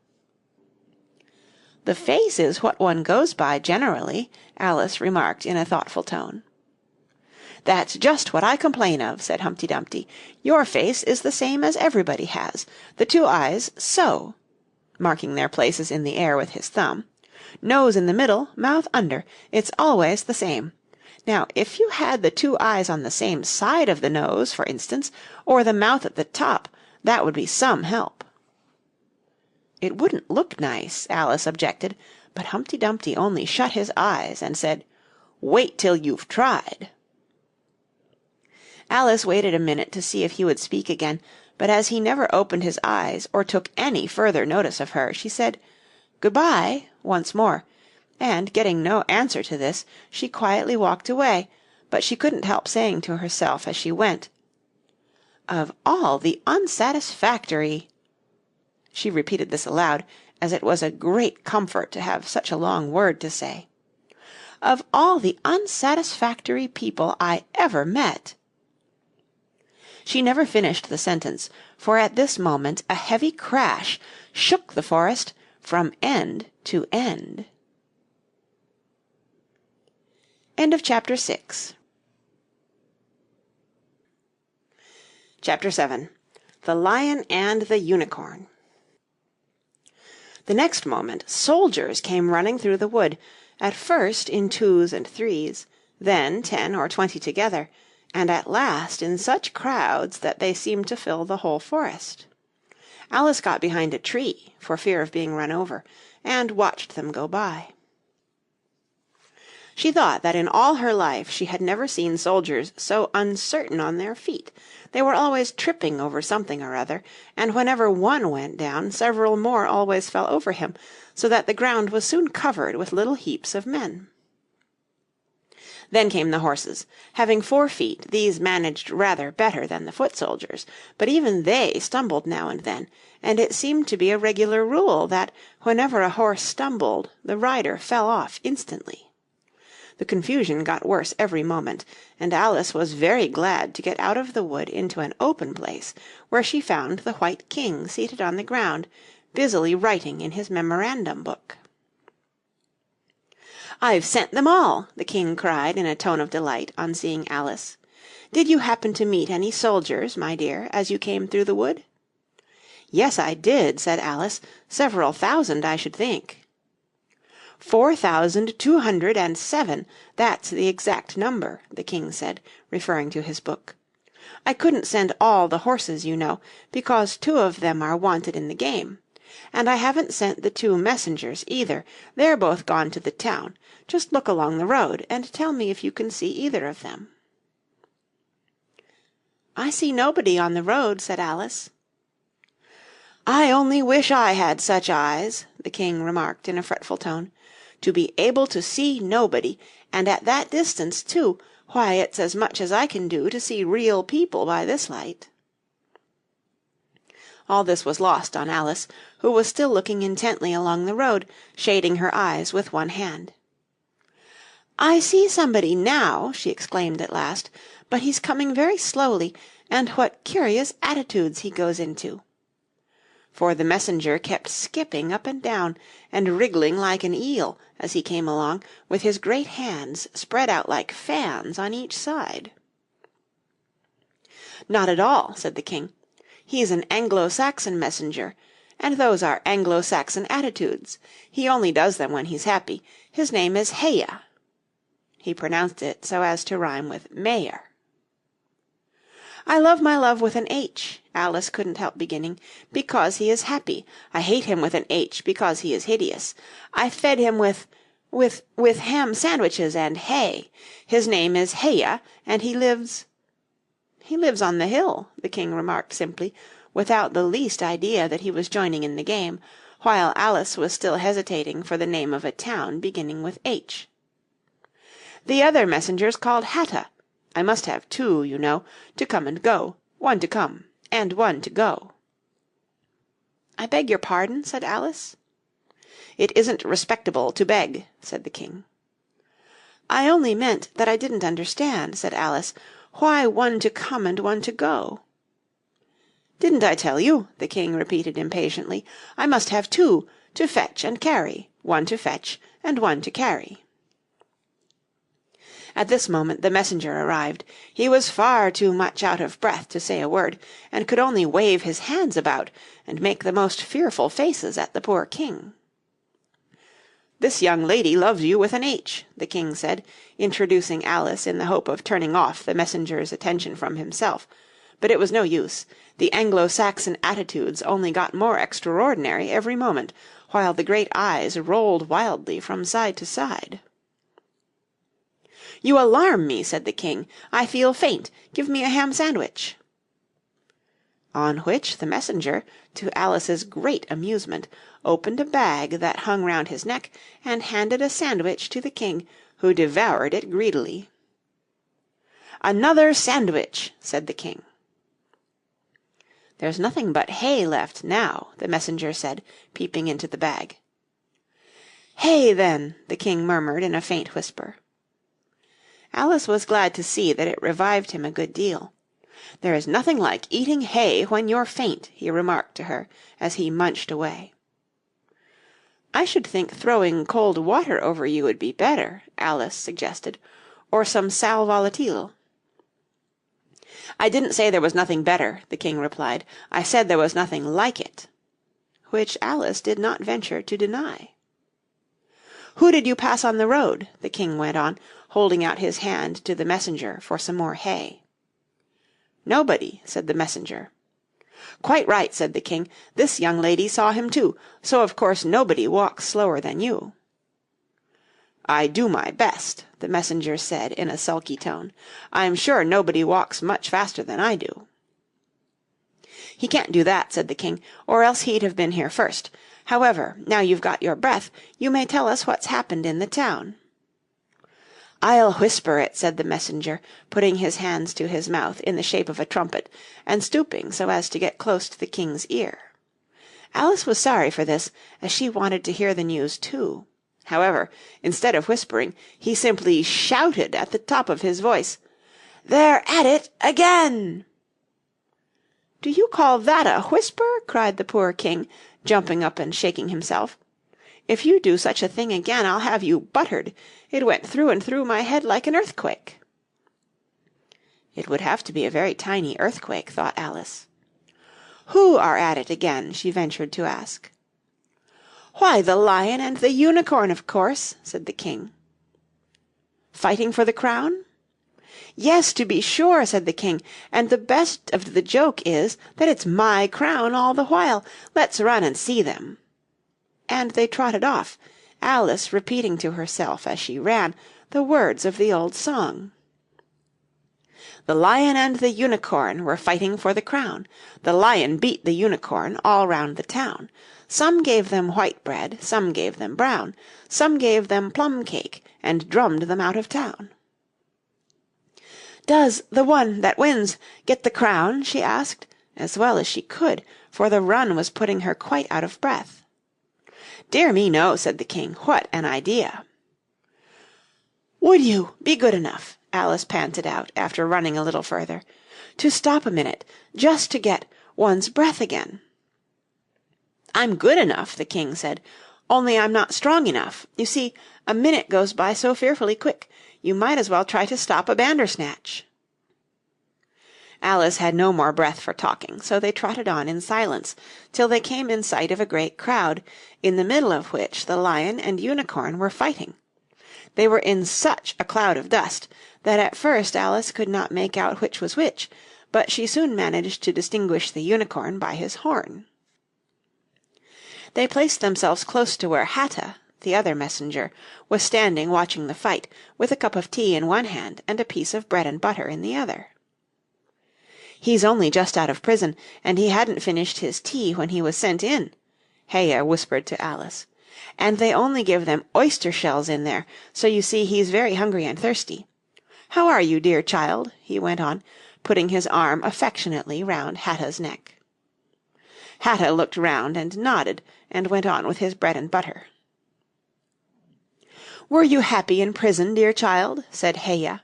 "The face is what one goes by generally," Alice remarked in a thoughtful tone. "That's just what I complain of," said Humpty Dumpty. "Your face is the same as everybody has. The two eyes so," marking their places in the air with his thumb. "Nose in the middle, mouth under. It's always the same. Now, if you had the two eyes on the same side of the nose, for instance, or the mouth at the top, that would be some help." "It wouldn't look nice," Alice objected, but Humpty Dumpty only shut his eyes and said, "Wait till you've tried." Alice waited a minute to see if he would speak again, but as he never opened his eyes or took any further notice of her, she said, "Good-bye," once more, and getting no answer to this, she quietly walked away, but she couldn't help saying to herself as she went, "Of all the unsatisfactory—" She repeated this aloud, as it was a great comfort to have such a long word to say. "Of all the unsatisfactory people I ever met—" She never finished the sentence, for at this moment a heavy crash shook the forest from end to end. End of Chapter 6. Chapter 7. The Lion and the Unicorn. The next moment soldiers came running through the wood, at first in 2s and 3s, then 10 or 20 together, and at last in such crowds that they seemed to fill the whole forest. Alice got behind a tree, for fear of being run over, and watched them go by. She thought that in all her life she had never seen soldiers so uncertain on their feet. They were always tripping over something or other, and whenever one went down, several more always fell over him, so that the ground was soon covered with little heaps of men. Then came the horses. Having 4 feet, these managed rather better than the foot soldiers, but even they stumbled now and then, and it seemed to be a regular rule that, whenever a horse stumbled, the rider fell off instantly. The confusion got worse every moment, and Alice was very glad to get out of the wood into an open place, where she found the White King seated on the ground, busily writing in his memorandum book. "I've sent them all," the King cried in a tone of delight on seeing Alice. "Did you happen to meet any soldiers, my dear, as you came through the wood?" "Yes, I did," said Alice. "Several thousand, I should think." 4,207, that's the exact number, the King said, referring to his book. "I couldn't send all the horses, you know, because 2 of them are wanted in the game. And I haven't sent the 2 messengers either. They're both gone to the town. Just look along the road, and tell me if you can see either of them." "I see nobody on the road," said Alice. "I only wish I had such eyes," the King remarked in a fretful tone. "To be able to see nobody, and at that distance, too, why, it's as much as I can do to see real people by this light." All this was lost on Alice, who was still looking intently along the road, shading her eyes with one hand. "I see somebody now," she exclaimed at last, "but he's coming very slowly, and what curious attitudes he goes into!" For the messenger kept skipping up and down, and wriggling like an eel as he came along, with his great hands spread out like fans on each side. "Not at all," said the King. "He's an Anglo-Saxon messenger, and those are Anglo-Saxon attitudes. He only does them when he's happy. His name is Heya." He pronounced it so as to rhyme with mayor. I love my love with an H, Alice couldn't help beginning, because he is happy. I hate him with an H, because he is hideous. I fed him with ham sandwiches and hay. His name is Heya, and he lives... He lives on the hill, the king remarked simply, without the least idea that he was joining in the game, while Alice was still hesitating for the name of a town beginning with H. The other messengers called Hatta. I must have two, you know, to come and go, one to come, and one to go. I beg your pardon, said Alice. It isn't respectable to beg, said the king. I only meant that I didn't understand, said Alice. Why one to come and one to go? Didn't I tell you, the king repeated impatiently, I must have two, to fetch and carry, one to fetch and one to carry. At this moment the messenger arrived. He was far too much out of breath to say a word, and could only wave his hands about and make the most fearful faces at the poor king. This young lady loves you with an H, the king said, introducing Alice in the hope of turning off the messenger's attention from himself. But it was no use. The Anglo-Saxon attitudes only got more extraordinary every moment, while the great eyes rolled wildly from side to side. You alarm me, said the king. I feel faint. Give me a ham sandwich. On which the messenger, to Alice's great amusement, opened a bag that hung round his neck and handed a sandwich to the king, who devoured it greedily. Another sandwich, said the king. There's nothing but hay left now, the messenger said, peeping into the bag. Hay, then, the king murmured in a faint whisper. Alice was glad to see that it revived him a good deal. There is nothing like eating hay when you're faint, he remarked to her, as he munched away. I should think throwing cold water over you would be better, Alice suggested, or some sal volatile. I didn't say there was nothing better, the king replied. I said there was nothing like it, which Alice did not venture to deny. Who did you pass on the road? The king went on, holding out his hand to the messenger for some more hay. Nobody, said the messenger. Quite right, said the king. This young lady saw him too, so of course nobody walks slower than you. I do my best, the messenger said in a sulky tone. I'm sure nobody walks much faster than I do. He can't do that, said the king, or else he'd have been here first. However, now you've got your breath, you may tell us what's happened in the town. I'll whisper it, said the messenger, putting his hands to his mouth in the shape of a trumpet, and stooping so as to get close to the king's ear. Alice was sorry for this, as she wanted to hear the news too. However, instead of whispering, he simply shouted at the top of his voice, "They're at it again!" "Do you call that a whisper?" cried the poor king, jumping up and shaking himself. "If you do such a thing again, I'll have you buttered. It went through and through my head like an earthquake." It would have to be a very tiny earthquake, thought Alice. "Who are at it again?" she ventured to ask. "Why, the lion and the unicorn, of course," said the king. "Fighting for the crown?" "Yes, to be sure," said the king, "and the best of the joke is that it's my crown all the while. Let's run and see them." And they trotted off, Alice repeating to herself as she ran the words of the old song. The lion and the unicorn were fighting for the crown. The lion beat the unicorn all round the town. Some gave them white bread, some gave them brown. Some gave them plum cake, and drummed them out of town. "Does the one that wins get the crown?" she asked, as well as she could, for the run was putting her quite out of breath. "Dear me, no," said the king. "What an idea!" "Would you be good enough," Alice panted out, after running a little further, "to stop a minute, just to get one's breath again?" "I'm good enough," the king said, "only I'm not strong enough. You see, a minute goes by so fearfully quick. You might as well try to stop a bandersnatch." Alice had no more breath for talking, so they trotted on in silence till they came in sight of a great crowd, in the middle of which the lion and unicorn were fighting. They were in such a cloud of dust that at first Alice could not make out which was which, but she soon managed to distinguish the unicorn by his horn. They placed themselves close to where Hatta, the other messenger, was standing watching the fight, with a cup of tea in one hand and a piece of bread and butter in the other. "He's only just out of prison, and he hadn't finished his tea when he was sent in," Heya whispered to Alice. "And they only give them oyster shells in there, so you see he's very hungry and thirsty. How are you, dear child?" he went on, putting his arm affectionately round Hatta's neck. Hatta looked round and nodded, and went on with his bread and butter. "Were you happy in prison, dear child?" said Heya.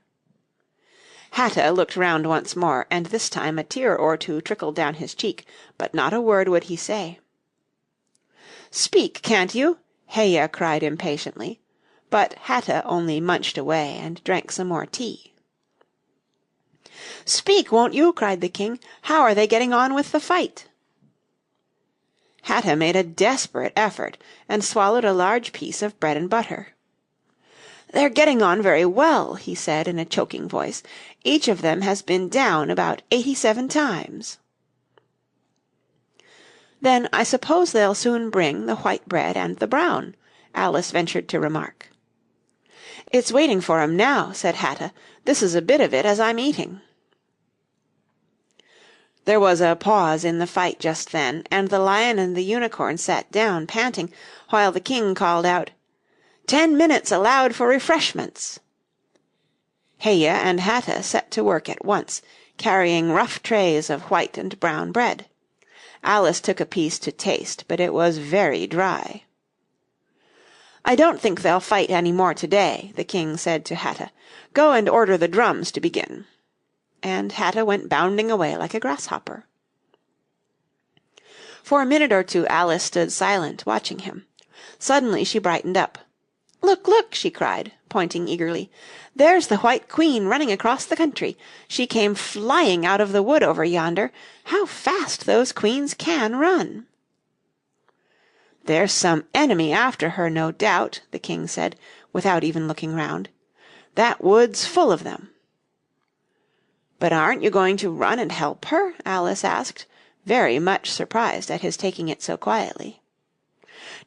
Hatta looked round once more, and this time a tear or two trickled down his cheek, but not a word would he say. "Speak, can't you?" Heya cried impatiently, but Hatta only munched away and drank some more tea. "Speak, won't you?" cried the king. "How are they getting on with the fight?" Hatta made a desperate effort, and swallowed a large piece of bread and butter. "They're getting on very well," he said in a choking voice. "Each of them has been down about 87 times." "Then I suppose they'll soon bring the white bread and the brown," Alice ventured to remark. "It's waiting for 'em now," said Hatta. "This is a bit of it as I'm eating." There was a pause in the fight just then, and the lion and the unicorn sat down panting, while the king called out, "10 minutes allowed for refreshments." Heya and Hatta set to work at once, carrying rough trays of white and brown bread. Alice took a piece to taste, but it was very dry. "I don't think they'll fight any more to-day," the king said to Hatta. "Go and order the drums to begin." And Hatta went bounding away like a grasshopper. For a minute or two Alice stood silent, watching him. Suddenly she brightened up. "Look, look!" she cried, pointing eagerly. "There's the White Queen running across the country. She came flying out of the wood over yonder. How fast those queens can run!" "There's some enemy after her, no doubt," the king said, without even looking round. "That wood's full of them." "But aren't you going to run and help her?" Alice asked, very much surprised at his taking it so quietly.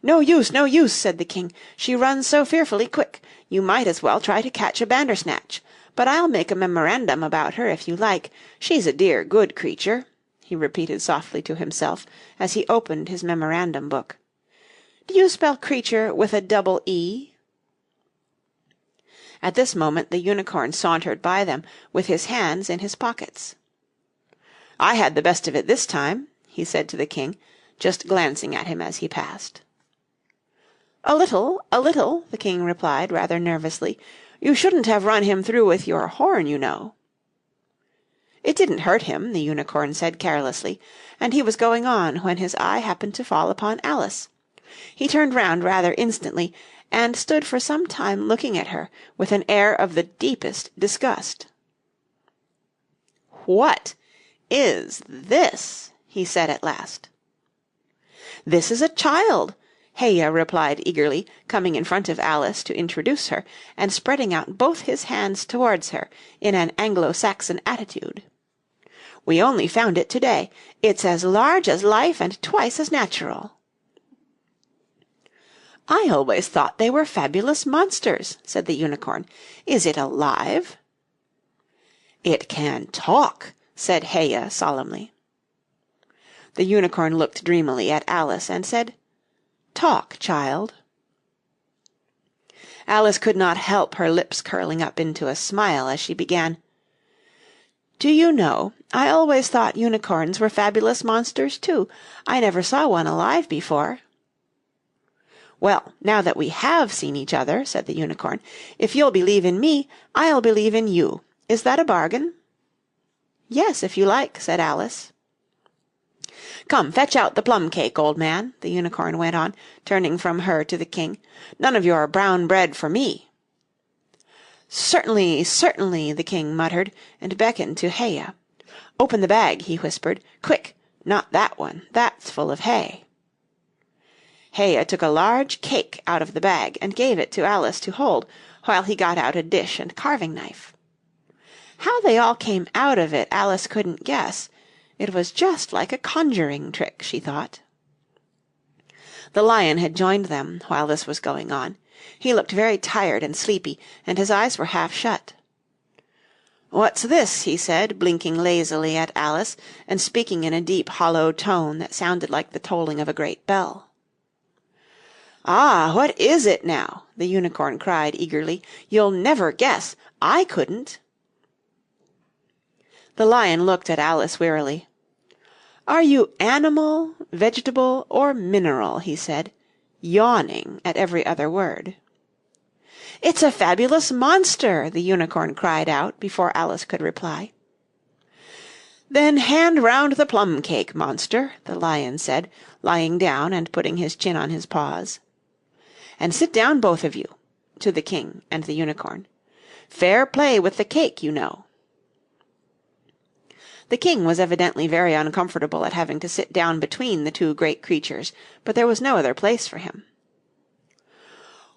"No use, no use," said the king. "She runs so fearfully quick. You might as well try to catch a bandersnatch. But I'll make a memorandum about her if you like. She's a dear good creature," he repeated softly to himself as he opened his memorandum book. "Do you spell creature with a double E?" At this moment the unicorn sauntered by them, with his hands in his pockets. "I had the best of it this time," he said to the king, just glancing at him as he passed. A little," the king replied rather nervously. "You shouldn't have run him through with your horn, you know." "It didn't hurt him," the unicorn said carelessly, and he was going on when his eye happened to fall upon Alice. He turned round rather instantly, and stood for some time looking at her with an air of the deepest disgust. "What is this?" he said at last. "This is a child," Heya replied eagerly, coming in front of Alice to introduce her, and spreading out both his hands towards her in an Anglo-Saxon attitude. "We only found it to-day. It's as large as life and twice as natural." "I always thought they were fabulous monsters," said the unicorn. "Is it alive?" "It can talk," said Heya solemnly. The unicorn looked dreamily at Alice and said, "Talk, child." Alice could not help her lips curling up into a smile as she began, "Do you know, I always thought unicorns were fabulous monsters too. I never saw one alive before." "Well, now that we have seen each other," said the unicorn, "if you'll believe in me, I'll believe in you. Is that a bargain?" "Yes, if you like," said Alice. "Come, fetch out the plum cake, old man," the unicorn went on, turning from her to the king. "None of your brown bread for me." "Certainly, certainly," the king muttered, and beckoned to Heya. "Open the bag," he whispered. "Quick, not that one. That's full of hay." Heya took a large cake out of the bag and gave it to Alice to hold, while he got out a dish and carving knife. How they all came out of it Alice couldn't guess. It was just like a conjuring trick, she thought. The lion had joined them while this was going on. He looked very tired and sleepy, and his eyes were half shut. "What's this?" he said, blinking lazily at Alice, and speaking in a deep, hollow tone that sounded like the tolling of a great bell. "Ah, what is it now?" the unicorn cried eagerly. "You'll never guess. I couldn't." The lion looked at Alice wearily. "Are you animal, vegetable, or mineral?" he said, yawning at every other word. "It's a fabulous monster!" the unicorn cried out before Alice could reply. "Then hand round the plum cake, monster," the lion said, lying down and putting his chin on his paws. "And sit down, both of you," to the king and the unicorn. "Fair play with the cake, you know." The king was evidently very uncomfortable at having to sit down between the two great creatures, but there was no other place for him.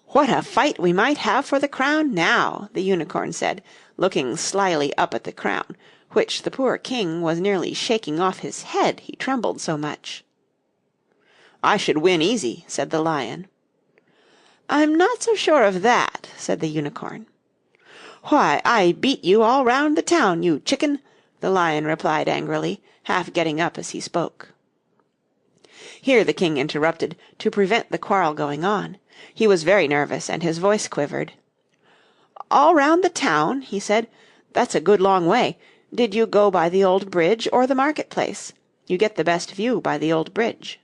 "What a fight we might have for the crown now," the unicorn said, looking slyly up at the crown, which the poor king was nearly shaking off his head, he trembled so much. "I should win easy," said the lion. "I'm not so sure of that," said the unicorn. "Why, I beat you all round the town, you chicken," the lion replied angrily, half getting up as he spoke. Here the king interrupted, to prevent the quarrel going on. He was very nervous, and his voice quivered. "All round the town?" he said. "That's a good long way. Did you go by the old bridge or the market-place? You get the best view by the old bridge."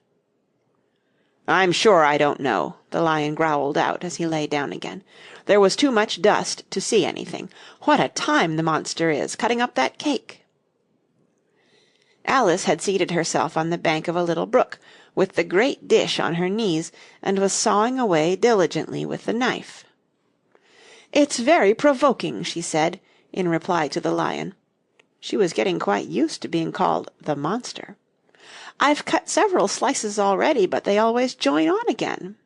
"I'm sure I don't know," the lion growled out as he lay down again. "There was too much dust to see anything. What a time the monster is, cutting up that cake!" Alice had seated herself on the bank of a little brook, with the great dish on her knees, and was sawing away diligently with the knife. "It's very provoking," she said, in reply to the lion. She was getting quite used to being called the monster. "I've cut several slices already, but they always join on again."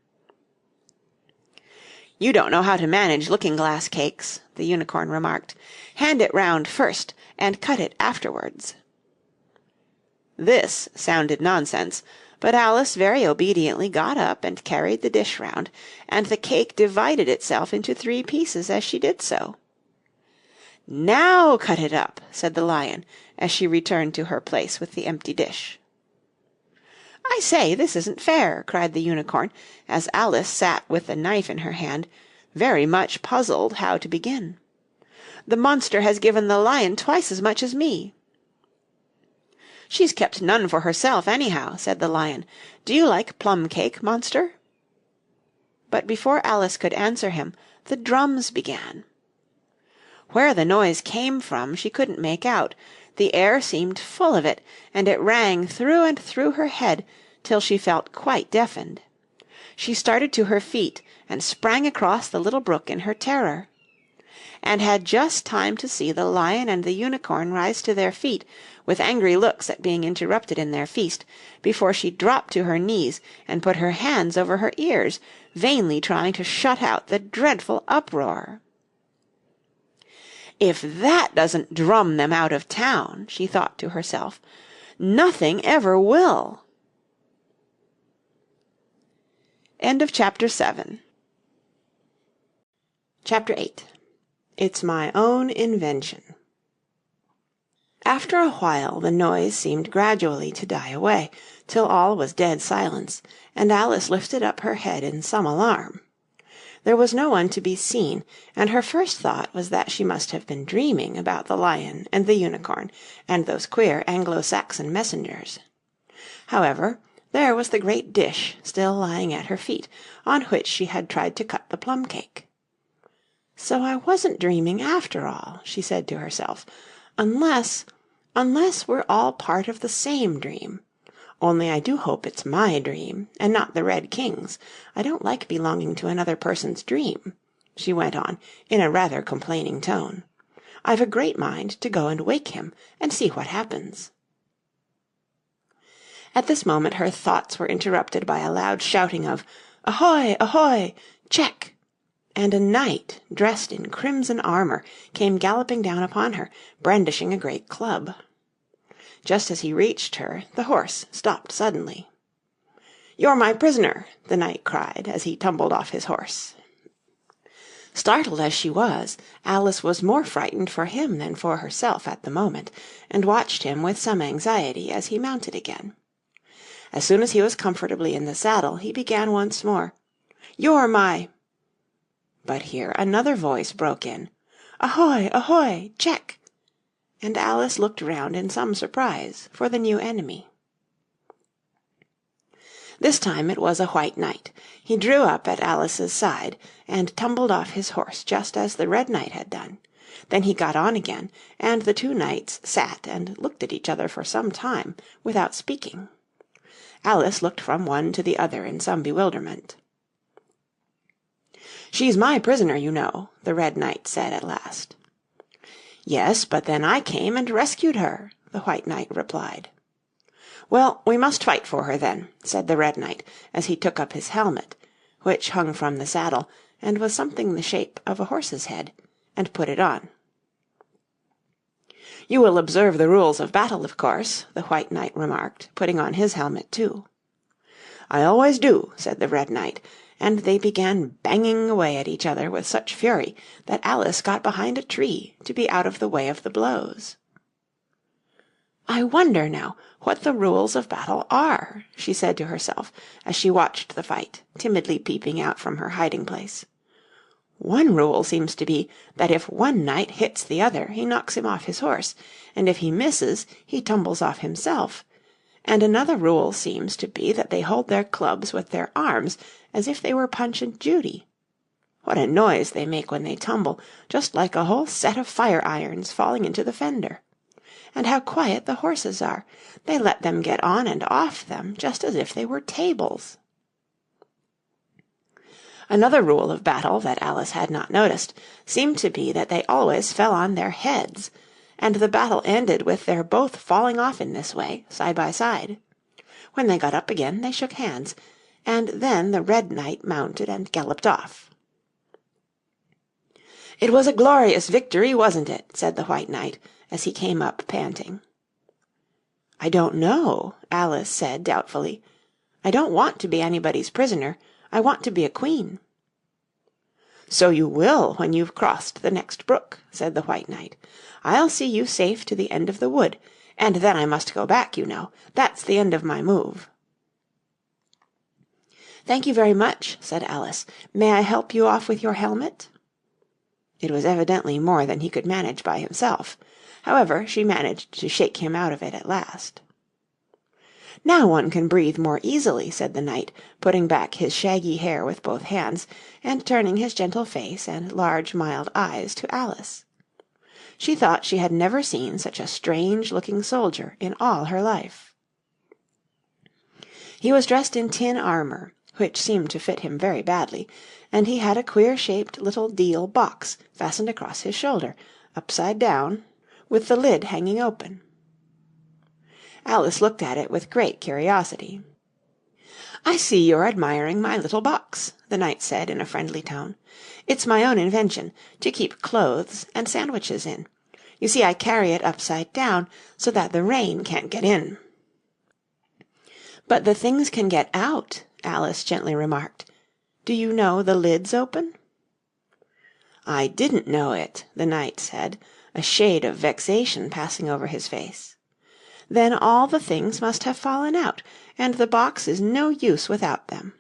"You don't know how to manage looking-glass cakes," the unicorn remarked. "Hand it round first, and cut it afterwards." This sounded nonsense, but Alice very obediently got up and carried the dish round, and the cake divided itself into 3 pieces as she did so. "Now cut it up," said the lion, as she returned to her place with the empty dish. "I say, this isn't fair," cried the unicorn, as Alice sat with the knife in her hand, very much puzzled how to begin. "The monster has given the lion twice as much as me." "She's kept none for herself, anyhow," said the lion. "Do you like plum cake, monster?" But before Alice could answer him, the drums began. Where the noise came from she couldn't make out. The air seemed full of it, and it rang through and through her head till she felt quite deafened. She started to her feet and sprang across the little brook in her terror, and had just time to see the lion and the unicorn rise to their feet, with angry looks at being interrupted in their feast, before she dropped to her knees and put her hands over her ears, vainly trying to shut out the dreadful uproar. "If that doesn't drum them out of town," she thought to herself, "nothing ever will." End of Chapter 7. Chapter 8. It's My Own Invention. After a while the noise seemed gradually to die away, till all was dead silence, and Alice lifted up her head in some alarm. There was no one to be seen, and her first thought was that she must have been dreaming about the lion and the unicorn and those queer Anglo-Saxon messengers. However, there was the great dish still lying at her feet, on which she had tried to cut the plum cake. "So I wasn't dreaming after all," she said to herself, unless we're all part of the same dream. Only I do hope it's my dream, and not the Red King's. I don't like belonging to another person's dream," she went on, in a rather complaining tone. "I've a great mind to go and wake him, and see what happens." At this moment her thoughts were interrupted by a loud shouting of "Ahoy! Ahoy! Check!" and a knight, dressed in crimson armour, came galloping down upon her, brandishing a great club. Just as he reached her, the horse stopped suddenly. "You're my prisoner," the knight cried, as he tumbled off his horse. Startled as she was, Alice was more frightened for him than for herself at the moment, and watched him with some anxiety as he mounted again. As soon as he was comfortably in the saddle, he began once more, "You're my—" But here another voice broke in, "Ahoy! Ahoy! Check!" and Alice looked round in some surprise for the new enemy. This time it was a white knight. He drew up at Alice's side, and tumbled off his horse just as the red knight had done. Then he got on again, and the two knights sat and looked at each other for some time, without speaking. Alice looked from one to the other in some bewilderment. "She's my prisoner, you know," the red knight said at last. "Yes, but then I came and rescued her," the white knight replied. "Well, we must fight for her, then," said the red knight, as he took up his helmet, which hung from the saddle, and was something the shape of a horse's head, and put it on. "You will observe the rules of battle, of course," the white knight remarked, putting on his helmet too. "I always do," said the red knight, and they began banging away at each other with such fury that Alice got behind a tree to be out of the way of the blows. "I wonder, now, what the rules of battle are," she said to herself, as she watched the fight, timidly peeping out from her hiding-place. "One rule seems to be that if one knight hits the other he knocks him off his horse, and if he misses he tumbles off himself, and another rule seems to be that they hold their clubs with their arms as if they were Punch and Judy. What a noise they make when they tumble, just like a whole set of fire-irons falling into the fender. And how quiet the horses are! They let them get on and off them just as if they were tables." Another rule of battle that Alice had not noticed seemed to be that they always fell on their heads, and the battle ended with their both falling off in this way, side by side. When they got up again they shook hands, and then the red knight mounted and galloped off. "It was a glorious victory, wasn't it?" said the white knight, as he came up panting. "I don't know," Alice said doubtfully. "I don't want to be anybody's prisoner. I want to be a queen." "So you will when you've crossed the next brook," said the white knight. "I'll see you safe to the end of the wood, and then I must go back, you know. That's the end of my move." "Thank you very much," said Alice. "May I help you off with your helmet?" It was evidently more than he could manage by himself. However, she managed to shake him out of it at last. "Now one can breathe more easily," said the knight, putting back his shaggy hair with both hands, and turning his gentle face and large mild eyes to Alice. She thought she had never seen such a strange-looking soldier in all her life. He was dressed in tin armour, which seemed to fit him very badly, and he had a queer-shaped little deal box fastened across his shoulder, upside down, with the lid hanging open. Alice looked at it with great curiosity. "I see you're admiring my little box," the knight said in a friendly tone. "It's my own invention, to keep clothes and sandwiches in. You see, I carry it upside down, so that the rain can't get in." "But the things can get out," Alice gently remarked. "Do you know the lid's open?" "I didn't know it," the knight said, a shade of vexation passing over his face. "Then all the things must have fallen out, and the box is no use without them."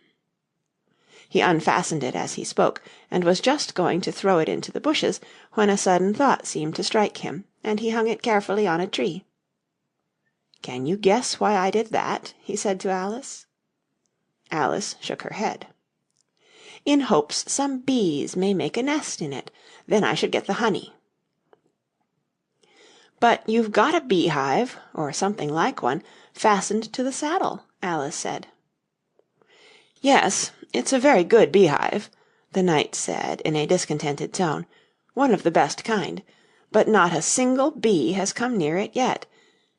He unfastened it as he spoke, and was just going to throw it into the bushes, when a sudden thought seemed to strike him, and he hung it carefully on a tree. "Can you guess why I did that?" he said to Alice. Alice shook her head. "In hopes some bees may make a nest in it. Then I should get the honey." "But you've got a beehive, or something like one, fastened to the saddle," Alice said. "Yes, it's a very good beehive," the knight said in a discontented tone, "one of the best kind, but not a single bee has come near it yet.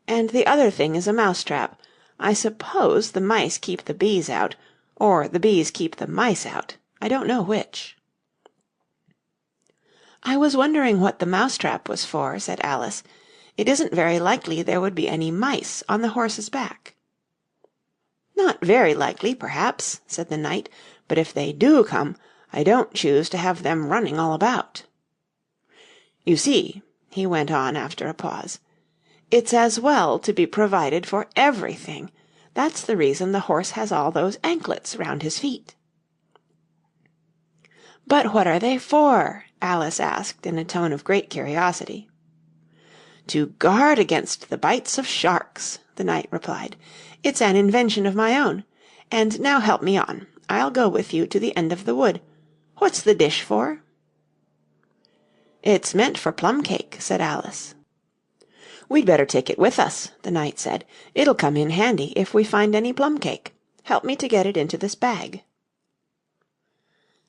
And the other thing is a mouse-trap. I suppose the mice keep the bees out, or the bees keep the mice out. I don't know which." "I was wondering what the mousetrap was for," said Alice. "It isn't very likely there would be any mice on the horse's back." "Not very likely, perhaps," said the knight, "but if they do come, I don't choose to have them running all about. You see," he went on after a pause, "it's as well to be provided for everything. That's the reason the horse has all those anklets round his feet." "But what are they for?" Alice asked in a tone of great curiosity. "To guard against the bites of sharks," the knight replied. "It's an invention of my own. And now help me on. I'll go with you to the end of the wood. What's the dish for?" "It's meant for plum cake," said Alice. "We'd better take it with us," the knight said. "It'll come in handy if we find any plum cake. Help me to get it into this bag."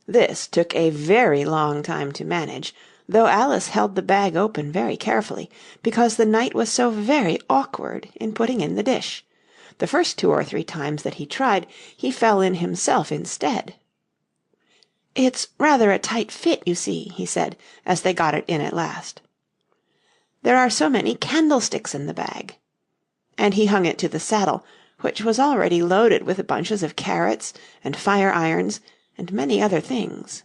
This took a very long time to manage, though Alice held the bag open very carefully, because the knight was so very awkward in putting in the dish. The first 2 or 3 times that he tried, he fell in himself instead. "It's rather a tight fit, you see," he said, as they got it in at last. "There are so many candlesticks in the bag." And he hung it to the saddle, which was already loaded with bunches of carrots and fire-irons and many other things.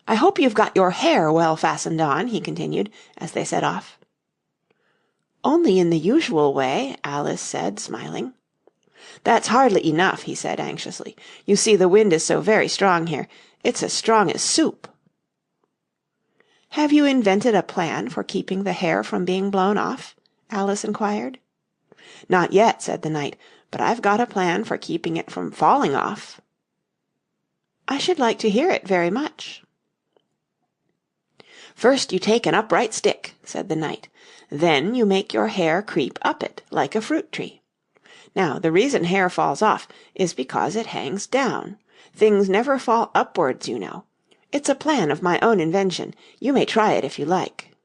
"I hope you've got your hair well fastened on," he continued, as they set off. "Only in the usual way," Alice said, smiling. "That's hardly enough," he said anxiously. "You see, the wind is so very strong here. It's as strong as soup." "Have you invented a plan for keeping the hair from being blown off?" Alice inquired. "Not yet," said the knight, "but I've got a plan for keeping it from falling off." "I should like to hear it very much." "First you take an upright stick," said the knight. "Then you make your hair creep up it, like a fruit tree. Now, the reason hair falls off is because it hangs down. Things never fall upwards, you know. It's a plan of my own invention. You may try it if you like."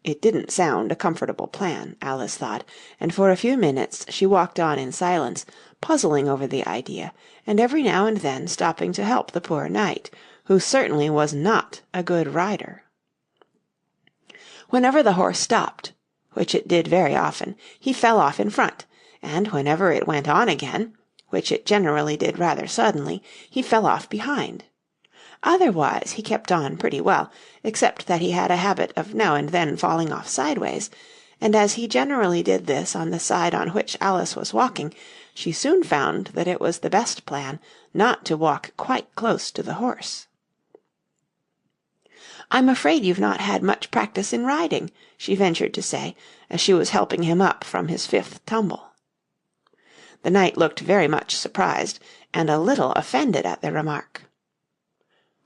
It didn't sound a comfortable plan, Alice thought, and for a few minutes she walked on in silence, puzzling over the idea, and every now and then stopping to help the poor knight, who certainly was not a good rider. Whenever the horse stopped, which it did very often, he fell off in front, and whenever it went on again, which it generally did rather suddenly, he fell off behind. Otherwise he kept on pretty well, except that he had a habit of now and then falling off sideways, and as he generally did this on the side on which Alice was walking, she soon found that it was the best plan not to walk quite close to the horse. "I'm afraid you've not had much practice in riding," she ventured to say, as she was helping him up from his 5th tumble. The knight looked very much surprised, and a little offended at the remark.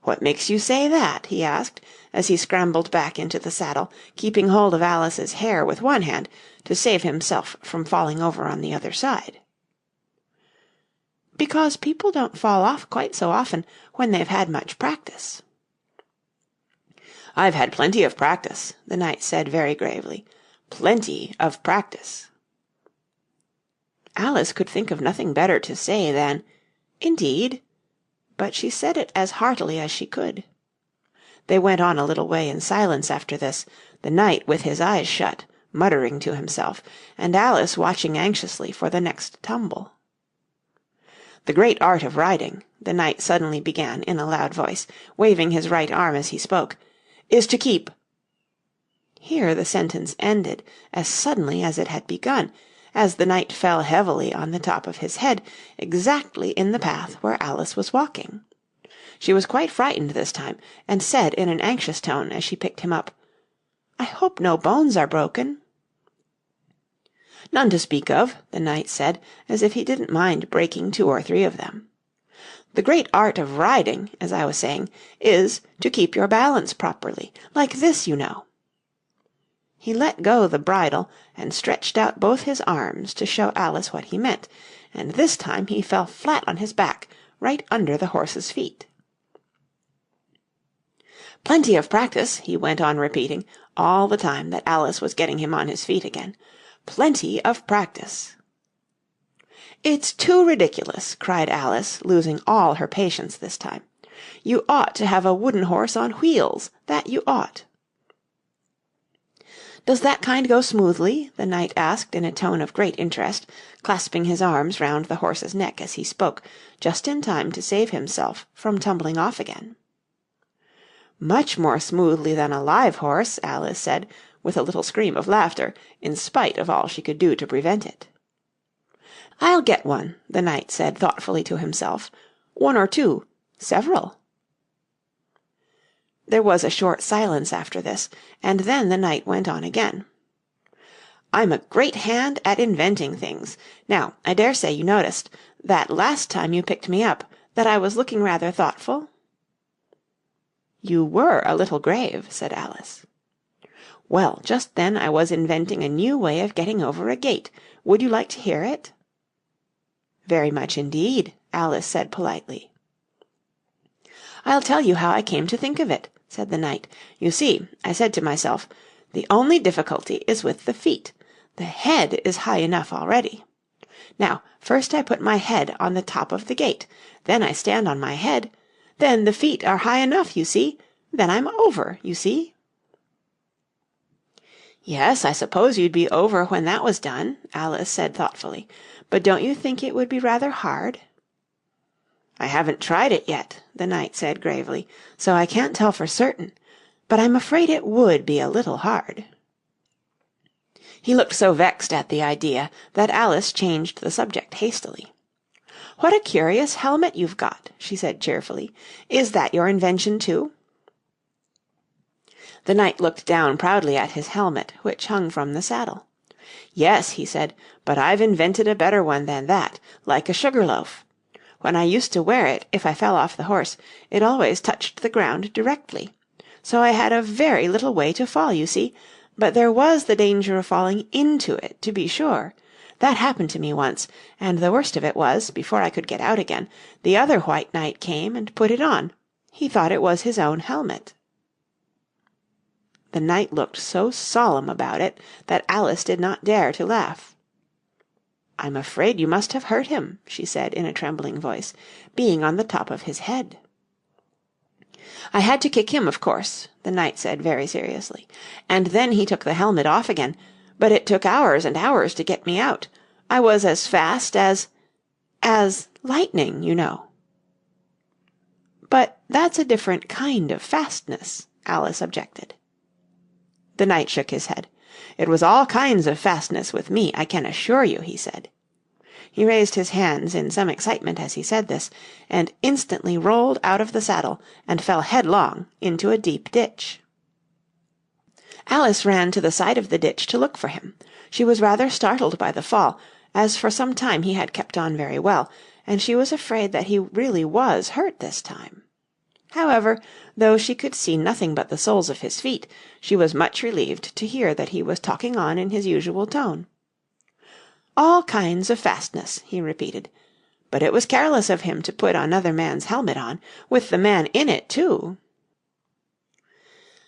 "What makes you say that?" he asked, as he scrambled back into the saddle, keeping hold of Alice's hair with one hand to save himself from falling over on the other side. "Because people don't fall off quite so often when they've had much practice." "I've had plenty of practice," the knight said very gravely. "Plenty of practice." Alice could think of nothing better to say than, "Indeed?" but she said it as heartily as she could. They went on a little way in silence after this, the knight with his eyes shut, muttering to himself, and Alice watching anxiously for the next tumble. "The great art of riding," the knight suddenly began in a loud voice, waving his right arm as he spoke, "is to keep—" Here the sentence ended as suddenly as it had begun, as the knight fell heavily on the top of his head, exactly in the path where Alice was walking. She was quite frightened this time, and said in an anxious tone as she picked him up, "I hope no bones are broken." "None to speak of," the knight said, as if he didn't mind breaking 2 or 3 of them. "The great art of riding, as I was saying, is to keep your balance properly, like this, you know." He let go the bridle and stretched out both his arms to show Alice what he meant, and this time he fell flat on his back, right under the horse's feet. "Plenty of practice," he went on repeating, all the time that Alice was getting him on his feet again. "Plenty of practice." "It's too ridiculous," cried Alice, losing all her patience this time. You ought to have a wooden horse on wheels, that you ought." "Does that kind go smoothly?" the knight asked in a tone of great interest, clasping his arms round the horse's neck as he spoke, just in time to save himself from tumbling off again. "Much more smoothly than a live horse," Alice said, with a little scream of laughter, in spite of all she could do to prevent it. "I'll get one," the knight said thoughtfully to himself. "One or two. Several." There was a short silence after this, and then the knight went on again. "I'm a great hand at inventing things. Now, I dare say you noticed, that last time you picked me up, that I was looking rather thoughtful?" "You were a little grave," said Alice. "Well, just then I was inventing a new way of getting over a gate. Would you like to hear it?" "Very much indeed," Alice said politely. "I'll tell you how I came to think of it," said the knight. "You see, I said to myself, the only difficulty is with the feet. The head is high enough already. Now, first I put my head on the top of the gate, then I stand on my head, then the feet are high enough, you see, then I'm over, you see." "Yes, I suppose you'd be over when that was done," Alice said thoughtfully, "but don't you think it would be rather hard?" "I haven't tried it yet," the knight said gravely, "so I can't tell for certain, but I'm afraid it would be a little hard." He looked so vexed at the idea that Alice changed the subject hastily. "What a curious helmet you've got," she said cheerfully. "Is that your invention too?" The knight looked down proudly at his helmet, which hung from the saddle. "Yes," he said, "but I've invented a better one than that, like a sugar loaf. When I used to wear it, if I fell off the horse, it always touched the ground directly. So I had a very little way to fall, you see, but there was the danger of falling into it, to be sure. That happened to me once, and the worst of it was, before I could get out again, the other white knight came and put it on. He thought it was his own helmet." The knight looked so solemn about it that Alice did not dare to laugh. "I'm afraid you must have hurt him," she said in a trembling voice, "being on the top of his head." "I had to kick him, of course," the knight said very seriously, "and then he took the helmet off again, but it took hours and hours to get me out. I was as fast as lightning, you know." "But that's a different kind of fastness," Alice objected. The knight shook his head. "It was all kinds of fastness with me, I can assure you," he said. He raised his hands in some excitement as he said this, and instantly rolled out of the saddle and fell headlong into a deep ditch. Alice ran to the side of the ditch to look for him. She was rather startled by the fall, as for some time he had kept on very well, and she was afraid that he really was hurt this time. However, though she could see nothing but the soles of his feet, she was much relieved to hear that he was talking on in his usual tone. "All kinds of fastness," he repeated. "But it was careless of him to put another man's helmet on, with the man in it, too."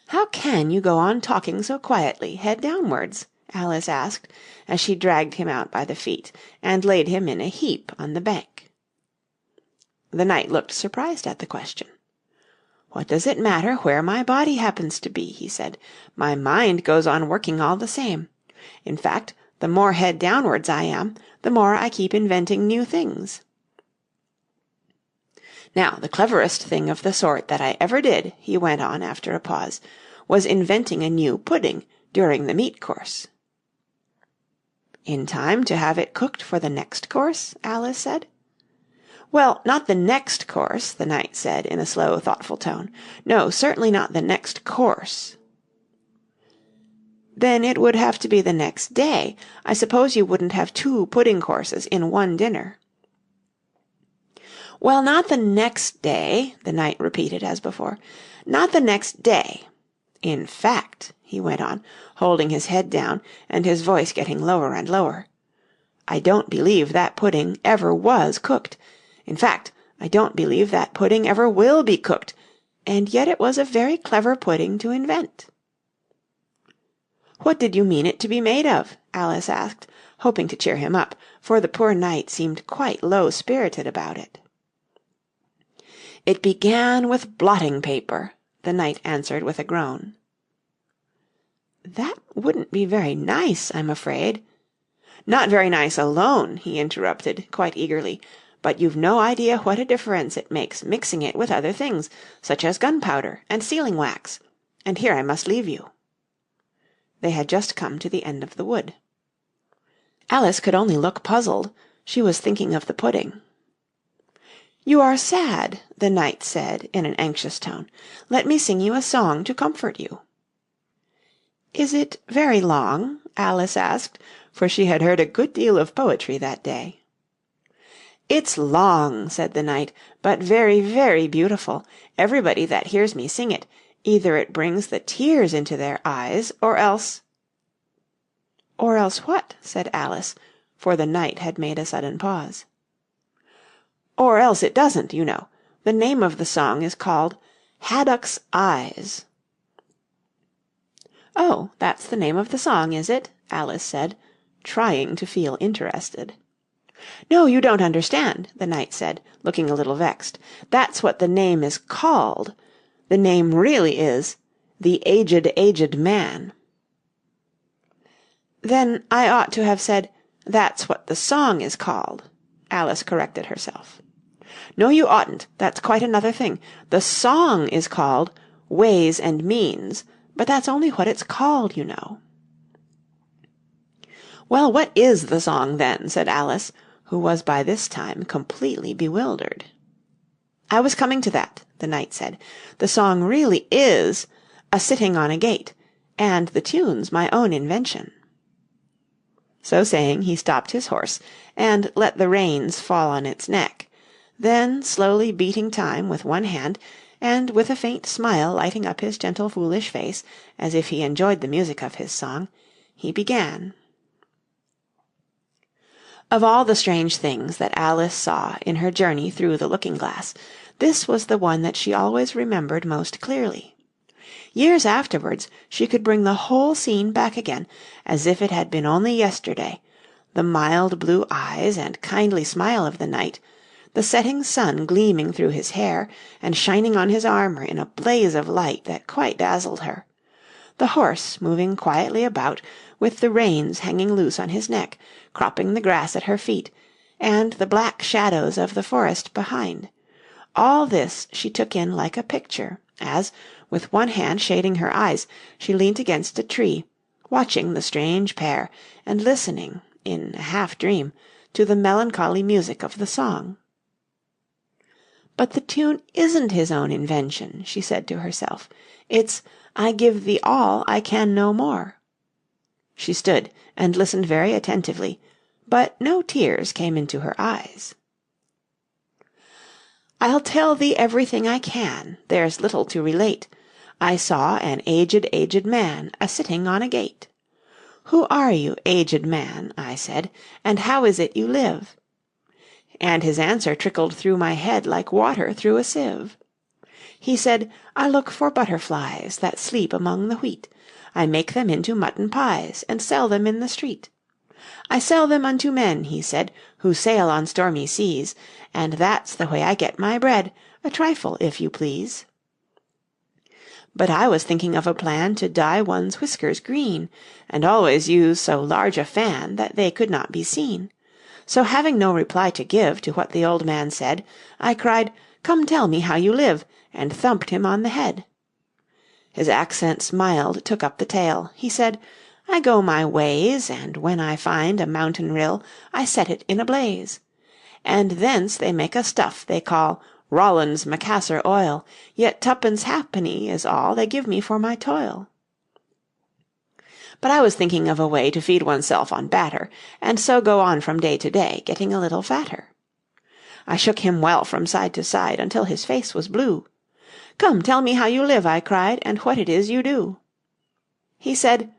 "How can you go on talking so quietly, head downwards?" Alice asked, as she dragged him out by the feet, and laid him in a heap on the bank. The knight looked surprised at the question. "What does it matter where my body happens to be?" he said. "My mind goes on working all the same. In fact, the more head downwards I am, the more I keep inventing new things." "Now, the cleverest thing of the sort that I ever did," he went on after a pause, "was inventing a new pudding during the meat course." "In time to have it cooked for the next course?" Alice said. "Well, not the next course," the knight said in a slow, thoughtful tone. "No, certainly not the next course." "Then it would have to be the next day. I suppose you wouldn't have 2 pudding courses in one dinner." "Well, not the next day," the knight repeated as before. "Not the next day. In fact," he went on, holding his head down and his voice getting lower and lower, "I don't believe that pudding ever was cooked. In fact, I don't believe that pudding ever will be cooked, and yet it was a very clever pudding to invent." "What did you mean it to be made of?" Alice asked, hoping to cheer him up, for the poor knight seemed quite low-spirited about it. "It began with blotting paper," the Knight answered with a groan. "That wouldn't be very nice, I'm afraid." "Not very nice alone," he interrupted, quite eagerly, "but you've no idea what a difference it makes mixing it with other things, such as gunpowder and sealing wax. And here I must leave you." They had just come to the end of the wood. Alice could only look puzzled. She was thinking of the pudding. "You are sad," the Knight said in an anxious tone. "Let me sing you a song to comfort you." "Is it very long?" Alice asked, for she had heard a good deal of poetry that day. "It's long," said the Knight, "but very, very beautiful. Everybody that hears me sing it, either it brings the tears into their eyes, or else—" "Or else what?" said Alice, for the Knight had made a sudden pause. "Or else it doesn't, you know. The name of the song is called Haddock's Eyes." "Oh, that's the name of the song, is it?" Alice said, trying to feel interested. "No, you don't understand," the Knight said, looking a little vexed. "That's what the name is called. The name really is The Aged Man." "Then I ought to have said, that's what the song is called," Alice corrected herself. "No, you oughtn't. That's quite another thing. The song is called Ways and Means, but that's only what it's called, you know." "Well, what is the song, then?" said Alice, who was by this time completely bewildered. "I was coming to that," the Knight said. "The song really is A Sitting on a Gate, and the tune's my own invention." So saying, he stopped his horse, and let the reins fall on its neck. Then, slowly beating time with one hand, and with a faint smile lighting up his gentle foolish face, as if he enjoyed the music of his song, he began. Of all the strange things that Alice saw in her journey through the looking-glass, this was the one that she always remembered most clearly. Years afterwards she could bring the whole scene back again, as if it had been only yesterday, the mild blue eyes and kindly smile of the Knight, the setting sun gleaming through his hair and shining on his armour in a blaze of light that quite dazzled her, the horse moving quietly about, with the reins hanging loose on his neck, cropping the grass at her feet, and the black shadows of the forest behind. All this she took in like a picture, as, with one hand shading her eyes, she leant against a tree, watching the strange pair, and listening, in a half-dream, to the melancholy music of the song. "But the tune isn't his own invention," she said to herself. "It's I give thee all, I can no more." She stood and listened very attentively, but no tears came into her eyes. "I'll tell thee everything I can, there's little to relate. I saw an aged man a-sitting on a gate. 'Who are you, aged man?' I said, 'and how is it you live?' And his answer trickled through my head like water through a sieve. He said, 'I look for butterflies that sleep among the wheat. I make them into mutton pies, and sell them in the street. I sell them unto men,' he said, 'who sail on stormy seas, and that's the way I get my bread, a trifle, if you please.' But I was thinking of a plan to dye one's whiskers green, and always use so large a fan that they could not be seen. So having no reply to give to what the old man said, I cried, 'Come tell me how you live,' and thumped him on the head. His accents mild took up the tale. He said, 'I go my ways, and when I find a mountain rill, I set it in a blaze. And thence they make a stuff they call Rollin's Macassar oil, yet tuppence halfpenny is all they give me for my toil.' But I was thinking of a way to feed oneself on batter, and so go on from day to day, getting a little fatter. I shook him well from side to side, until his face was blue. 'Come, tell me how you live,' I cried, 'and what it is you do.' He said,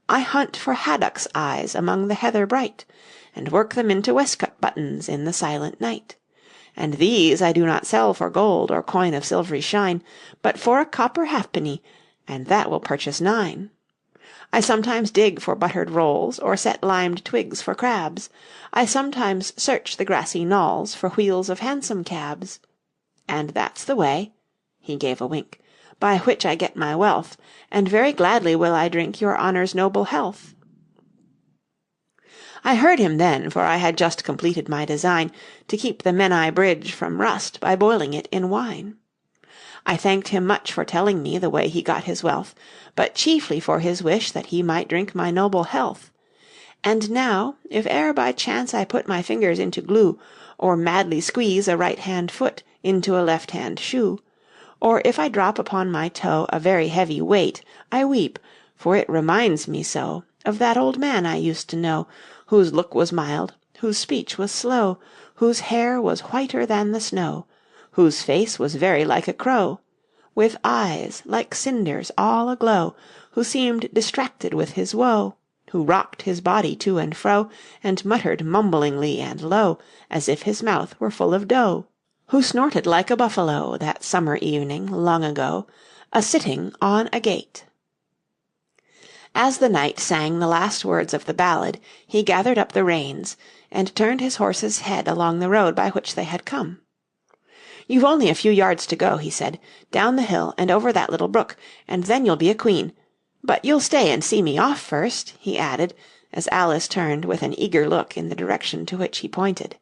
'I hunt for haddock's eyes among the heather bright, and work them into waistcoat buttons in the silent night. And these I do not sell for gold or coin of silvery shine, but for a copper halfpenny, and that will purchase 9. I sometimes dig for buttered rolls, or set limed twigs for crabs. I sometimes search the grassy knolls for wheels of hansom cabs. And that's the way," he gave a wink, "by which I get my wealth, and very gladly will I drink your honour's noble health." I heard him then, for I had just completed my design to keep the Menai Bridge from rust by boiling it in wine. I thanked him much for telling me the way he got his wealth, but chiefly for his wish that he might drink my noble health. And now, if e'er by chance I put my fingers into glue, or madly squeeze a right-hand foot into a left-hand shoe, or if I drop upon my toe a very heavy weight, I weep, for it reminds me so of that old man I used to know, whose look was mild, whose speech was slow, whose hair was whiter than the snow, whose face was very like a crow, with eyes like cinders all aglow, who seemed distracted with his woe, who rocked his body to and fro, and muttered mumblingly and low, as if his mouth were full of dough, who snorted like a buffalo that summer evening, long ago, a-sitting on a gate. As the knight sang the last words of the ballad, he gathered up the reins, and turned his horse's head along the road by which they had come. "You've only a few yards to go," he said, "down the hill and over that little brook, and then you'll be a queen. But you'll stay and see me off first," he added, as Alice turned with an eager look in the direction to which he pointed.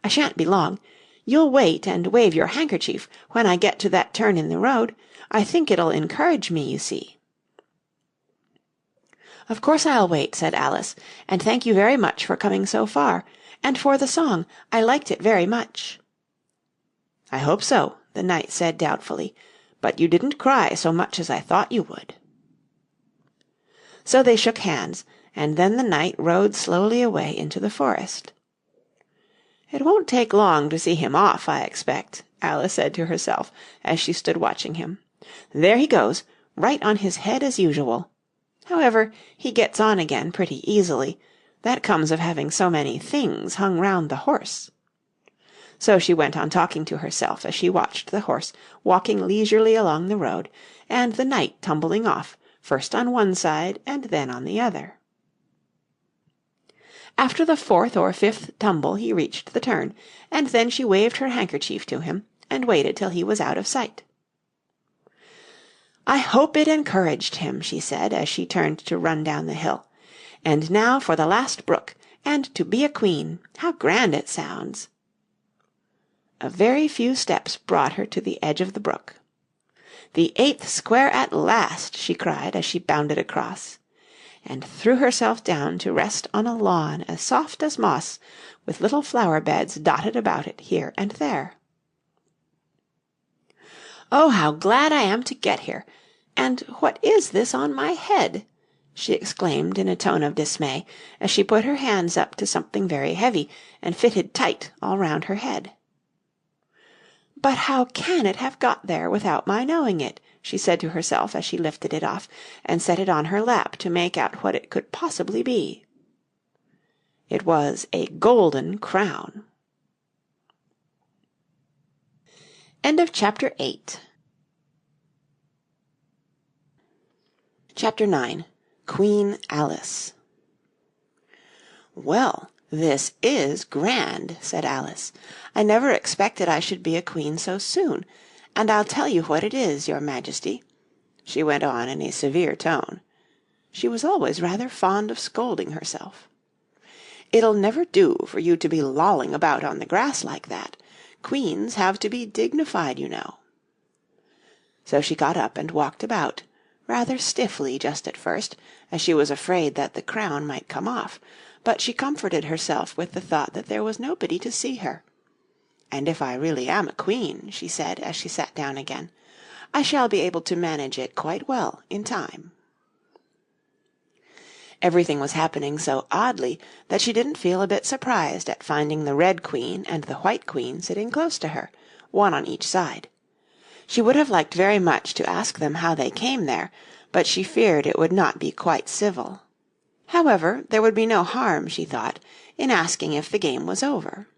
"I shan't be long. You'll wait and wave your handkerchief when I get to that turn in the road. I think it'll encourage me, you see." "Of course I'll wait," said Alice, "and thank you very much for coming so far. And for the song, I liked it very much." "I hope so," the knight said doubtfully, "but you didn't cry so much as I thought you would." So they shook hands, and then the knight rode slowly away into the forest. "It won't take long to see him off, I expect," Alice said to herself as she stood watching him. "There he goes, right on his head as usual. However, he gets on again pretty easily. That comes of having so many things hung round the horse." So she went on talking to herself as she watched the horse walking leisurely along the road, and the knight tumbling off, first on one side and then on the other. After the fourth or fifth tumble he reached the turn, and then she waved her handkerchief to him, and waited till he was out of sight. "I hope it encouraged him," she said, as she turned to run down the hill. "And now for the last brook, and to be a queen. How grand it sounds!" A very few steps brought her to the edge of the brook. "The 8th square at last!" she cried as she bounded across, and threw herself down to rest on a lawn as soft as moss, with little flower beds dotted about it here and there. "Oh, how glad I am to get here! And what is this on my head?" she exclaimed in a tone of dismay, as she put her hands up to something very heavy and fitted tight all round her head. "But how can it have got there without my knowing it?" she said to herself as she lifted it off, and set it on her lap to make out what it could possibly be. It was a golden crown. End of Chapter 8. Chapter 9. Queen Alice. "Well, this is grand," said Alice. "I never expected I should be a queen so soon. And I'll tell you what it is, your Majesty," she went on in a severe tone. She was always rather fond of scolding herself. "It'll never do for you to be lolling about on the grass like that. Queens have to be dignified, you know." So she got up and walked about, rather stiffly just at first, as she was afraid that the crown might come off, but she comforted herself with the thought that there was nobody to see her. "And if I really am a queen," she said as she sat down again, "I shall be able to manage it quite well in time." Everything was happening so oddly that she didn't feel a bit surprised at finding the Red Queen and the White Queen sitting close to her, one on each side. She would have liked very much to ask them how they came there, but she feared it would not be quite civil. However, there would be no harm, she thought, in asking if the game was over.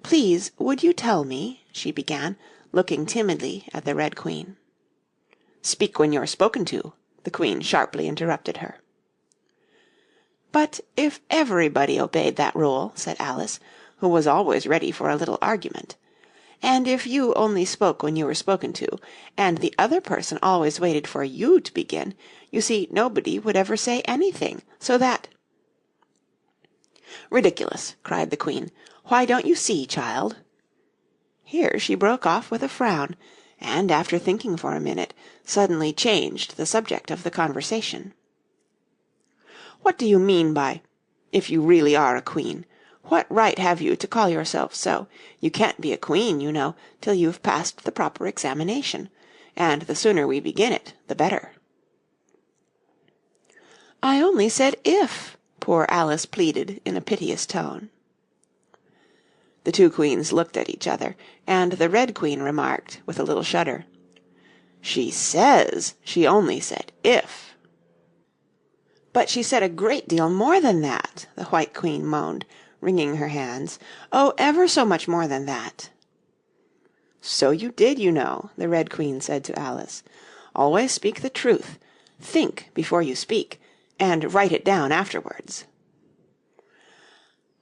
"Please, would you tell me," she began, looking timidly at the Red Queen. "Speak when you're spoken to," the Queen sharply interrupted her. "But if everybody obeyed that rule," said Alice, who was always ready for a little argument, And if you only spoke when you were spoken to, and the other person always waited for you to begin, you see nobody would ever say anything, so that—" "Ridiculous!" cried the Queen. "Why, don't you see, child—" Here she broke off with a frown, and, after thinking for a minute, suddenly changed the subject of the conversation. "What do you mean by 'if you really are a queen'? What right have you to call yourself so? You can't be a queen, you know, till you've passed the proper examination, and the sooner we begin it, the better." "I only said if," poor Alice pleaded in a piteous tone. The two queens looked at each other, and the Red Queen remarked, with a little shudder, "She says she only said if." "But she said a great deal more than that," the White Queen moaned, wringing her hands. "Oh, ever so much more than that." "So you did, you know," the Red Queen said to Alice. "Always speak the truth. Think before you speak, and write it down afterwards."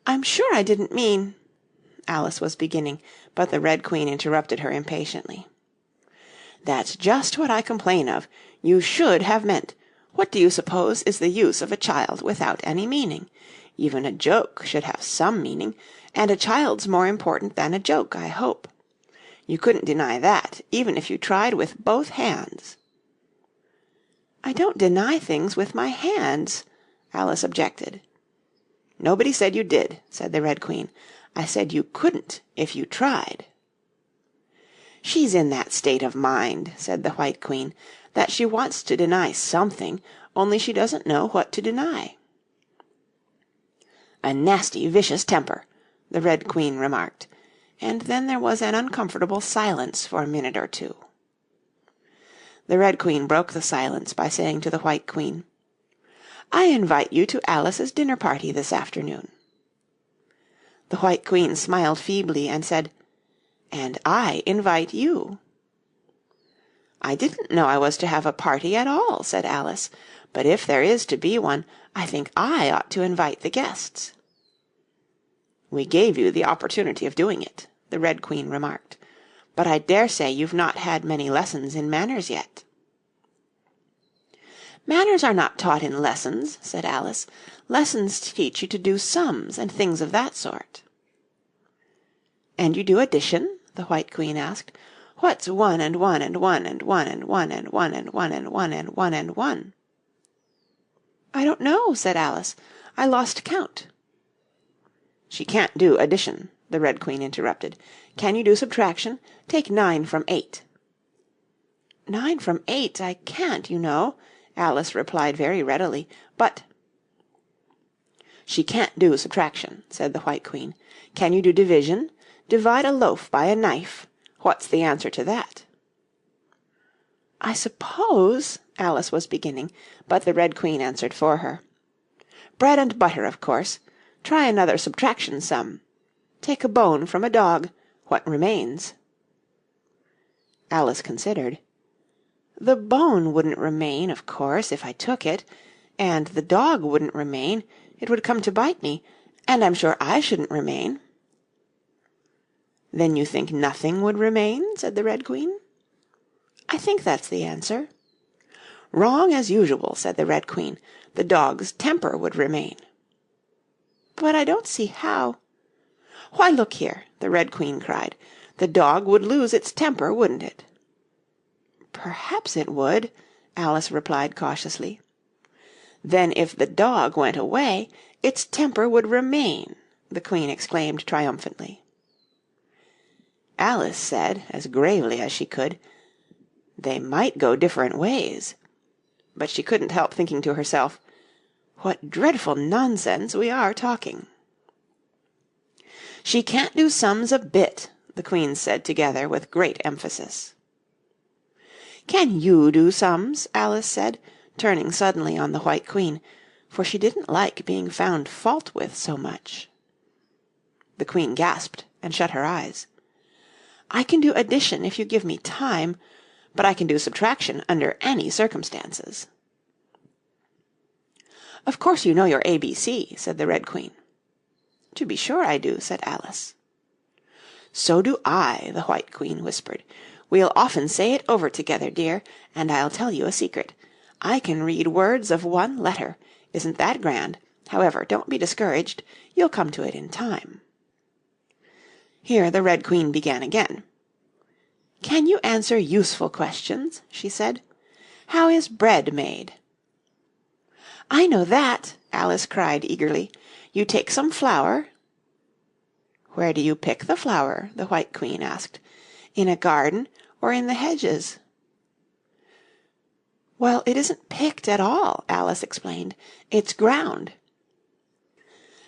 "I'm sure I didn't mean—" Alice was beginning, but the Red Queen interrupted her impatiently. "That's just what I complain of. You should have meant. What do you suppose is the use of a child without any meaning? Even a joke should have some meaning, and a child's more important than a joke, I hope. You couldn't deny that, even if you tried with both hands." "I don't deny things with my hands," Alice objected. "Nobody said you did," said the Red Queen. "I said you couldn't if you tried." "She's in that state of mind," said the White Queen, "that she wants to deny something, only she doesn't know what to deny." "A nasty, vicious temper," the Red Queen remarked, and then there was an uncomfortable silence for a minute or two. The Red Queen broke the silence by saying to the White Queen, "I invite you to Alice's dinner party this afternoon." The White Queen smiled feebly and said, "And I invite you." "I didn't know I was to have a party at all," said Alice, "but if there is to be one, I think I ought to invite the guests." "We gave you the opportunity of doing it," the Red Queen remarked, "but I dare say you've not had many lessons in manners yet." "Manners are not taught in lessons," said Alice. "Lessons teach you to do sums and things of that sort." "And you do addition?" the White Queen asked. "What's 1 and 1 and 1 and 1 and 1 and 1 and 1 and 1 and 1 and 1?" "I don't know," said Alice. "I lost count." "She can't do addition," the Red Queen interrupted. "Can you do subtraction? Take 9 from 8." "9 from 8 I can't, you know," Alice replied very readily, "but—" "She can't do subtraction," said the White Queen. "Can you do division? Divide a loaf by a knife. What's the answer to that?" "I suppose—" Alice was beginning, but the Red Queen answered for her. "Bread and butter, of course. Try another subtraction sum. Take a bone from a dog. What remains?" Alice considered. "The bone wouldn't remain, of course, if I took it, and the dog wouldn't remain. It would come to bite me, and I'm sure I shouldn't remain." "Then you think nothing would remain?" said the Red Queen. "I think that's the answer." "Wrong as usual," said the Red Queen. "The dog's temper would remain." "But I don't see how—" "Why, look here," the Red Queen cried. "The dog would lose its temper, wouldn't it?" "Perhaps it would," Alice replied cautiously. "Then if the dog went away, its temper would remain," the Queen exclaimed triumphantly. Alice said, as gravely as she could, "They might go different ways." But she couldn't help thinking to herself, "What dreadful nonsense we are talking." "She can't do sums a bit," the Queens said together with great emphasis. "Can you do sums?" Alice said, turning suddenly on the White Queen, for she didn't like being found fault with so much. The Queen gasped and shut her eyes. "I can do addition if you give me time, but I can do subtraction under any circumstances." "Of course you know your ABC," said the Red Queen. "To be sure I do," said Alice. "So do I," the White Queen whispered. "We'll often say it over together, dear, and I'll tell you a secret. I can read words of one letter. Isn't that grand? However, don't be discouraged. You'll come to it in time." Here the Red Queen began again. "Can you answer useful questions?" she said. "How is bread made?" "I know that," Alice cried eagerly. "You take some flour—" "Where do you pick the flour?" the White Queen asked. "In a garden or in the hedges?" "Well, it isn't picked at all," Alice explained. "It's ground."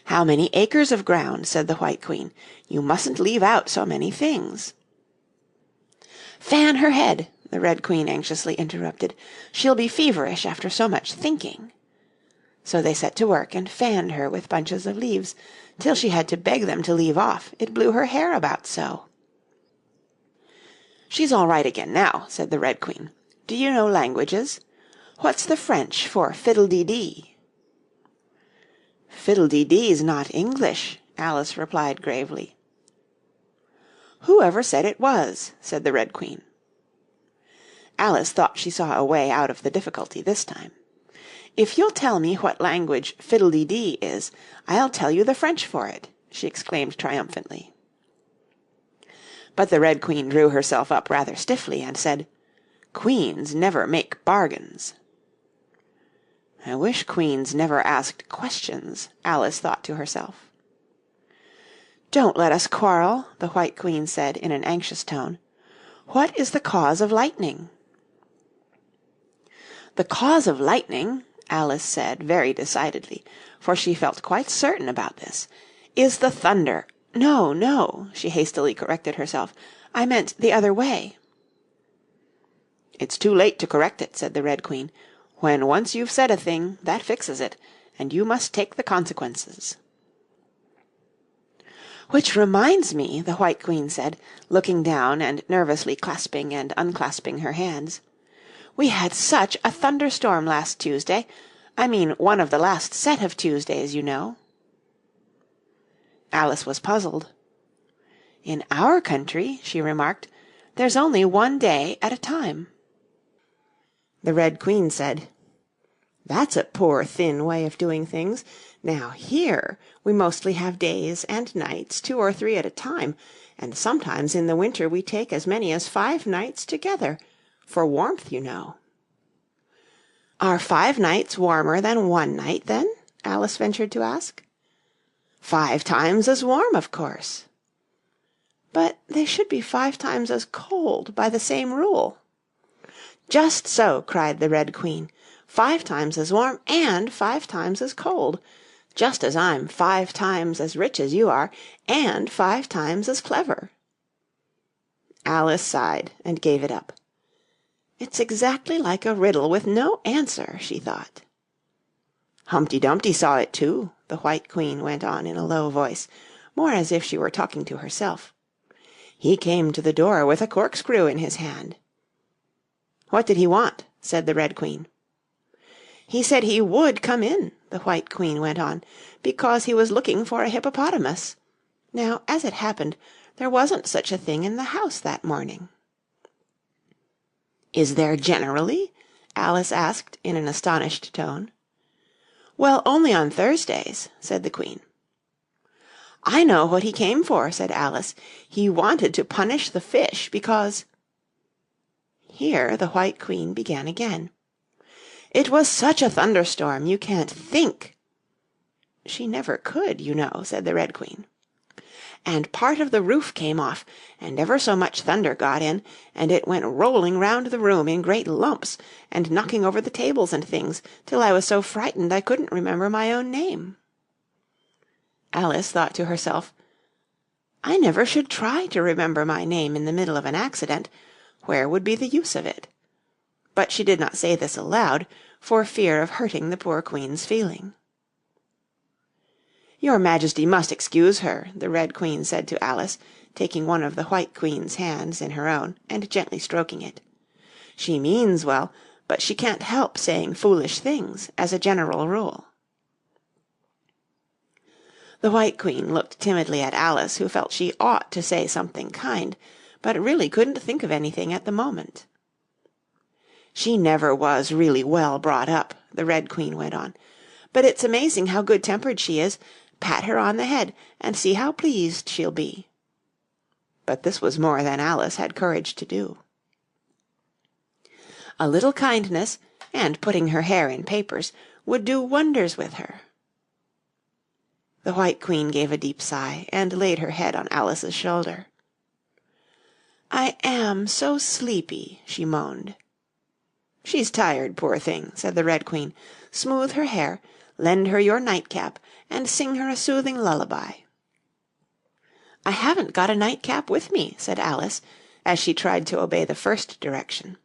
"How many acres of ground?" said the White Queen. "You mustn't leave out so many things." "Fan her head," the Red Queen anxiously interrupted. "She'll be feverish after so much thinking." So they set to work and fanned her with bunches of leaves, till she had to beg them to leave off, it blew her hair about so. "She's all right again now," said the Red Queen. "Do you know languages? What's the French for fiddle-dee-dee?" "Fiddle-dee-dee's not English," Alice replied gravely. "Who ever said it was?" said the Red Queen. Alice thought she saw a way out of the difficulty this time. "If you'll tell me what language fiddle-dee-dee is, I'll tell you the French for it," she exclaimed triumphantly. But the Red Queen drew herself up rather stiffly and said, "Queens never make bargains." "I wish queens never asked questions," Alice thought to herself. "Don't let us quarrel," the White Queen said in an anxious tone. "What is the cause of lightning?" "The cause of lightning," Alice said very decidedly, for she felt quite certain about this, "is the thunder. No, no," she hastily corrected herself. "I meant the other way." "It's too late to correct it," said the Red Queen. "When once you've said a thing, that fixes it, and you must take the consequences." "Which reminds me," the White Queen said, looking down and nervously clasping and unclasping her hands, "we had such a thunderstorm last Tuesday. I mean one of the last set of Tuesdays, you know." Alice was puzzled. "In our country," she remarked, "there's only one day at a time." The Red Queen said, "That's a poor thin way of doing things. Now here we mostly have days and nights, 2 or 3 at a time, and sometimes in the winter we take as many as 5 nights together, for warmth, you know." "Are 5 nights warmer than 1 night, then?" Alice ventured to ask. "5 times as warm, of course." "But they should be 5 times as cold by the same rule." "Just so," cried the Red Queen. "5 times as warm and 5 times as cold. Just as I'm 5 times as rich as you are, and 5 times as clever." Alice sighed and gave it up. "It's exactly like a riddle with no answer," she thought. "Humpty Dumpty saw it too," the White Queen went on in a low voice, more as if she were talking to herself. "He came to the door with a corkscrew in his hand." "What did he want?" said the Red Queen. "He said he would come in," the White Queen went on, "because he was looking for a hippopotamus. Now, as it happened, there wasn't such a thing in the house that morning." "Is there generally?" Alice asked in an astonished tone. "Well, only on Thursdays," said the Queen. "I know what he came for," said Alice. "He wanted to punish the fish because—" Here the White Queen began again. "It was such a thunderstorm, you can't think—" "She never could, you know," said the Red Queen. "And part of the roof came off, and ever so much thunder got in, and it went rolling round the room in great lumps, and knocking over the tables and things, till I was so frightened I couldn't remember my own name." Alice thought to herself, "I never should try to remember my name in the middle of an accident. Where would be the use of it?" But she did not say this aloud, for fear of hurting the poor Queen's feeling. "Your Majesty must excuse her," the Red Queen said to Alice, taking one of the White Queen's hands in her own and gently stroking it. "She means well, but she can't help saying foolish things, as a general rule." The White Queen looked timidly at Alice, who felt she ought to say something kind, but really couldn't think of anything at the moment. "She never was really well brought up," the Red Queen went on, "but it's amazing how good-tempered she is. Pat her on the head, and see how pleased she'll be." But this was more than Alice had courage to do. A little kindness, and putting her hair in papers, would do wonders with her. The White Queen gave a deep sigh, and laid her head on Alice's shoulder. "I am so sleepy," she moaned. "She's tired, poor thing," said the Red Queen. "Smooth her hair, lend her your nightcap, and sing her a soothing lullaby." "I haven't got a nightcap with me," said Alice, as she tried to obey the first direction.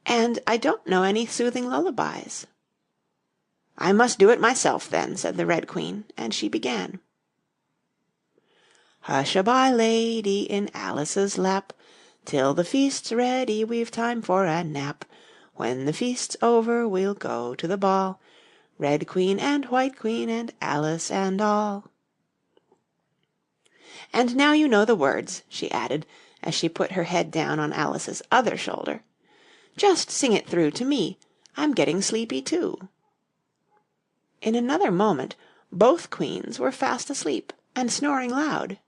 "And I don't know any soothing lullabies." "I must do it myself, then," said the Red Queen, and she began. "Hush-a-bye, lady, in Alice's lap, till the feast's ready we've time for a nap. When the feast's over we'll go to the ball, Red Queen and White Queen and Alice and all." "And now you know the words," she added, as she put her head down on Alice's other shoulder. "Just sing it through to me. I'm getting sleepy too." In another moment both queens were fast asleep and snoring loud.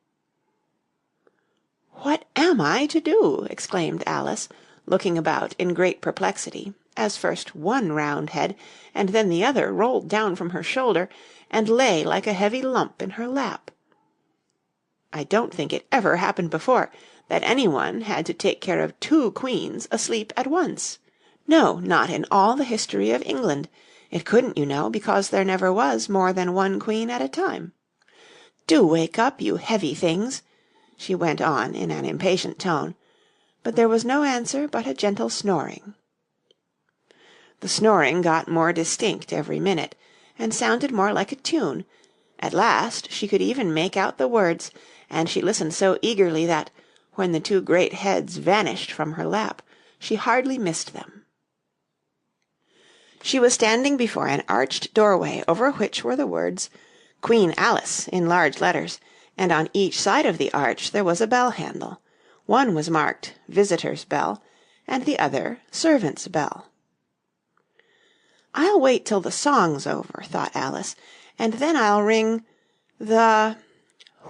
"What am I to do?" exclaimed Alice, looking about in great perplexity, as first one round head and then the other rolled down from her shoulder and lay like a heavy lump in her lap. I don't think it ever happened before that anyone had to take care of two queens asleep at once. No, not in all the history of England. It couldn't, you know, because there never was more than one queen at a time. Do wake up, you heavy things," she went on in an impatient tone, but there was no answer but a gentle snoring. The snoring got more distinct every minute, and sounded more like a tune. At last she could even make out the words, and she listened so eagerly that, when the two great heads vanished from her lap, she hardly missed them. She was standing before an arched doorway over which were the words "Queen Alice" in large letters, and on each side of the arch there was a bell handle. One was marked "Visitor's Bell," and the other "Servant's Bell." "I'll wait till the song's over," thought Alice, "and then I'll ring the...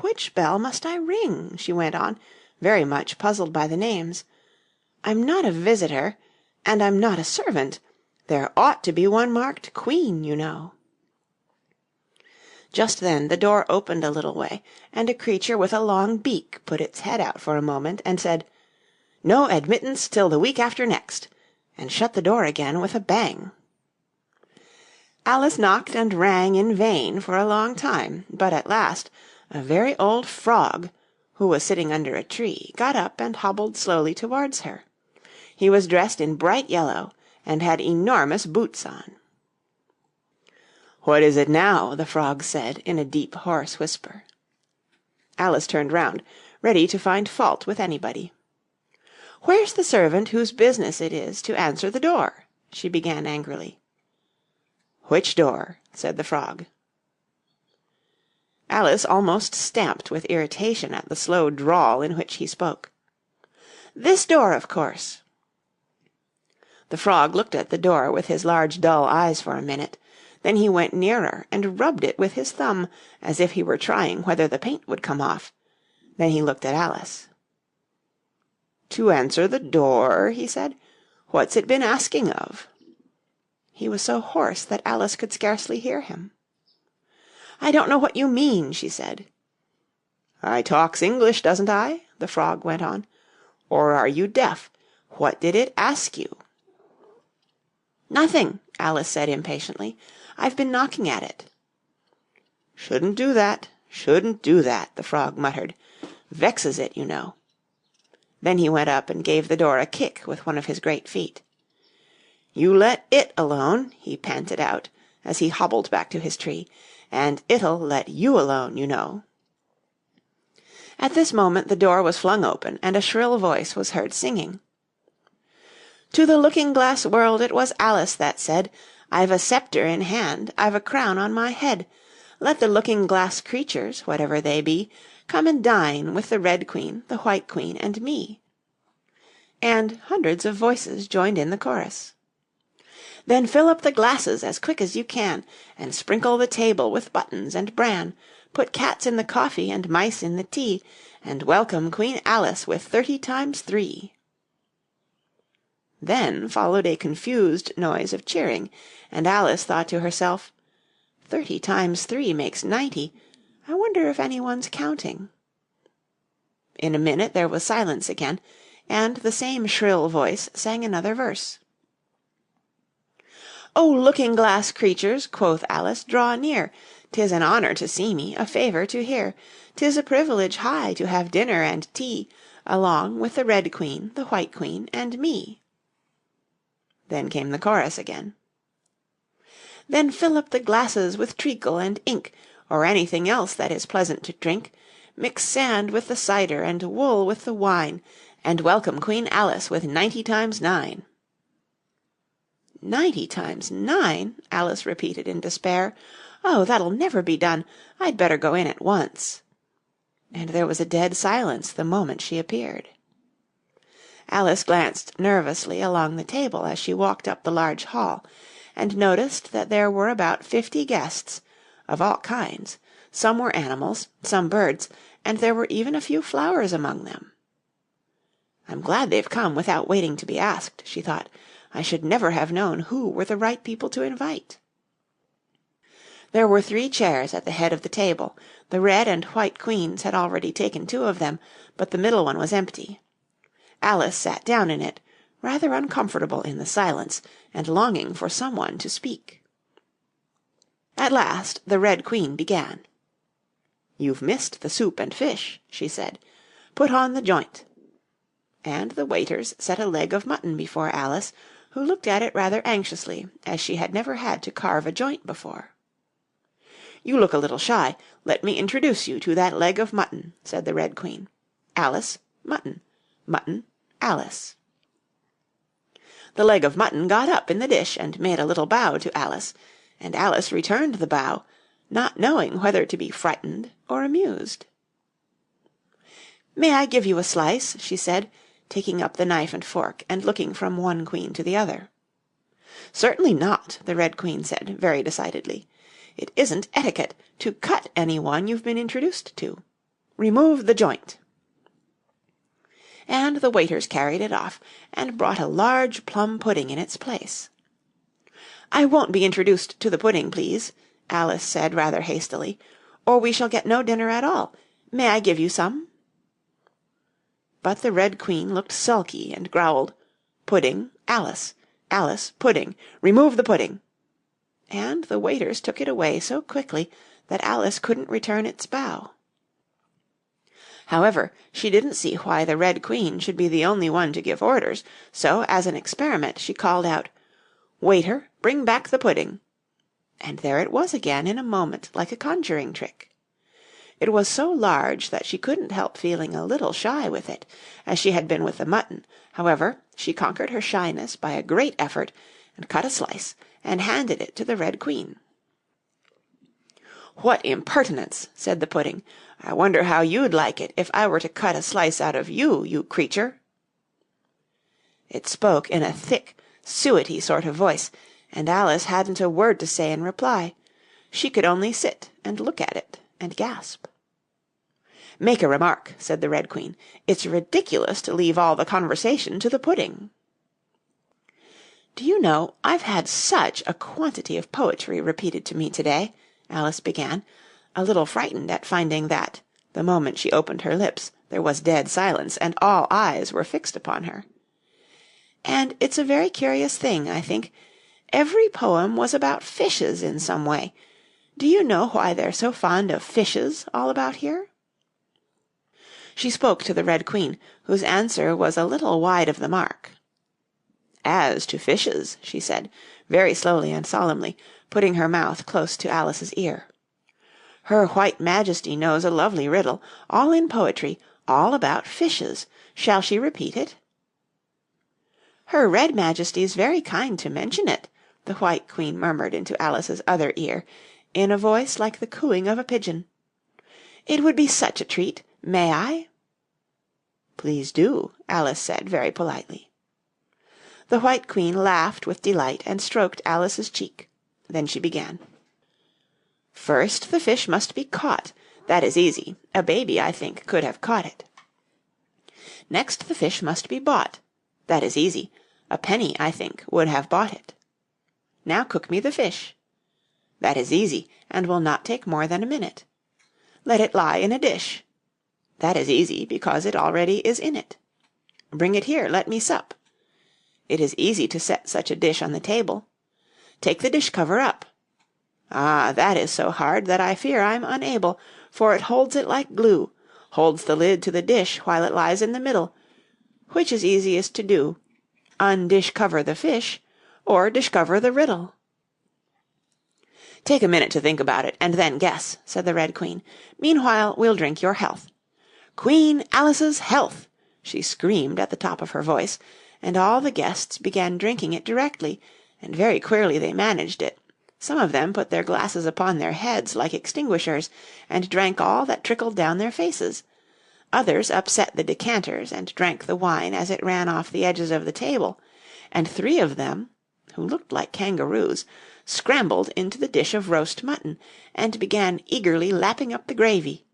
Which bell must I ring?" she went on, very much puzzled by the names. "I'm not a visitor, and I'm not a servant. There ought to be one marked Queen, you know." Just then the door opened a little way, and a creature with a long beak put its head out for a moment and said, "No admittance till the week after next," and shut the door again with a bang. Alice knocked and rang in vain for a long time, but at last a very old frog, who was sitting under a tree, got up and hobbled slowly towards her. He was dressed in bright yellow, and had enormous boots on. "What is it now?" the frog said in a deep, hoarse whisper. Alice turned round, ready to find fault with anybody. "Where's the servant whose business it is to answer the door?" she began angrily. "Which door?" said the frog. Alice almost stamped with irritation at the slow drawl in which he spoke. "This door, of course." The frog looked at the door with his large dull eyes for a minute. Then he went nearer and rubbed it with his thumb, as if he were trying whether the paint would come off. Then he looked at Alice. "To answer the door?" he said. "What's it been asking of?" He was so hoarse that Alice could scarcely hear him. "I don't know what you mean," she said. "I talks English, doesn't I?" the frog went on. "Or are you deaf? What did it ask you?" "Nothing," Alice said impatiently. "I've been knocking at it." "Shouldn't do that, the frog muttered. "Vexes it, you know." Then he went up and gave the door a kick with one of his great feet. "You let it alone," he panted out, as he hobbled back to his tree, "and it'll let you alone, you know." At this moment the door was flung open, and a shrill voice was heard singing. To the looking-glass world it was Alice that said, "I've a sceptre in hand, I've a crown on my head. Let the looking-glass creatures, whatever they be, come and dine with the Red Queen, the White Queen, and me." And hundreds of voices joined in the chorus. "Then fill up the glasses as quick as you can, and sprinkle the table with buttons and bran. Put cats in the coffee and mice in the tea, and welcome Queen Alice with 30 times 3." Then followed a confused noise of cheering, and Alice thought to herself, 30 times 3 makes 90. I wonder if anyone's counting. In a minute there was silence again, and the same shrill voice sang another verse. "O looking-glass creatures," quoth Alice, "draw near. 'Tis an honour to see me, a favour to hear. 'Tis a privilege high to have dinner and tea, along with the Red Queen, the White Queen, and me." Then came the chorus again. "Then fill up the glasses with treacle and ink, or anything else that is pleasant to drink. Mix sand with the cider and wool with the wine, and welcome Queen Alice with 90 times 9. 90 times 9, Alice repeated in despair. "Oh, that'll never be done. I'd better go in at once." And there was a dead silence the moment she appeared. Alice glanced nervously along the table as she walked up the large hall, and noticed that there were about 50 guests, of all kinds. Some were animals, some birds, and there were even a few flowers among them. "I'm glad they've come without waiting to be asked," she thought. "I should never have known who were the right people to invite." There were 3 chairs at the head of the table. The Red and White Queens had already taken 2 of them, but the middle one was empty. Alice sat down in it, rather uncomfortable in the silence, and longing for someone to speak. At last the Red Queen began. "You've missed the soup and fish," she said. "Put on the joint." And the waiters set a leg of mutton before Alice, who looked at it rather anxiously, as she had never had to carve a joint before. "You look a little shy. Let me introduce you to that leg of mutton," said the Red Queen. "Alice, mutton. Mutton, Alice." The leg of mutton got up in the dish and made a little bow to Alice, and Alice returned the bow, not knowing whether to be frightened or amused. "May I give you a slice?" she said, taking up the knife and fork and looking from one queen to the other. "Certainly not," the Red Queen said, very decidedly. "It isn't etiquette to cut any one you've been introduced to. Remove the joint." And the waiters carried it off, and brought a large plum pudding in its place. "I won't be introduced to the pudding, please," Alice said rather hastily, "or we shall get no dinner at all. May I give you some?" But the Red Queen looked sulky and growled, "Pudding, Alice. Alice, pudding. Remove the pudding." And the waiters took it away so quickly that Alice couldn't return its bow. However, she didn't see why the Red Queen should be the only one to give orders, so as an experiment she called out, "Waiter, bring back the pudding." And there it was again in a moment, like a conjuring trick. It was so large that she couldn't help feeling a little shy with it, as she had been with the mutton. However, she conquered her shyness by a great effort, and cut a slice, and handed it to the Red Queen. "What impertinence!" said the pudding. "I wonder how you'd like it if I were to cut a slice out of you, you creature." It spoke in a thick, suety sort of voice, and Alice hadn't a word to say in reply. She could only sit and look at it and gasp. "Make a remark," said the Red Queen. "It's ridiculous to leave all the conversation to the pudding." "Do you know, I've had such a quantity of poetry repeated to me to-day," Alice began, a little frightened at finding that, the moment she opened her lips, there was dead silence, and all eyes were fixed upon her. "And it's a very curious thing, I think. Every poem was about fishes in some way. Do you know why they're so fond of fishes all about here?" She spoke to the Red Queen, whose answer was a little wide of the mark. "As to fishes," she said, very slowly and solemnly, putting her mouth close to Alice's ear, "Her White Majesty knows a lovely riddle, all in poetry, all about fishes. Shall she repeat it?" "Her Red Majesty's very kind to mention it," the White Queen murmured into Alice's other ear, in a voice like the cooing of a pigeon. "It would be such a treat. May I?" "Please do," Alice said very politely. The White Queen laughed with delight and stroked Alice's cheek. Then she began. "First the fish must be caught. That is easy. A baby, I think, could have caught it. Next the fish must be bought. That is easy. A penny, I think, would have bought it. Now cook me the fish. That is easy, and will not take more than a minute. Let it lie in a dish. That is easy, because it already is in it. Bring it here, let me sup. It is easy to set such a dish on the table. Take the dish cover up. Ah, that is so hard that I fear I'm unable, for it holds it like glue, holds the lid to the dish while it lies in the middle. Which is easiest to do? Undish cover the fish, or discover the riddle?" "Take a minute to think about it, and then guess," said the Red Queen. "Meanwhile we'll drink your health. Queen Alice's health!" she screamed at the top of her voice, and all the guests began drinking it directly, and very queerly they managed it. Some of them put their glasses upon their heads like extinguishers, and drank all that trickled down their faces. Others upset the decanters, and drank the wine as it ran off the edges of the table, and 3 of them, who looked like kangaroos, scrambled into the dish of roast mutton, and began eagerly lapping up the gravy.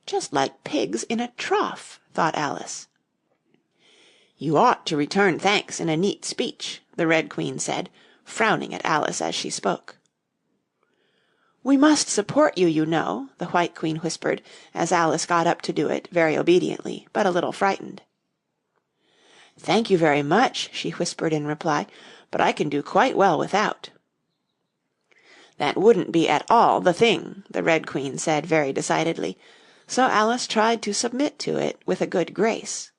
"Just like pigs in a trough," thought Alice. "You ought to return thanks in a neat speech," the Red Queen said, frowning at Alice as she spoke. "We must support you, you know," the White Queen whispered, as Alice got up to do it, very obediently, but a little frightened. "Thank you very much," she whispered in reply, "but I can do quite well without." "That wouldn't be at all the thing," the Red Queen said very decidedly, so Alice tried to submit to it with a good grace.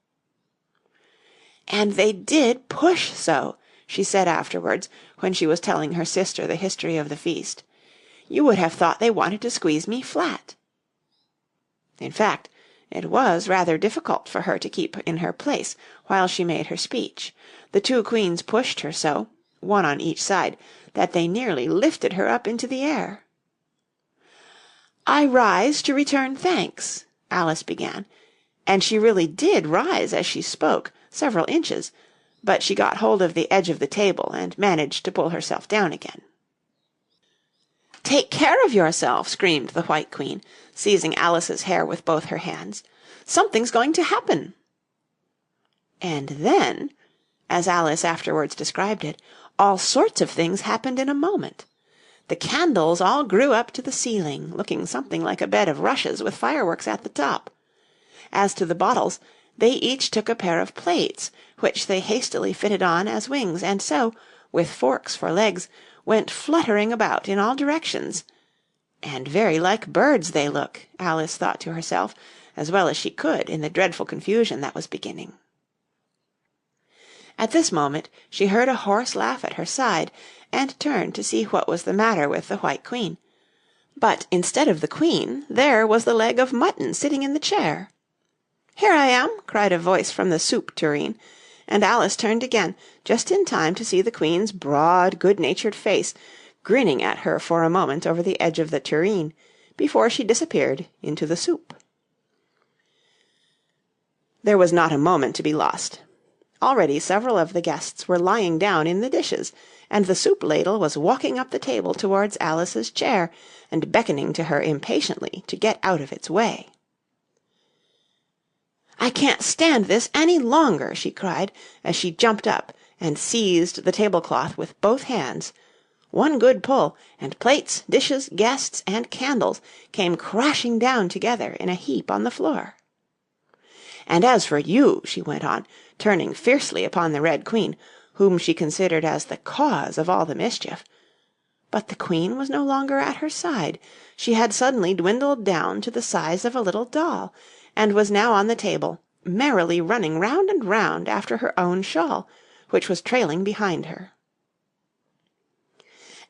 "And they did push so," she said afterwards, when she was telling her sister the history of the feast. "You would have thought they wanted to squeeze me flat." In fact, it was rather difficult for her to keep in her place while she made her speech. The 2 queens pushed her so, one on each side, that they nearly lifted her up into the air. "I rise to return thanks," Alice began, and she really did rise as she spoke, several inches, but she got hold of the edge of the table and managed to pull herself down again. "Take care of yourself," screamed the White Queen, seizing Alice's hair with both her hands. "Something's going to happen." And then, as Alice afterwards described it, all sorts of things happened in a moment. The candles all grew up to the ceiling, looking something like a bed of rushes with fireworks at the top. As to the bottles, they each took a pair of plates, which they hastily fitted on as wings, and so, with forks for legs, went fluttering about in all directions. And very like birds they look, Alice thought to herself, as well as she could in the dreadful confusion that was beginning. At this moment she heard a hoarse laugh at her side, and turned to see what was the matter with the White Queen. But instead of the Queen, there was the leg of mutton sitting in the chair. "Here I am!" cried a voice from the soup tureen, and Alice turned again, just in time to see the Queen's broad, good-natured face grinning at her for a moment over the edge of the tureen, before she disappeared into the soup. There was not a moment to be lost. Already several of the guests were lying down in the dishes, and the soup ladle was walking up the table towards Alice's chair, and beckoning to her impatiently to get out of its way. "I can't stand this any longer," she cried, as she jumped up and seized the tablecloth with both hands. One good pull, and plates, dishes, guests, and candles came crashing down together in a heap on the floor. "And as for you," she went on, turning fiercely upon the Red Queen, whom she considered as the cause of all the mischief. But the Queen was no longer at her side. She had suddenly dwindled down to the size of a little doll, and was now on the table, merrily running round and round after her own shawl, which was trailing behind her.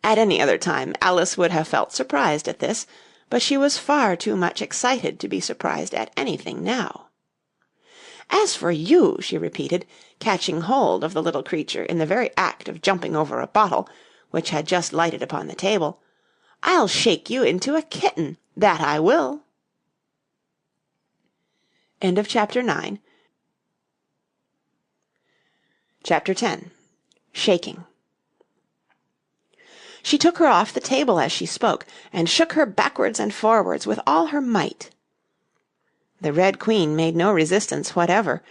At any other time Alice would have felt surprised at this, but she was far too much excited to be surprised at anything now. "As for you," she repeated, catching hold of the little creature in the very act of jumping over a bottle, which had just lighted upon the table, I'll shake you into a kitten, that I will." End of Chapter 9. Chapter 10. Shaking. She took her off the table as she spoke, and shook her backwards and forwards with all her might. The Red Queen made no resistance whatever,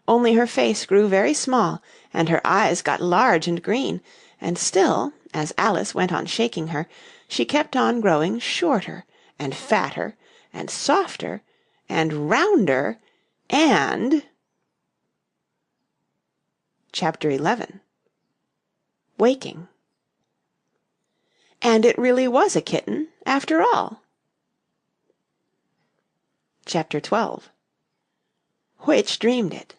only her face grew very small, and her eyes got large and green, and still, as Alice went on shaking her, she kept on growing shorter, and fatter, and softer, and rounder, and... Chapter 11. Waking. And it really was a kitten, after all. Chapter 12. Which dreamed it?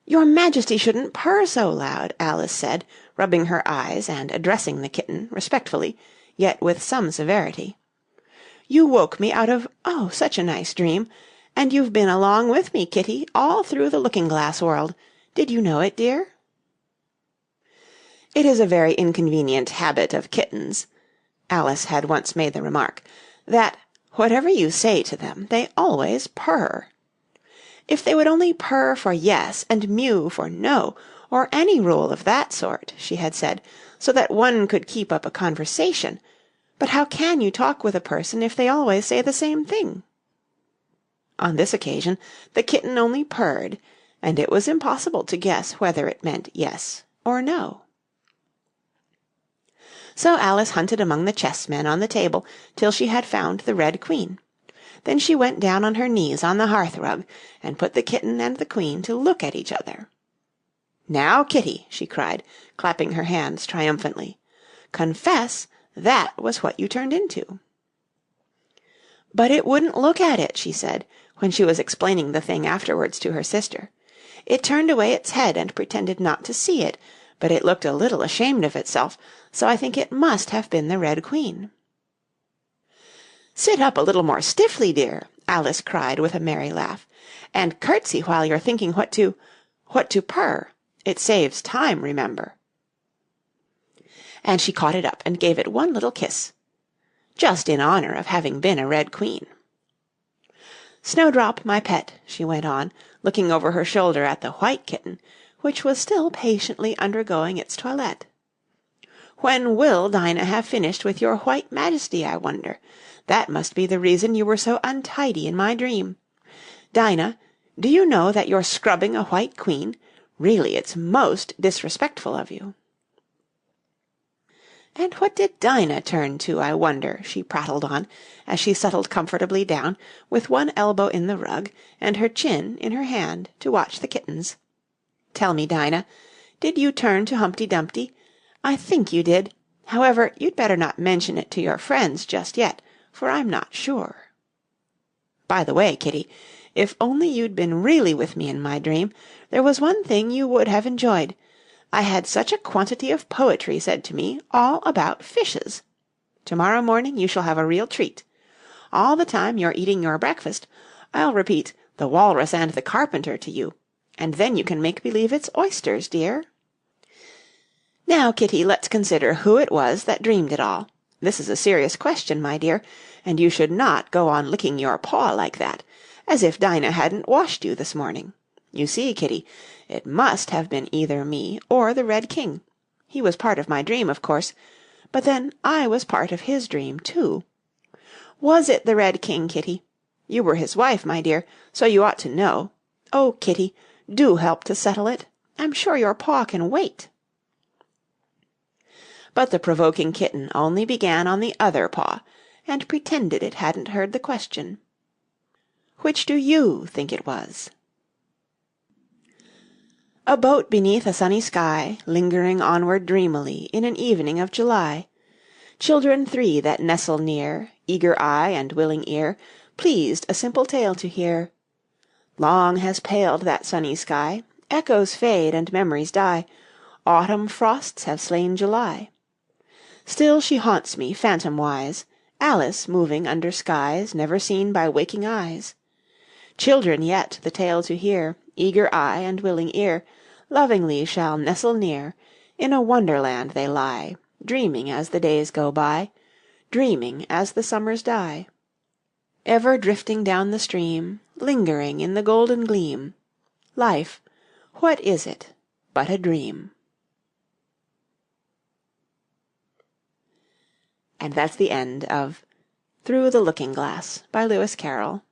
"Your Majesty shouldn't purr so loud," Alice said, rubbing her eyes and addressing the kitten respectfully, yet with some severity. "You woke me out of, oh, such a nice dream, and you've been along with me, Kitty, all through the looking-glass world. Did you know it, dear?" It is a very inconvenient habit of kittens, Alice had once made the remark, that, whatever you say to them, they always purr. If they would only purr for yes and mew for no, or any rule of that sort, she had said, so that one could keep up a conversation. But how can you talk with a person if they always say the same thing? On this occasion the kitten only purred, and it was impossible to guess whether it meant yes or no. So Alice hunted among the chessmen on the table till she had found the Red Queen. Then she went down on her knees on the hearth-rug, and put the kitten and the Queen to look at each other. "Now, Kitty," she cried, clapping her hands triumphantly, "confess that was what you turned into." "But it wouldn't look at it," she said, when she was explaining the thing afterwards to her sister. "It turned away its head and pretended not to see it, but it looked a little ashamed of itself, so I think it must have been the Red Queen." "Sit up a little more stiffly, dear," Alice cried with a merry laugh, "and curtsy while you're thinking what to purr. It saves time, remember." And she caught it up and gave it one little kiss, just in honour of having been a Red Queen. "Snowdrop, my pet," she went on, looking over her shoulder at the white kitten, which was still patiently undergoing its toilette. "When will Dinah have finished with your white Majesty, I wonder? That must be the reason you were so untidy in my dream. Dinah, do you know that you're scrubbing a white queen? Really, it's most disrespectful of you." "And what did Dinah turn to, I wonder?" she prattled on, as she settled comfortably down, with one elbow in the rug, and her chin in her hand, to watch the kittens. "Tell me, Dinah, did you turn to Humpty Dumpty? I think you did. However, you'd better not mention it to your friends just yet, for I'm not sure. By the way, Kitty, if only you'd been really with me in my dream, there was one thing you would have enjoyed. I had such a quantity of poetry said to me, all about fishes. To-morrow morning you shall have a real treat. All the time you're eating your breakfast, I'll repeat The Walrus and the Carpenter to you, and then you can make believe it's oysters, dear. Now, Kitty, let's consider who it was that dreamed it all. This is a serious question, my dear, and you should not go on licking your paw like that, as if Dinah hadn't washed you this morning. You see, Kitty, it must have been either me or the Red King. He was part of my dream, of course, but then I was part of his dream, too. Was it the Red King, Kitty? You were his wife, my dear, so you ought to know. Oh, Kitty, do help to settle it. I'm sure your paw can wait." But the provoking kitten only began on the other paw, and pretended it hadn't heard the question. "Which do you think it was?" A boat beneath a sunny sky, lingering onward dreamily in an evening of July. Children three that nestle near, eager eye and willing ear, pleased a simple tale to hear. Long has paled that sunny sky, echoes fade and memories die, autumn frosts have slain July. Still she haunts me, phantom-wise, Alice moving under skies never seen by waking eyes. Children yet the tale to hear, eager eye and willing ear, lovingly shall nestle near, in a wonderland they lie, Dreaming as the days go by, Dreaming as the summers die. Ever drifting down the stream, Lingering in the golden gleam, Life, what is it but a dream? And that's the end of Through the Looking Glass by Lewis Carroll.